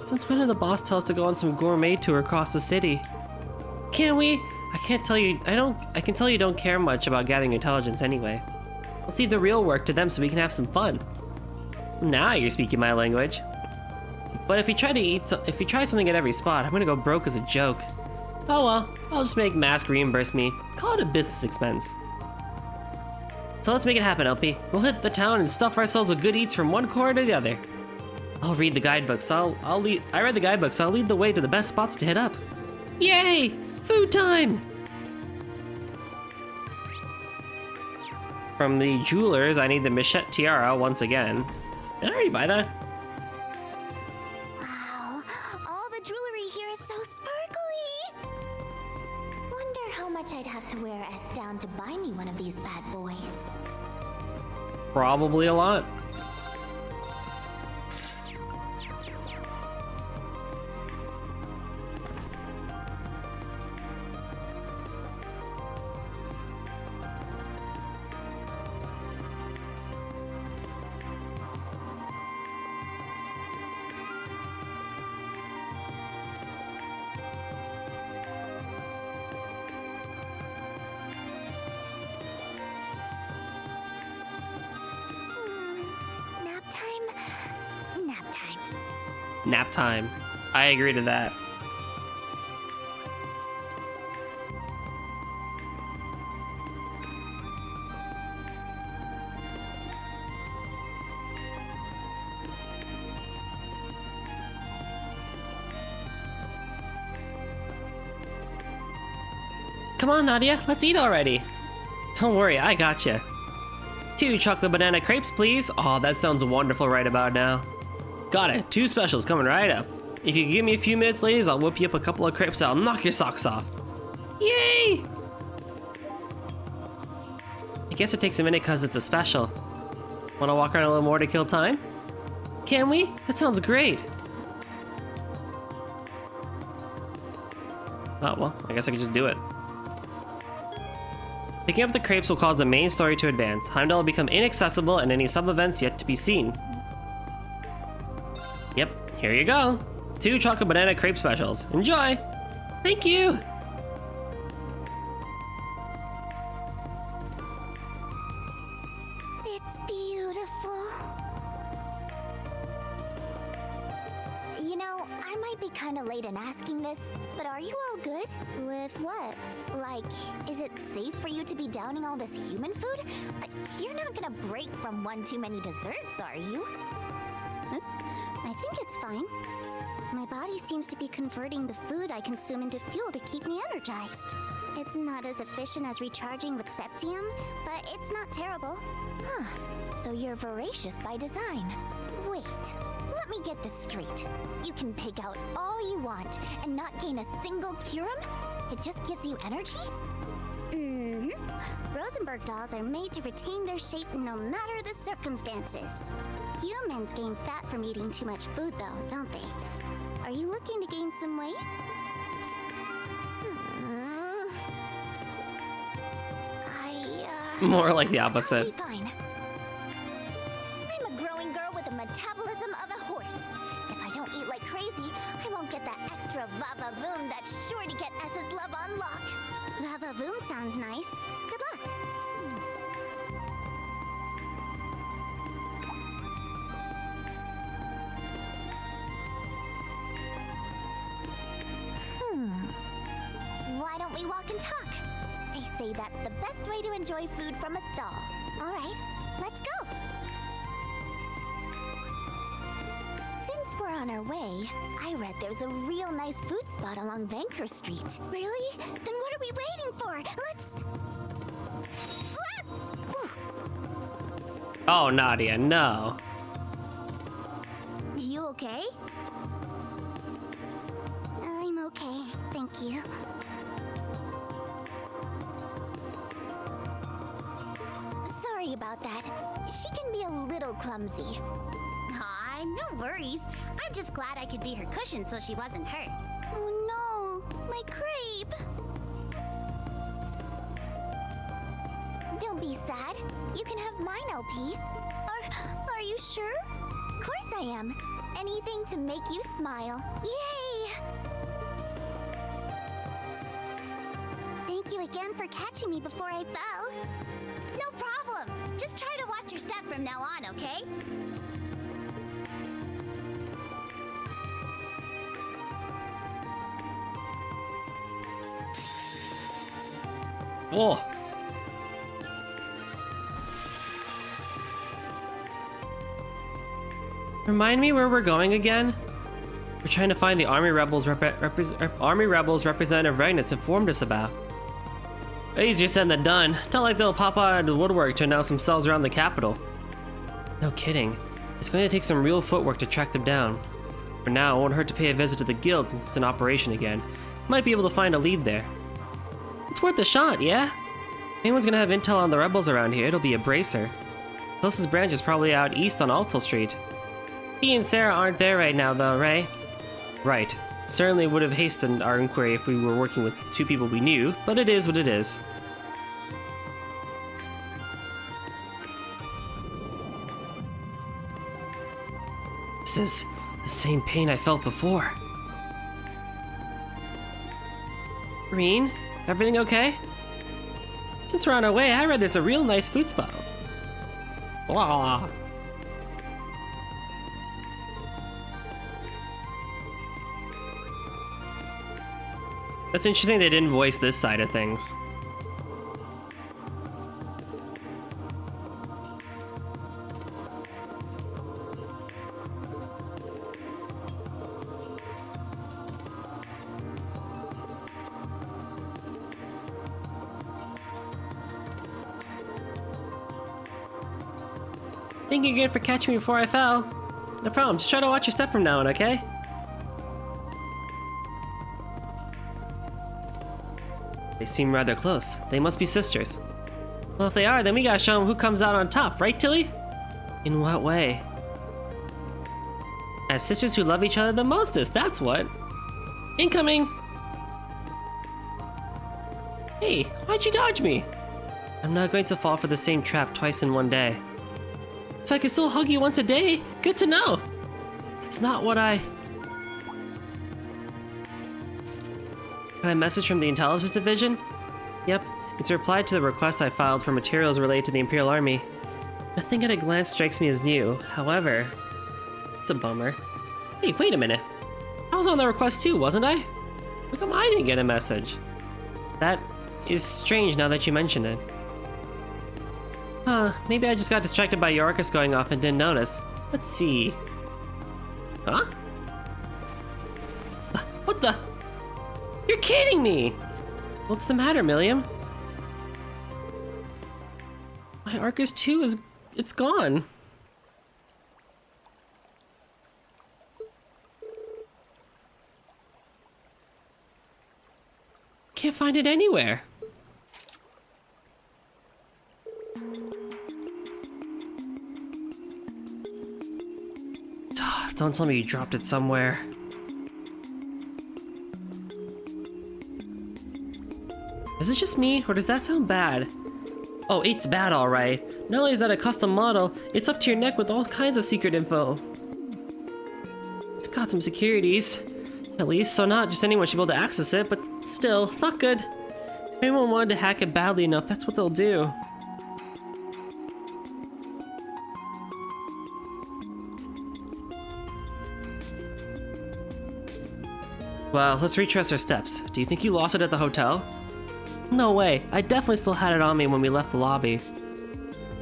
Since when did the boss tell us to go on some gourmet tour across the city? Can we? I can tell you don't care much about gathering intelligence anyway. Let's leave the real work to them so we can have some fun. Now you're speaking my language. But if we try something at every spot, I'm gonna go broke as a joke. Oh well, I'll just make Mask reimburse me. Call it a business expense. So let's make it happen, LP. We'll hit the town and stuff ourselves with good eats from one corner to the other. I'll read the guidebooks. I read the guidebooks. I'll lead the way to the best spots to hit up. Yay! Food time! From the jewelers, I need the Michette tiara once again. Did I already buy that? Wow, all the jewelry here is so sparkly. Wonder how much I'd have to wear S down to buy me one of these bad boys. Probably a lot. Nap time. I agree to that. Come on, Nadia, let's eat already. Don't worry, I gotcha. 2 chocolate banana crepes, please. Oh, that sounds wonderful right about now. Got it. 2 specials coming right up. If you give me a few minutes, ladies, I'll whip you up a couple of crepes. I'll knock your socks off. Yay! I guess it takes a minute because it's a special. Want to walk around a little more to kill time? Can we? That sounds great. Oh, well, I guess I could just do it. Picking up the crepes will cause the main story to advance. Heimdall will become inaccessible and any sub-events yet to be seen. Yep, here you go. 2 chocolate banana crepe specials. Enjoy! Thank you! It's beautiful. You know, I might be kind of late in asking this, but are you all good? With what? Like, is it safe for you to be downing all this human food? You're not gonna break from one too many desserts, are you? I think it's fine. My body seems to be converting the food I consume into fuel to keep me energized. It's not as efficient as recharging with septium, but it's not terrible. Huh. So you're voracious by design. Wait, let me get this straight. You can pig out all you want and not gain a single curum? It just gives you energy? Mm-hmm. Rosenberg dolls are made to retain their shape no matter the circumstances. Humans gain fat from eating too much food though, don't they? Are you looking to gain some weight? More like the I'll opposite. be fine. I'm a growing girl with the metabolism of a horse. If I don't eat like crazy, I won't get that extra va-va-voom that's sure to get S's love on lock. Va-va-voom sounds nice. Good luck. Why don't we walk and talk? They say that's the best way to enjoy food from a stall. All right, let's go. Since we're on our way, I read there's a real nice food spot along Vanker Street. Really? Then what are we waiting for? Let's... Oh, Nadia, no. You okay? I'm okay, thank you. Sorry about that. She can be a little clumsy. Aw, no worries. I'm just glad I could be her cushion so she wasn't hurt. Oh no, my crepe! Don't be sad. You can have mine, LP. Are you sure? Of course I am. Anything to make you smile. Yay! Thank you again for catching me before I fell. No problem. Just try to watch your step from now on, okay? Whoa. Remind me where we're going again? We're trying to find the Army Rebels Representative Regnitz informed us about. Easier said than done. Not like they'll pop out of the woodwork to announce themselves around the capital. No kidding. It's going to take some real footwork to track them down. For now, it won't hurt to pay a visit to the guild since it's in operation again. Might be able to find a lead there. It's worth a shot, yeah? If anyone's gonna have intel on the rebels around here, it'll be a bracer. Closest branch is probably out east on Alto Street. He and Sarah aren't there right now though, right? Right. Certainly would have hastened our inquiry if we were working with 2 people we knew, but it is what it is. This is the same pain I felt before. Rean, everything okay? Since we're on our way, I read there's a real nice food spot. Blah. That's interesting they didn't voice this side of things. Thank you again for catching me before I fell. No problem, just try to watch your step from now on, okay? They seem rather close. They must be sisters. Well, if they are, then we gotta show them who comes out on top, right, Tilly? In what way? As sisters who love each other the mostest, that's what. Incoming! Hey, why'd you dodge me? I'm not going to fall for the same trap twice in one day. So I can still hug you once a day? Good to know. That's not what I... Got a message from the Intelligence Division? Yep, it's a reply to the request I filed for materials related to the Imperial Army. Nothing at a glance strikes me as new. However, it's a bummer. Hey, wait a minute. I was on that request too, wasn't I? How come I didn't get a message? That is strange now that you mention it. Huh, maybe I just got distracted by your Arcus going off and didn't notice. Let's see. Huh? What the? You're kidding me! What's the matter, Milliam? My Arcus 2 is... it's gone. Can't find it anywhere. Don't tell me you dropped it somewhere. Is it just me, or does that sound bad? Oh, it's bad, alright. Not only is that a custom model, it's up to your neck with all kinds of secret info. It's got some securities. At least, so not just anyone should be able to access it, but still, not good. If anyone wanted to hack it badly enough, that's what they'll do. Well, let's retrace our steps. Do you think you lost it at the hotel? No way. I definitely still had it on me when we left the lobby.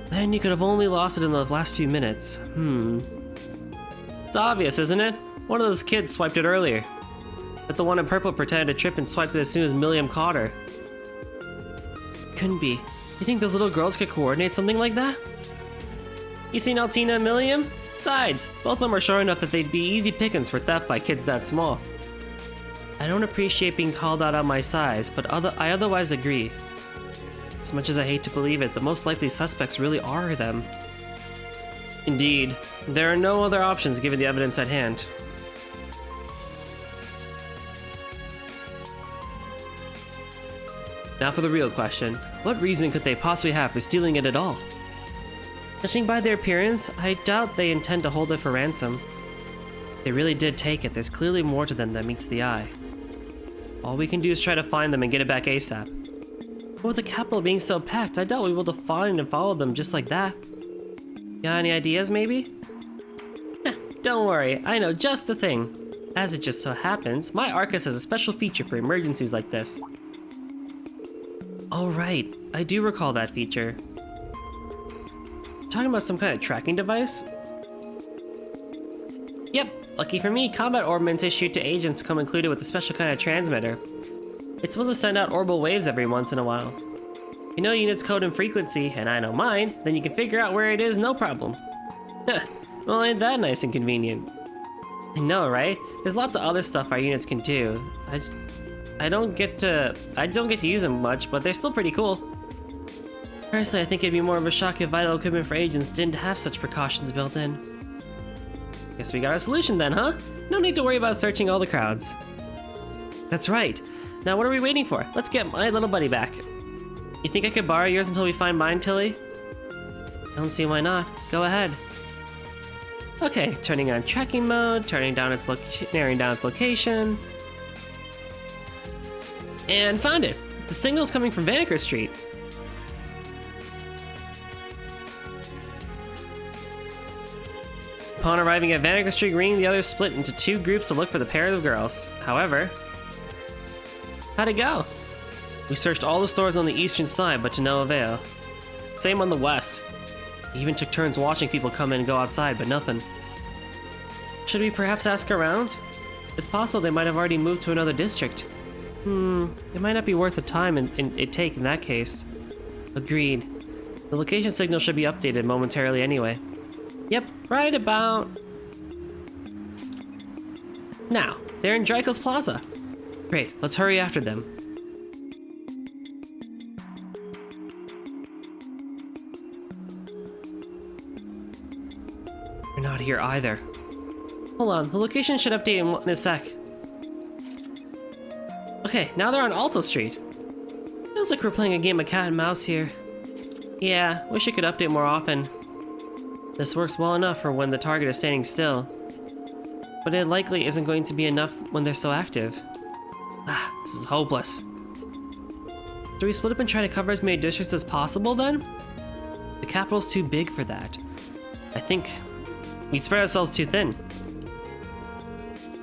Then you could have only lost it in the last few minutes. It's obvious, isn't it? One of those kids swiped it earlier. But the one in purple pretended to trip and swiped it as soon as Milliam caught her. Couldn't be. You think those little girls could coordinate something like that? You seen Altina and Milliam? Besides, both of them are sure enough that they'd be easy pickings for theft by kids that small. I don't appreciate being called out on my size, but I otherwise agree. As much as I hate to believe it, the most likely suspects really are them. Indeed, there are no other options given the evidence at hand. Now for the real question. What reason could they possibly have for stealing it at all? Judging by their appearance, I doubt they intend to hold it for ransom. If they really did take it, there's clearly more to them than meets the eye. All we can do is try to find them and get it back ASAP. But with the capital being so packed, I doubt we'll be able to find and follow them just like that. Got any ideas, maybe? Don't worry, I know just the thing. As it just so happens, my Arcus has a special feature for emergencies like this. Oh right, I do recall that feature. Talking about some kind of tracking device? Yep, lucky for me, combat orbments issued to agents come included with a special kind of transmitter. It's supposed to send out orbital waves every once in a while. If you know unit's code and frequency, and I know mine, then you can figure out where it is, no problem. Well, ain't that nice and convenient? I know, right? There's lots of other stuff our units can do. I don't get to use them much, but they're still pretty cool. Personally, I think it'd be more of a shock if vital equipment for agents didn't have such precautions built in. Guess we got a solution then, huh? No need to worry about searching all the crowds. That's right. Now what are we waiting for? Let's get my little buddy back. You think I could borrow yours until we find mine, Tilly? Don't see why not. Go ahead. Okay, turning on tracking mode, narrowing down its location. And found it! The signal's coming from Reviere Street. Upon arriving at Reviere Street, Rean and the others split into two groups to look for the pair of girls. However... how'd it go? We searched all the stores on the eastern side, but to no avail. Same on the west. We even took turns watching people come in and go outside, but nothing. Should we perhaps ask around? It's possible they might have already moved to another district. It might not be worth the time it take in that case. Agreed. The location signal should be updated momentarily anyway. Yep, right about... now. They're in Draco's Plaza. Great, let's hurry after them. They're not here either. Hold on, the location should update in a sec. Okay, now they're on Alto Street. Feels Feels like we're playing a game of cat and mouse here. Yeah, wish it could update more often. This works well enough for when the target is standing still. But it likely isn't going to be enough when they're so active. Ah, this is hopeless. Do we split up and try to cover as many districts as possible then? The capital's too big for that. I think we'd spread ourselves too thin.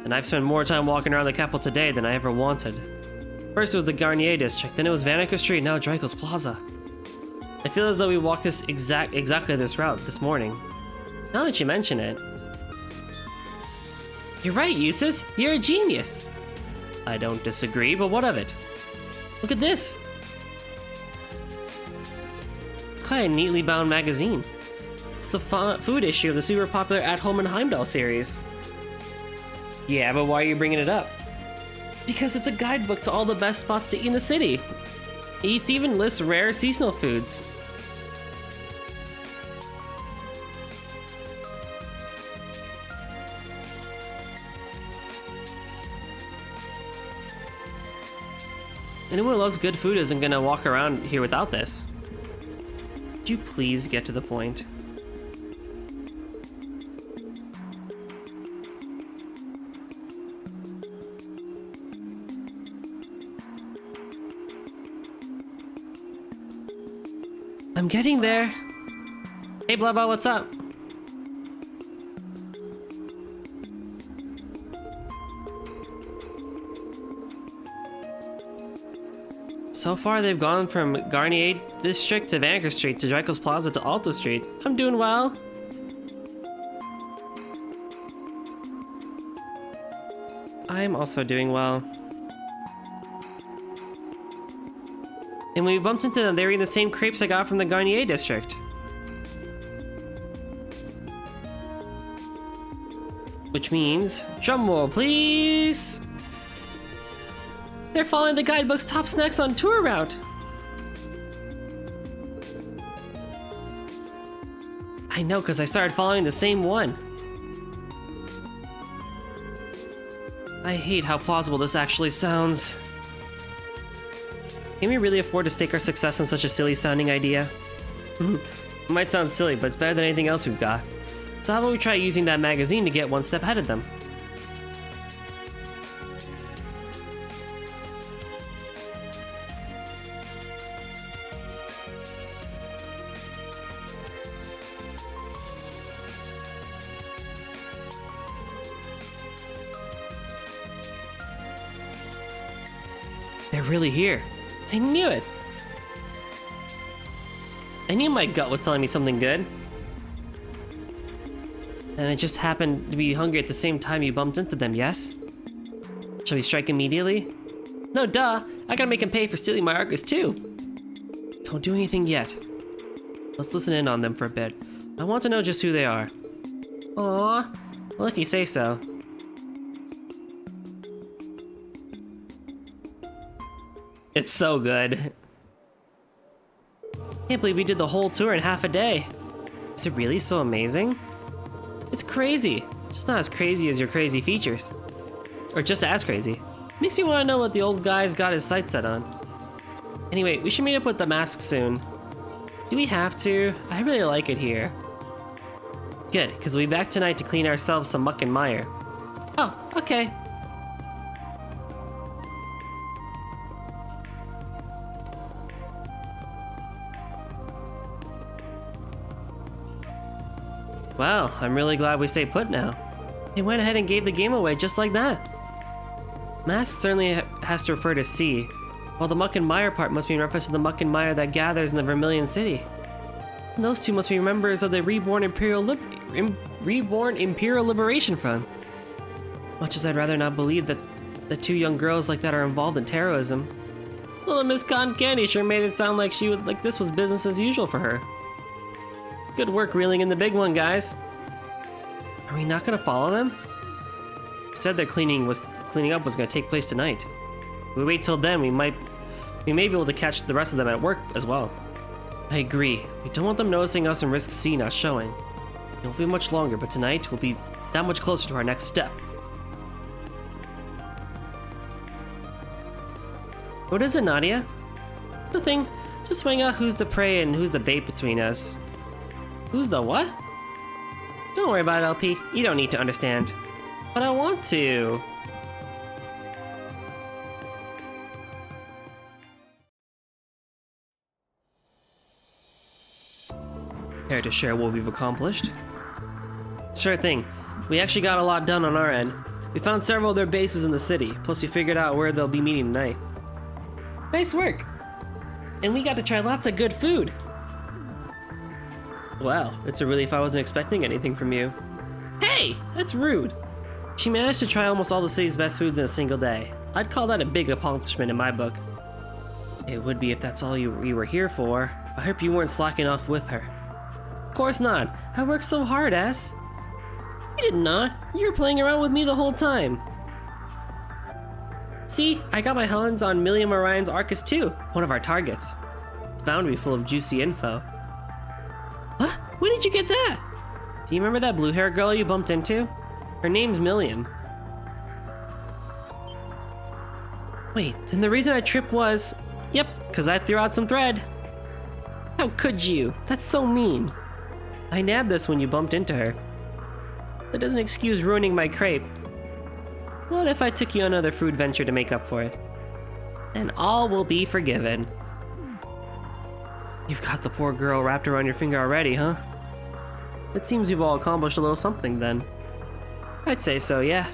And I've spent more time walking around the capital today than I ever wanted. First it was the Garnier district, then it was Vanica Street, now Draco's Plaza. I feel as though we walked this exactly this route this morning. Now that you mention it. You're right, Eustace. You're a genius. I don't disagree, but what of it? Look at this. It's quite a neatly bound magazine. It's the food issue of the super popular At Home in Heimdall series. Yeah, but why are you bringing it up? Because it's a guidebook to all the best spots to eat in the city. It even lists rare seasonal foods. Anyone who loves good food isn't gonna walk around here without this. Could you please get to the point? I'm getting there. Hey Blubba, what's up? So far, they've gone from Garnier District to Vanica Street to Draco's Plaza to Alta Street. I'm doing well. I'm also doing well. And when we bumped into them, they were eating the same crepes I got from the Garnier District. Which means, drumroll please! They're following the guidebook's top snacks on tour route. I know, because I started following the same one. I hate how plausible this actually sounds. Can we really afford to stake our success on such a silly sounding idea? It might sound silly, but it's better than anything else we've got. So how about we try using that magazine to get one step ahead of them? They're really here. I knew it. I knew my gut was telling me something good. And I just happened to be hungry at the same time you bumped into them, yes? Shall we strike immediately? No, duh. I gotta make him pay for stealing my Argus too. Don't do anything yet. Let's listen in on them for a bit. I want to know just who they are. Aww. Well, if you say so. It's so good. Can't believe we did the whole tour in half a day. Is it really so amazing? It's crazy. Just not as crazy as your crazy features. Or just as crazy. Makes me want to know what the old guy's got his sights set on. Anyway, we should meet up with the mask soon. Do we have to? I really like it here. Good, because we'll be back tonight to clean ourselves some muck and mire. Oh, okay. Well, I'm really glad we stayed put now. They went ahead and gave the game away just like that. Mask certainly has to refer to sea, while the muck and mire part must be in reference to the muck and mire that gathers in the Vermilion City. And those two must be members of the Reborn Imperial Liberation Front. Much as I'd rather not believe that the two young girls like that are involved in terrorism. Little Miss Cotton Candy sure made it sound like this was business as usual for her. Good work reeling in the big one, guys. Are we not gonna follow them? Said their cleaning up was gonna take place tonight. If we wait till then, we may be able to catch the rest of them at work as well. I agree. We don't want them noticing us and risk C not showing. It won't be much longer, but tonight we'll be that much closer to our next step. What is it, Nadia? Nothing. Just weighing out who's the prey and who's the bait between us. Who's the what? Don't worry about it, LP. You don't need to understand. But I want to. Care to share what we've accomplished? Sure thing. We actually got a lot done on our end. We found several of their bases in the city, plus we figured out where they'll be meeting tonight. Nice work! And we got to try lots of good food! Well, it's a relief I wasn't expecting anything from you. Hey! That's rude! She managed to try almost all the city's best foods in a single day. I'd call that a big accomplishment in my book. It would be if that's all you were here for. I hope you weren't slacking off with her. Of course not. I worked so hard, ass. You did not. You were playing around with me the whole time. See, I got my hands on Milliam Orion's Arcus too, one of our targets. It's bound to be full of juicy info. What? When did you get that? Do you remember that blue-haired girl you bumped into? Her name's Milliam. Wait, and the reason I tripped was... Yep, because I threw out some thread. How could you? That's so mean. I nabbed this when you bumped into her. That doesn't excuse ruining my crepe. What if I took you on another food venture to make up for it? And all will be forgiven. You've got the poor girl wrapped around your finger already, huh? It seems you've all accomplished a little something then. I'd say so, yeah.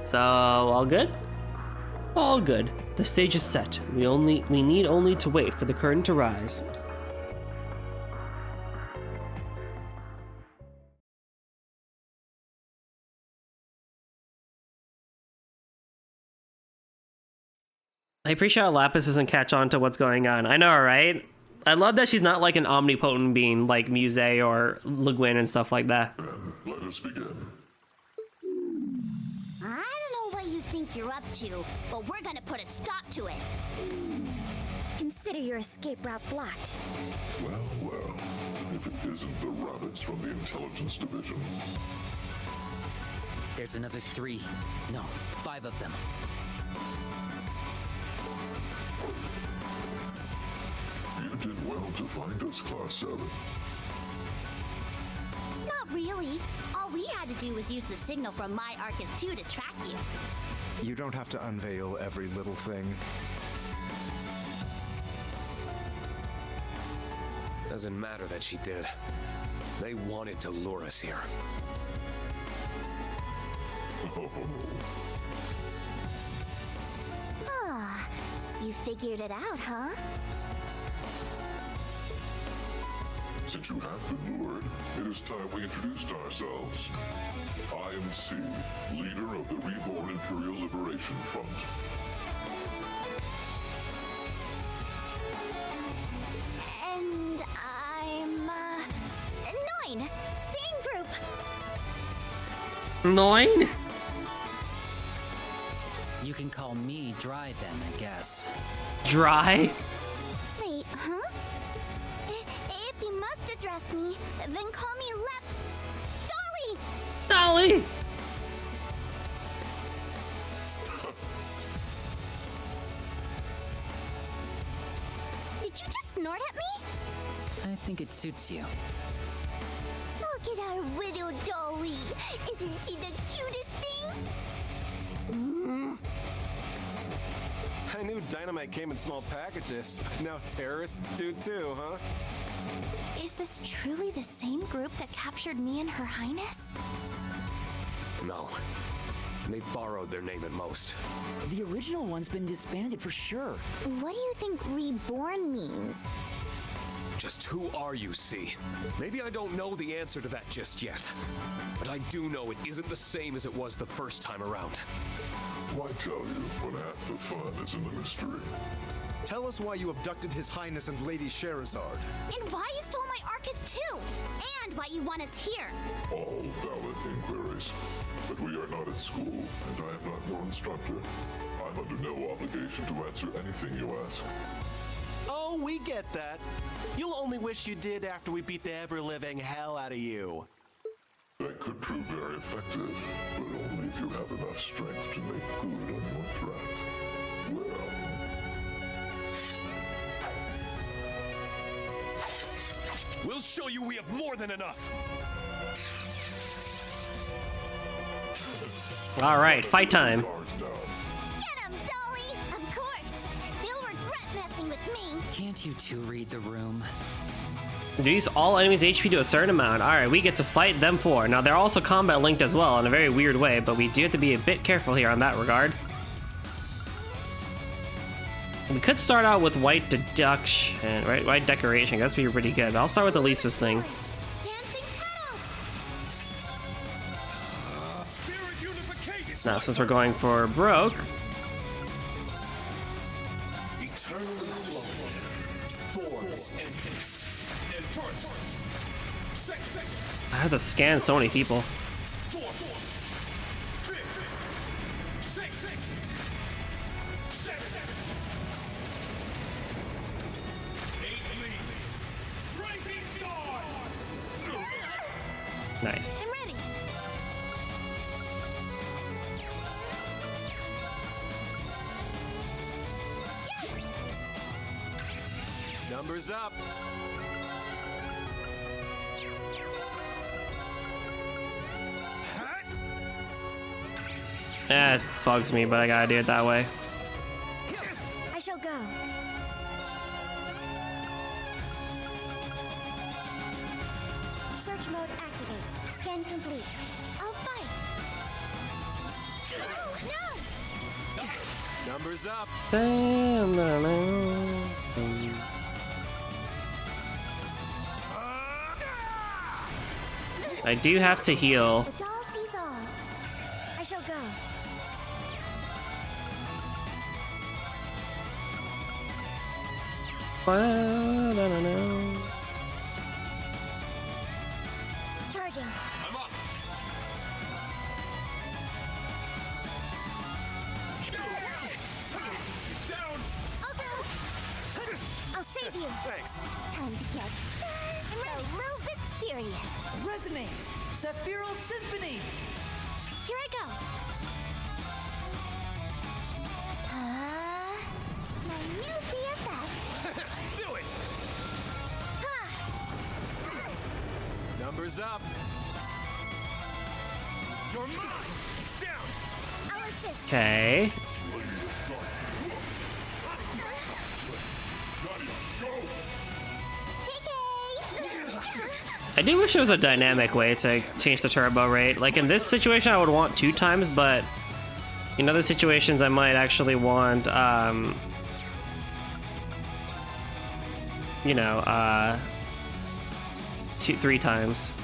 So, all good? All good. The stage is set. We need only to wait for the curtain to rise. I appreciate how Lapis doesn't catch on to what's going on. I know, right? I love that she's not like an omnipotent being like Muse or Le Guin and stuff like that. Let us begin. I don't know what you think you're up to, but we're gonna put a stop to it. Consider your escape route blocked. Well, if it isn't the rabbits from the intelligence division. There's another 3, no, 5 of them. You did well to find us, Class 7. Not really. All we had to do was use the signal from my Arcus 2 to track you. You don't have to unveil every little thing. Doesn't matter that she did. They wanted to lure us here. Ah, you figured it out, huh? Since you have been lured, it is time we introduced ourselves. I am C, leader of the Reborn Imperial Liberation Front. And I'm, 9! Same group! 9? You can call me Dry then, I guess. Dry? Wait, huh? If you must address me, then call me Dolly! Dolly! Did you just snort at me? I think it suits you. Look at our little Dolly! Isn't she the cutest thing? I knew dynamite came in small packages, but now terrorists do too, huh? Is this truly the same group that captured me and Her Highness? No. They've borrowed their name at most. The original one's been disbanded for sure. What do you think reborn means? Just who are you, C? Maybe I don't know the answer to that just yet. But I do know it isn't the same as it was the first time around. Why tell you when half the fun is in the mystery? Tell us why you abducted His Highness and Lady Sherazard. And why you stole my Arcus too! And why you want us here! All valid inquiries. But we are not at school, and I am not your instructor. I'm under no obligation to answer anything you ask. Oh, we get that. You'll only wish you did after we beat the ever-living hell out of you. That could prove very effective, but only if you have enough strength to make good on your threat. Well... We'll show you we have more than enough. All right, fight time. Get him, Dolly! Of course! They'll regret messing with me! Can't you two read the room? Reduce all enemies' HP to a certain amount. Alright, we get to fight them 4. Now, they're also combat linked as well in a very weird way, but we do have to be a bit careful here on that regard. We could start out with white deduction, right? White decoration. That's be pretty good. But I'll start with Elisa's thing. Now, since we're going for broke, I have to scan so many people. Nice. Numbers up. It bugs me, but I gotta do it that way. I shall go. Search mode activate. Scan complete. I'll fight. No! Numbers up. I do have to heal. The doll sees all. I shall go. Charging. I'm up. Down. I'll go. I'll save you. Thanks. Time to get a little bit serious. Resonate! Sephiroth Symphony! Here I go. My new BFF. Do it. Numbers up. You're mine. It's down. I'll assist. Okay. I do wish there was a dynamic way to change the turbo rate. Like in this situation, I would want 2 times, but in other situations, I might actually want, you know, 3 times.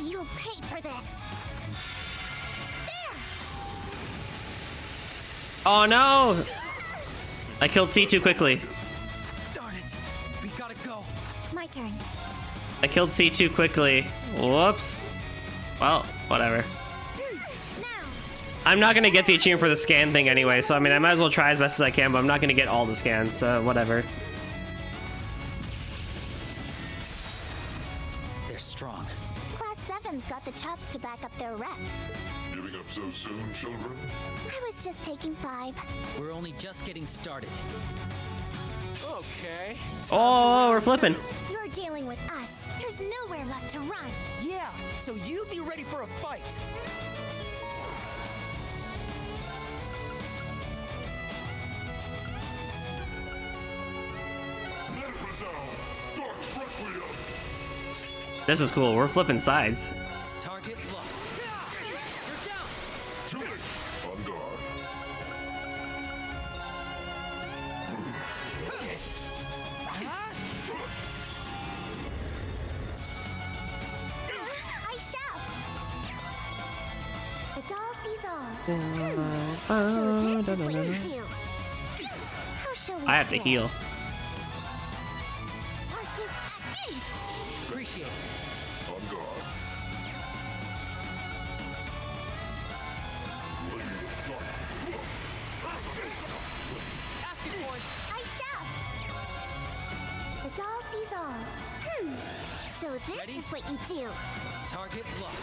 You'll pay for this. There. Oh no! I killed C too quickly. Darn it! We gotta go. My turn. I killed C too quickly. Whoops. Well, whatever. Now. I'm not gonna get the achievement for the scan thing anyway, so I mean, I might as well try as best as I can, but I'm not gonna get all the scans, so whatever. They're strong. Class 7's got the chops to back up their rep. Giving up so soon, children? I was just taking 5. We're only just getting started. Okay. Oh, we're flipping. You're dealing with us. There's nowhere left to run. Yeah, so you be ready for a fight. This is cool. We're flipping sides. Target locked. To it! On guard. I shall. The doll sees all. So this is what you do. How shall we I have to begin? heal. Appreciate it. On guard. I shall. The doll sees all. So this Ready? is what you do. Target locked.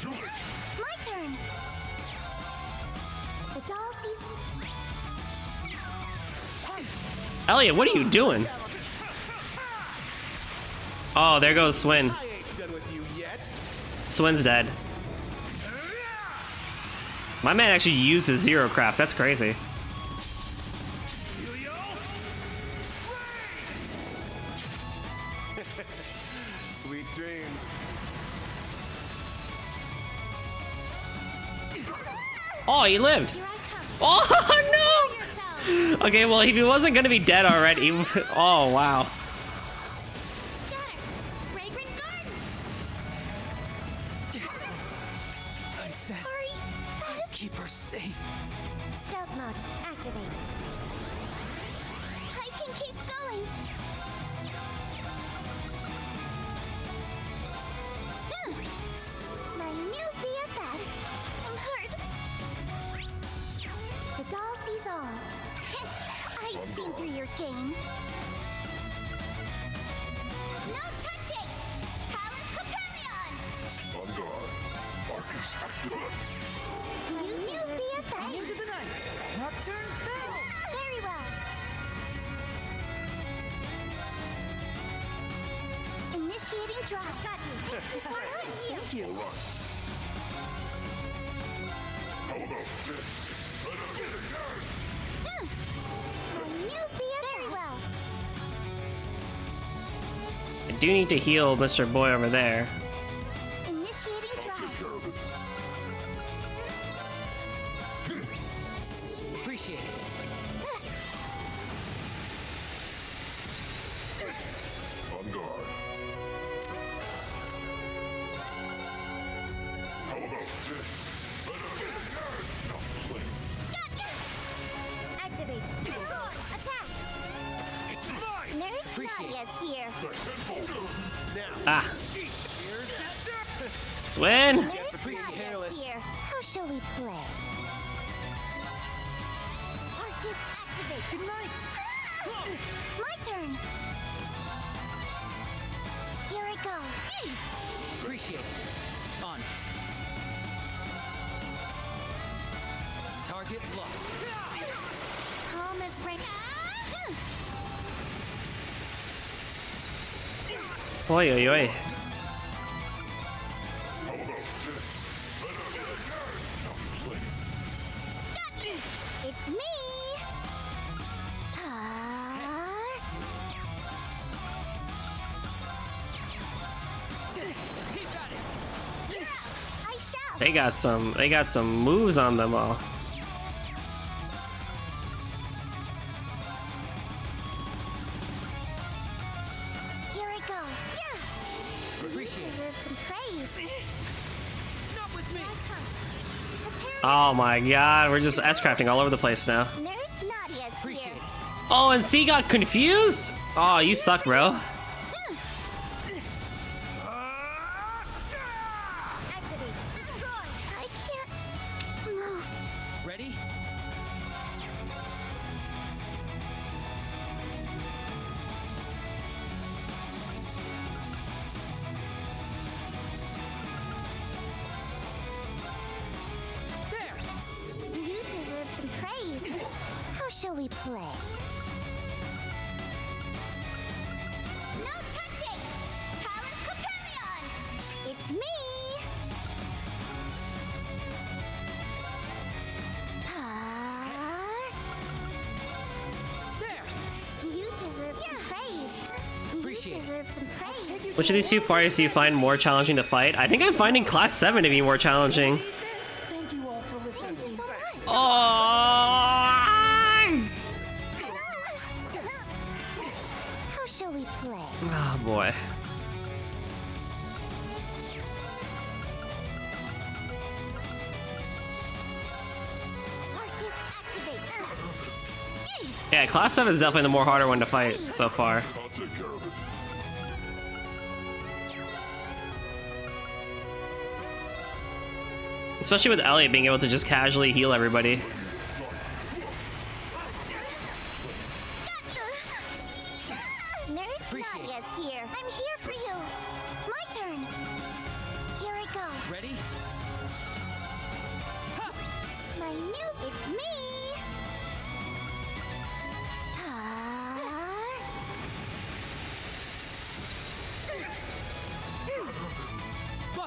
To it! My turn. The doll sees. Elliot, what are you doing? Oh, there goes Swin. I ain't done with you yet. Swin's dead. My man actually used his Zero Craft. That's crazy. Sweet dreams. Oh, he lived. Oh, no! Okay, well, if he wasn't gonna be dead already. Oh, wow. Fragrant garden. I said, keep her safe. Stealth mode activate. I can keep going. My new BFF. I'm hurt. The doll sees all. I've seen through your game. No touching! Palace Capellion! On guard. Marcus activate. You new BFF. Into the night. Nocturne battle. Very well. Initiating drive. Got you. Thank you so much. Thank you. How about this? My new BFF. Very well. I do need to heal Mr. Boy over there. Initiating drive. Appreciate it. On guard. How about this? Activate. Attack. It's mine. Nurse Nadia's here. Ah. Here's dessert. Swin! Nurse pretty Nadia's careless. here. How shall we play? Arcus activate. Good night. My turn. Here I go. Appreciate it. On it. Target locked. Calm as rain. Oi, oi, oi. It's me. I shall. They got some moves on them all. Here I go. Yeah. Appreciate it. Deserve some praise. Not with me. Oh my god, we're just S-crafting all over the place now. Nurse Nadia's Appreciate here. it. Oh, and C got confused? Oh, you suck, bro. Activate. Destroy. I can't move. Ready? There. You deserve some praise. How shall we play? No touching! Palace Capellion! It's me! There. You deserve some praise. Appreciate You it. deserve some praise. Which of these two parties do you find more challenging to fight? I think I'm finding Class 7 to be more challenging. Thank you all for listening. Thank you so much. Oh! How shall we play? Oh boy. Arcus activate. Yeah, Class 7 is definitely the more harder one to fight so far. I'll take care of it. Especially with Elliot being able to just casually heal everybody. Nurse Nadia's here. I'm here for you. My turn. Here I go. Ready? My new, it's me.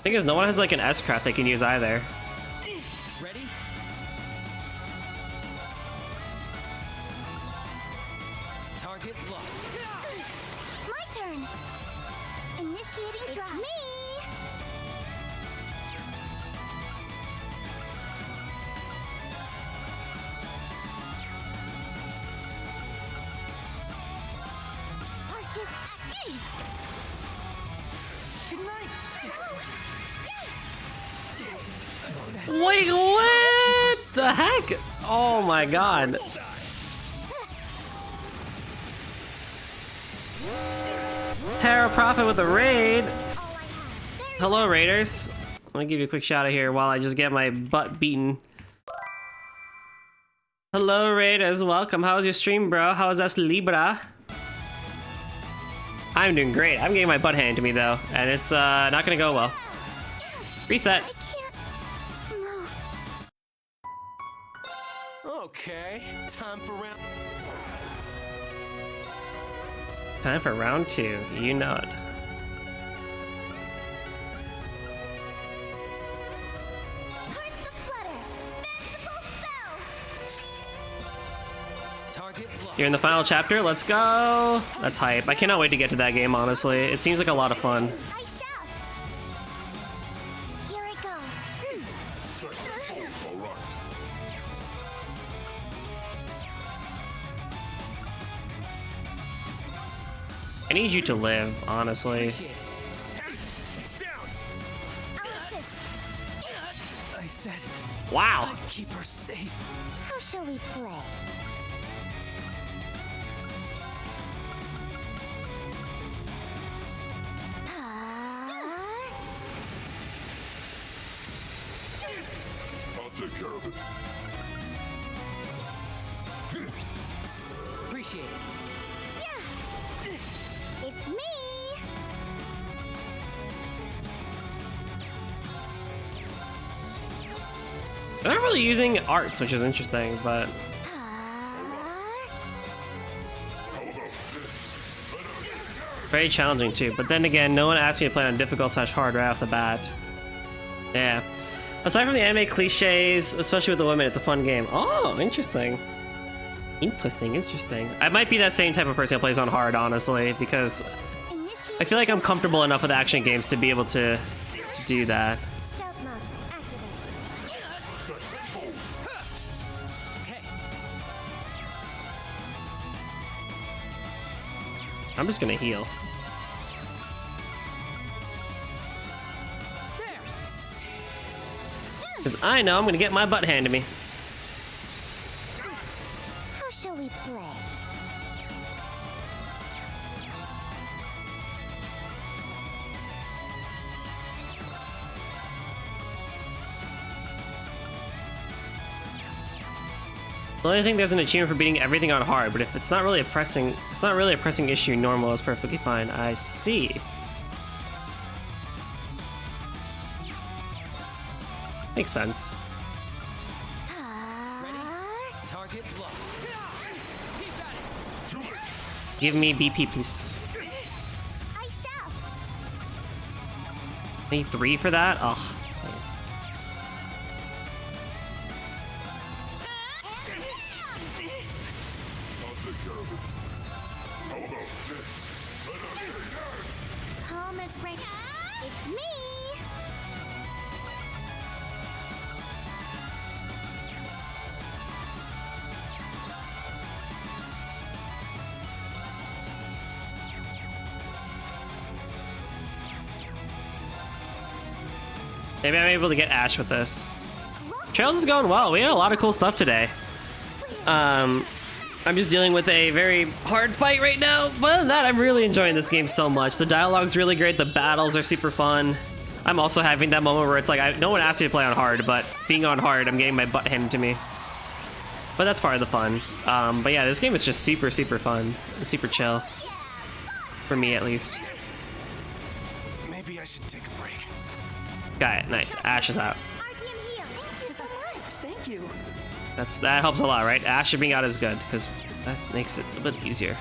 Thing is, no one has like an S-craft they can use either. Ready? Target locked. My turn. Initiating drop. Me. Arcus active. Good night. Wait, what the heck? Oh my god. Terra Prophet with a raid. Hello, raiders. I'm gonna give you a quick shout out here while I just get my butt beaten. Hello, raiders. Welcome. How was your stream, bro? How was us Libra? I'm doing great. I'm getting my butt handed to me, though, and it's not gonna go well. Reset. Okay, time for round. Time for round 2. You know it. Hearts of Flutter. Fanciful spell. Target locked. You're in the final chapter. Let's go. That's hype. I cannot wait to get to that game, honestly. It seems like a lot of fun. I shall. Here I go. All right. I need you to live, honestly. It's down. I'll assist. I said, Wow. keep her safe. How shall we play? I'll take care of it. Appreciate it. It's me. They're not really using arts, which is interesting, but very challenging too. But then again, no one asked me to play on difficult/hard right off the bat. Yeah. Aside from the anime cliches, especially with the women, it's a fun game. Oh, interesting. Interesting. I might be that same type of person that plays on hard, honestly, because I feel like I'm comfortable enough with action games to be able to do that. Stealth mode activate. Okay. I'm just gonna heal. There. Because I know I'm gonna get my butt handed to me. How shall we play? The only thing there's an achievement for beating everything on hard, but if it's not really a pressing issue, normal is perfectly fine. I see. Makes sense. Target locked. Keep at it. Give me BP, please. I shall. Need 3 for that? Oh. I'll take care of it. How about this? Calm as rain. It's me. Maybe I'm able to get Ash with this. Trails is going well. We had a lot of cool stuff today. I'm just dealing with a very hard fight right now. But other than that, I'm really enjoying this game so much. The dialogue's really great. The battles are super fun. I'm also having that moment where it's like, no one asked me to play on hard, but being on hard, I'm getting my butt handed to me. But that's part of the fun. But yeah, this game is just super, super fun. Super chill. For me, at least. Maybe I should take a break. Got it. Nice. Ash is out. RTM heal. Thank you so much. Thank you. That helps a lot, right? Ash being out is good, because that makes it a bit easier.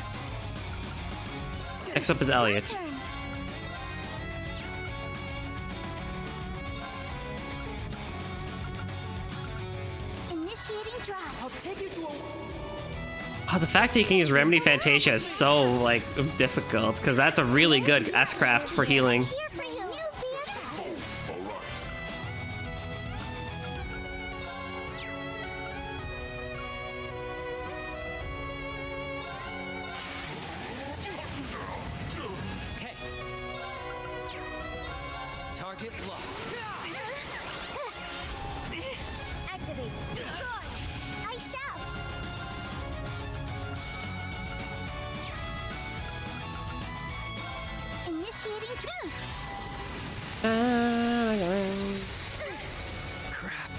Next up is Elliot. Turn. Initiating drop. I'll take you to a... Oh, the fact that you can use Remedy Fantasia is so, like, difficult, because that's a really good S-craft for healing. Here for you, new BFF. Hey. Target locked. Activate. Destroy. I shall. Initiating drop. Crap.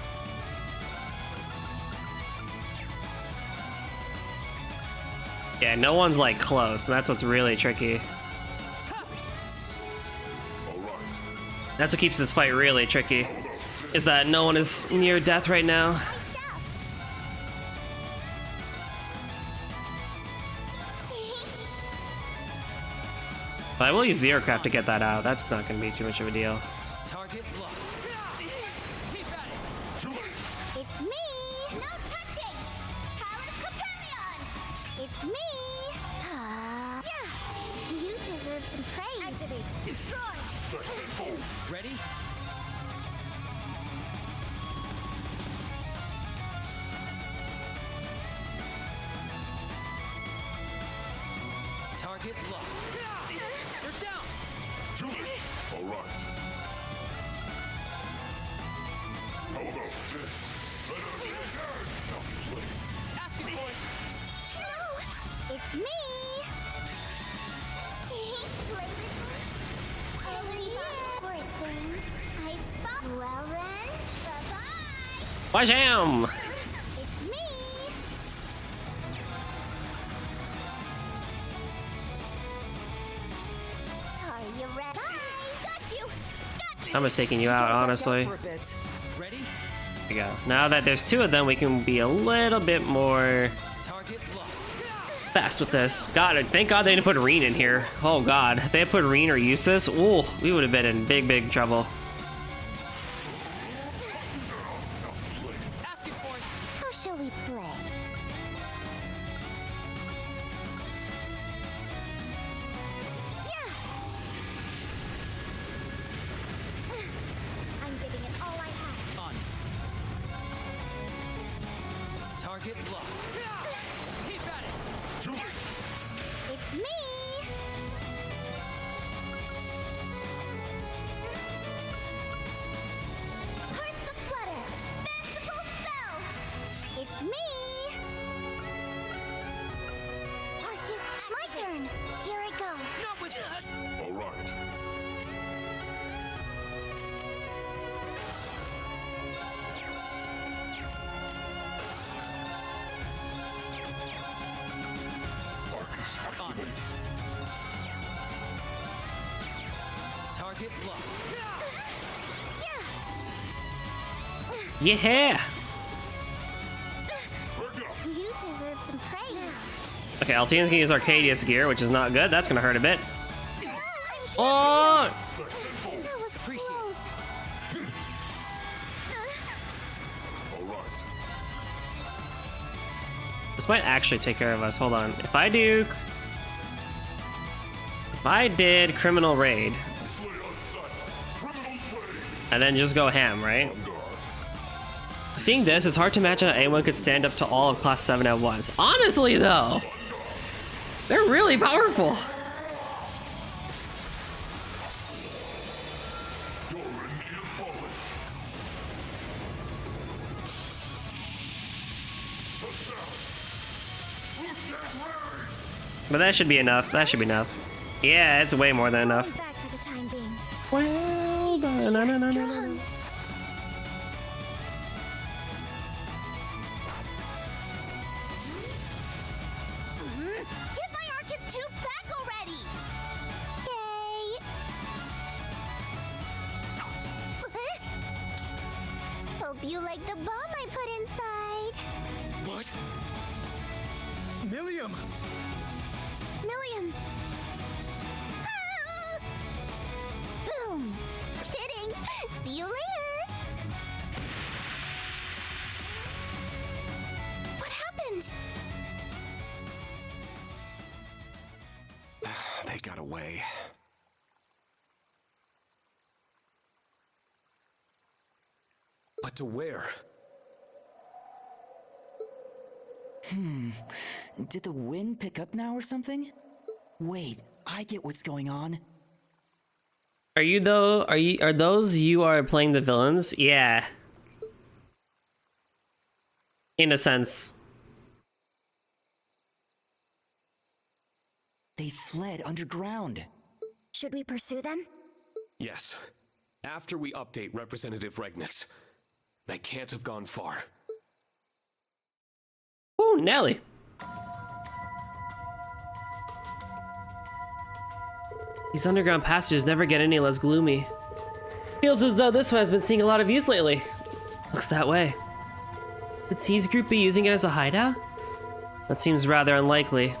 Yeah, no one's, like, close, and that's what's really tricky. That's what keeps this fight really tricky, is that no one is near death right now. But I will use Zero Craft to get that out. That's not going to be too much of a deal. Target locked. Keep at it. It's me! No touching! Palace Capellion! It's me! Yeah! You deserve some praise! Activate! Destroy! Ready? Target locked. You're down. All right. How about this? Asking point. No! It's me! Play with me? Only poor thing. I've spot. Well then, bye-bye! Watch him! It's me! Are you ready? Bye! Got you! Got you! I'm just taking you out, honestly. For a bit. Ready? There you go. Now that there's two of them, we can be a little bit more Target locked. fast with this. God, thank God they didn't put Rean in here. Oh God, if they had put Rean or Eustace, ooh, we would have been in big, big trouble. Asking point. How shall we play? Yeah! I'm giving it all I have. On it. Target locked. Keep at it. It's me! Hearts aflutter! Fanciful spell! It's me! Arcus, my turn! Here I go! Not with that. All right. On it. Target locked. Yeah! You deserve some praise! Okay, Altine's gonna use Arcadius gear, which is not good. That's gonna hurt a bit. I'm here Oh! That was Appreciate close! All right. This might actually take care of us. Hold on. If I did Criminal Raid, and then just go ham, right? Seeing this, it's hard to imagine how anyone could stand up to all of Class 7 at once. Honestly, though, they're really powerful. But that should be enough. That should be enough. Yeah, it's way more than enough. Back for the time being. Well done. No, no, no, no, no. Get my Arcus 2 back already! Okay. Hope you like the bomb I put inside. What? Milliam! Milliam! Ah! Boom! Kidding! See you later! happened? They got away. But to where? Did the wind pick up now or something? Wait, I get what's going on. Are you though? Are those you are playing the villains? Yeah. In a sense. They fled underground. Should we pursue them? Yes. After we update Representative Regnix. They can't have gone far. Ooh, Nelly. These underground passages never get any less gloomy. Feels as though this one has been seeing a lot of use lately. Looks that way. Could C's group be using it as a hideout? That seems rather unlikely.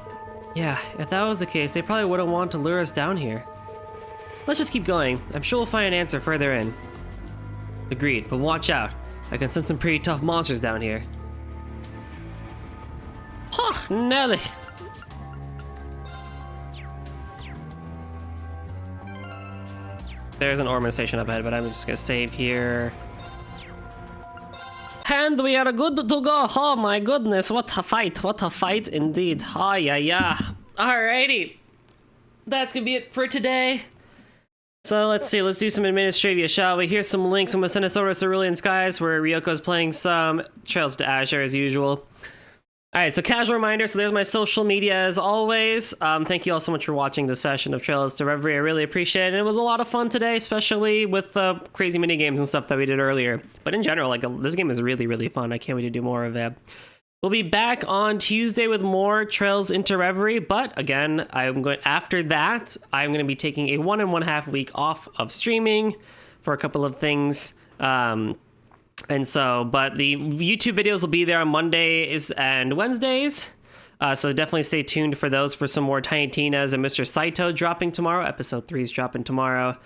Yeah, if that was the case, they probably wouldn't want to lure us down here. Let's just keep going. I'm sure we'll find an answer further in. Agreed, but watch out. I can sense some pretty tough monsters down here. Huh, Nelly. There's an Orman station up ahead, but I'm just gonna save here. And we are good to go. Oh my goodness, what a fight indeed. Oh yeah. Alrighty. That's gonna be it for today. So let's see, let's do some administrivia, shall we? Here's some links. I'm gonna send us over to Cerulean Skies where Ryoko's playing some Trails to Azure as usual. Alright, so casual reminder, so there's my social media as always. Thank you all so much for watching this session of Trails to Reverie. I really appreciate it. And it was a lot of fun today, especially with the crazy mini games and stuff that we did earlier. But in general, like this game is really, really fun. I can't wait to do more of it. We'll be back on Tuesday with more Trails into Reverie, but again, after that, I'm going to be taking a 1.5 week off of streaming for a couple of things. And so, but the YouTube videos will be there on Mondays and Wednesdays. So definitely stay tuned for those, for some more Tiny Tina's and Mr. Saito dropping tomorrow. Episode 3 is dropping tomorrow.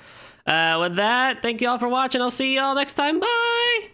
With that, thank you all for watching. I'll see you all next time. Bye!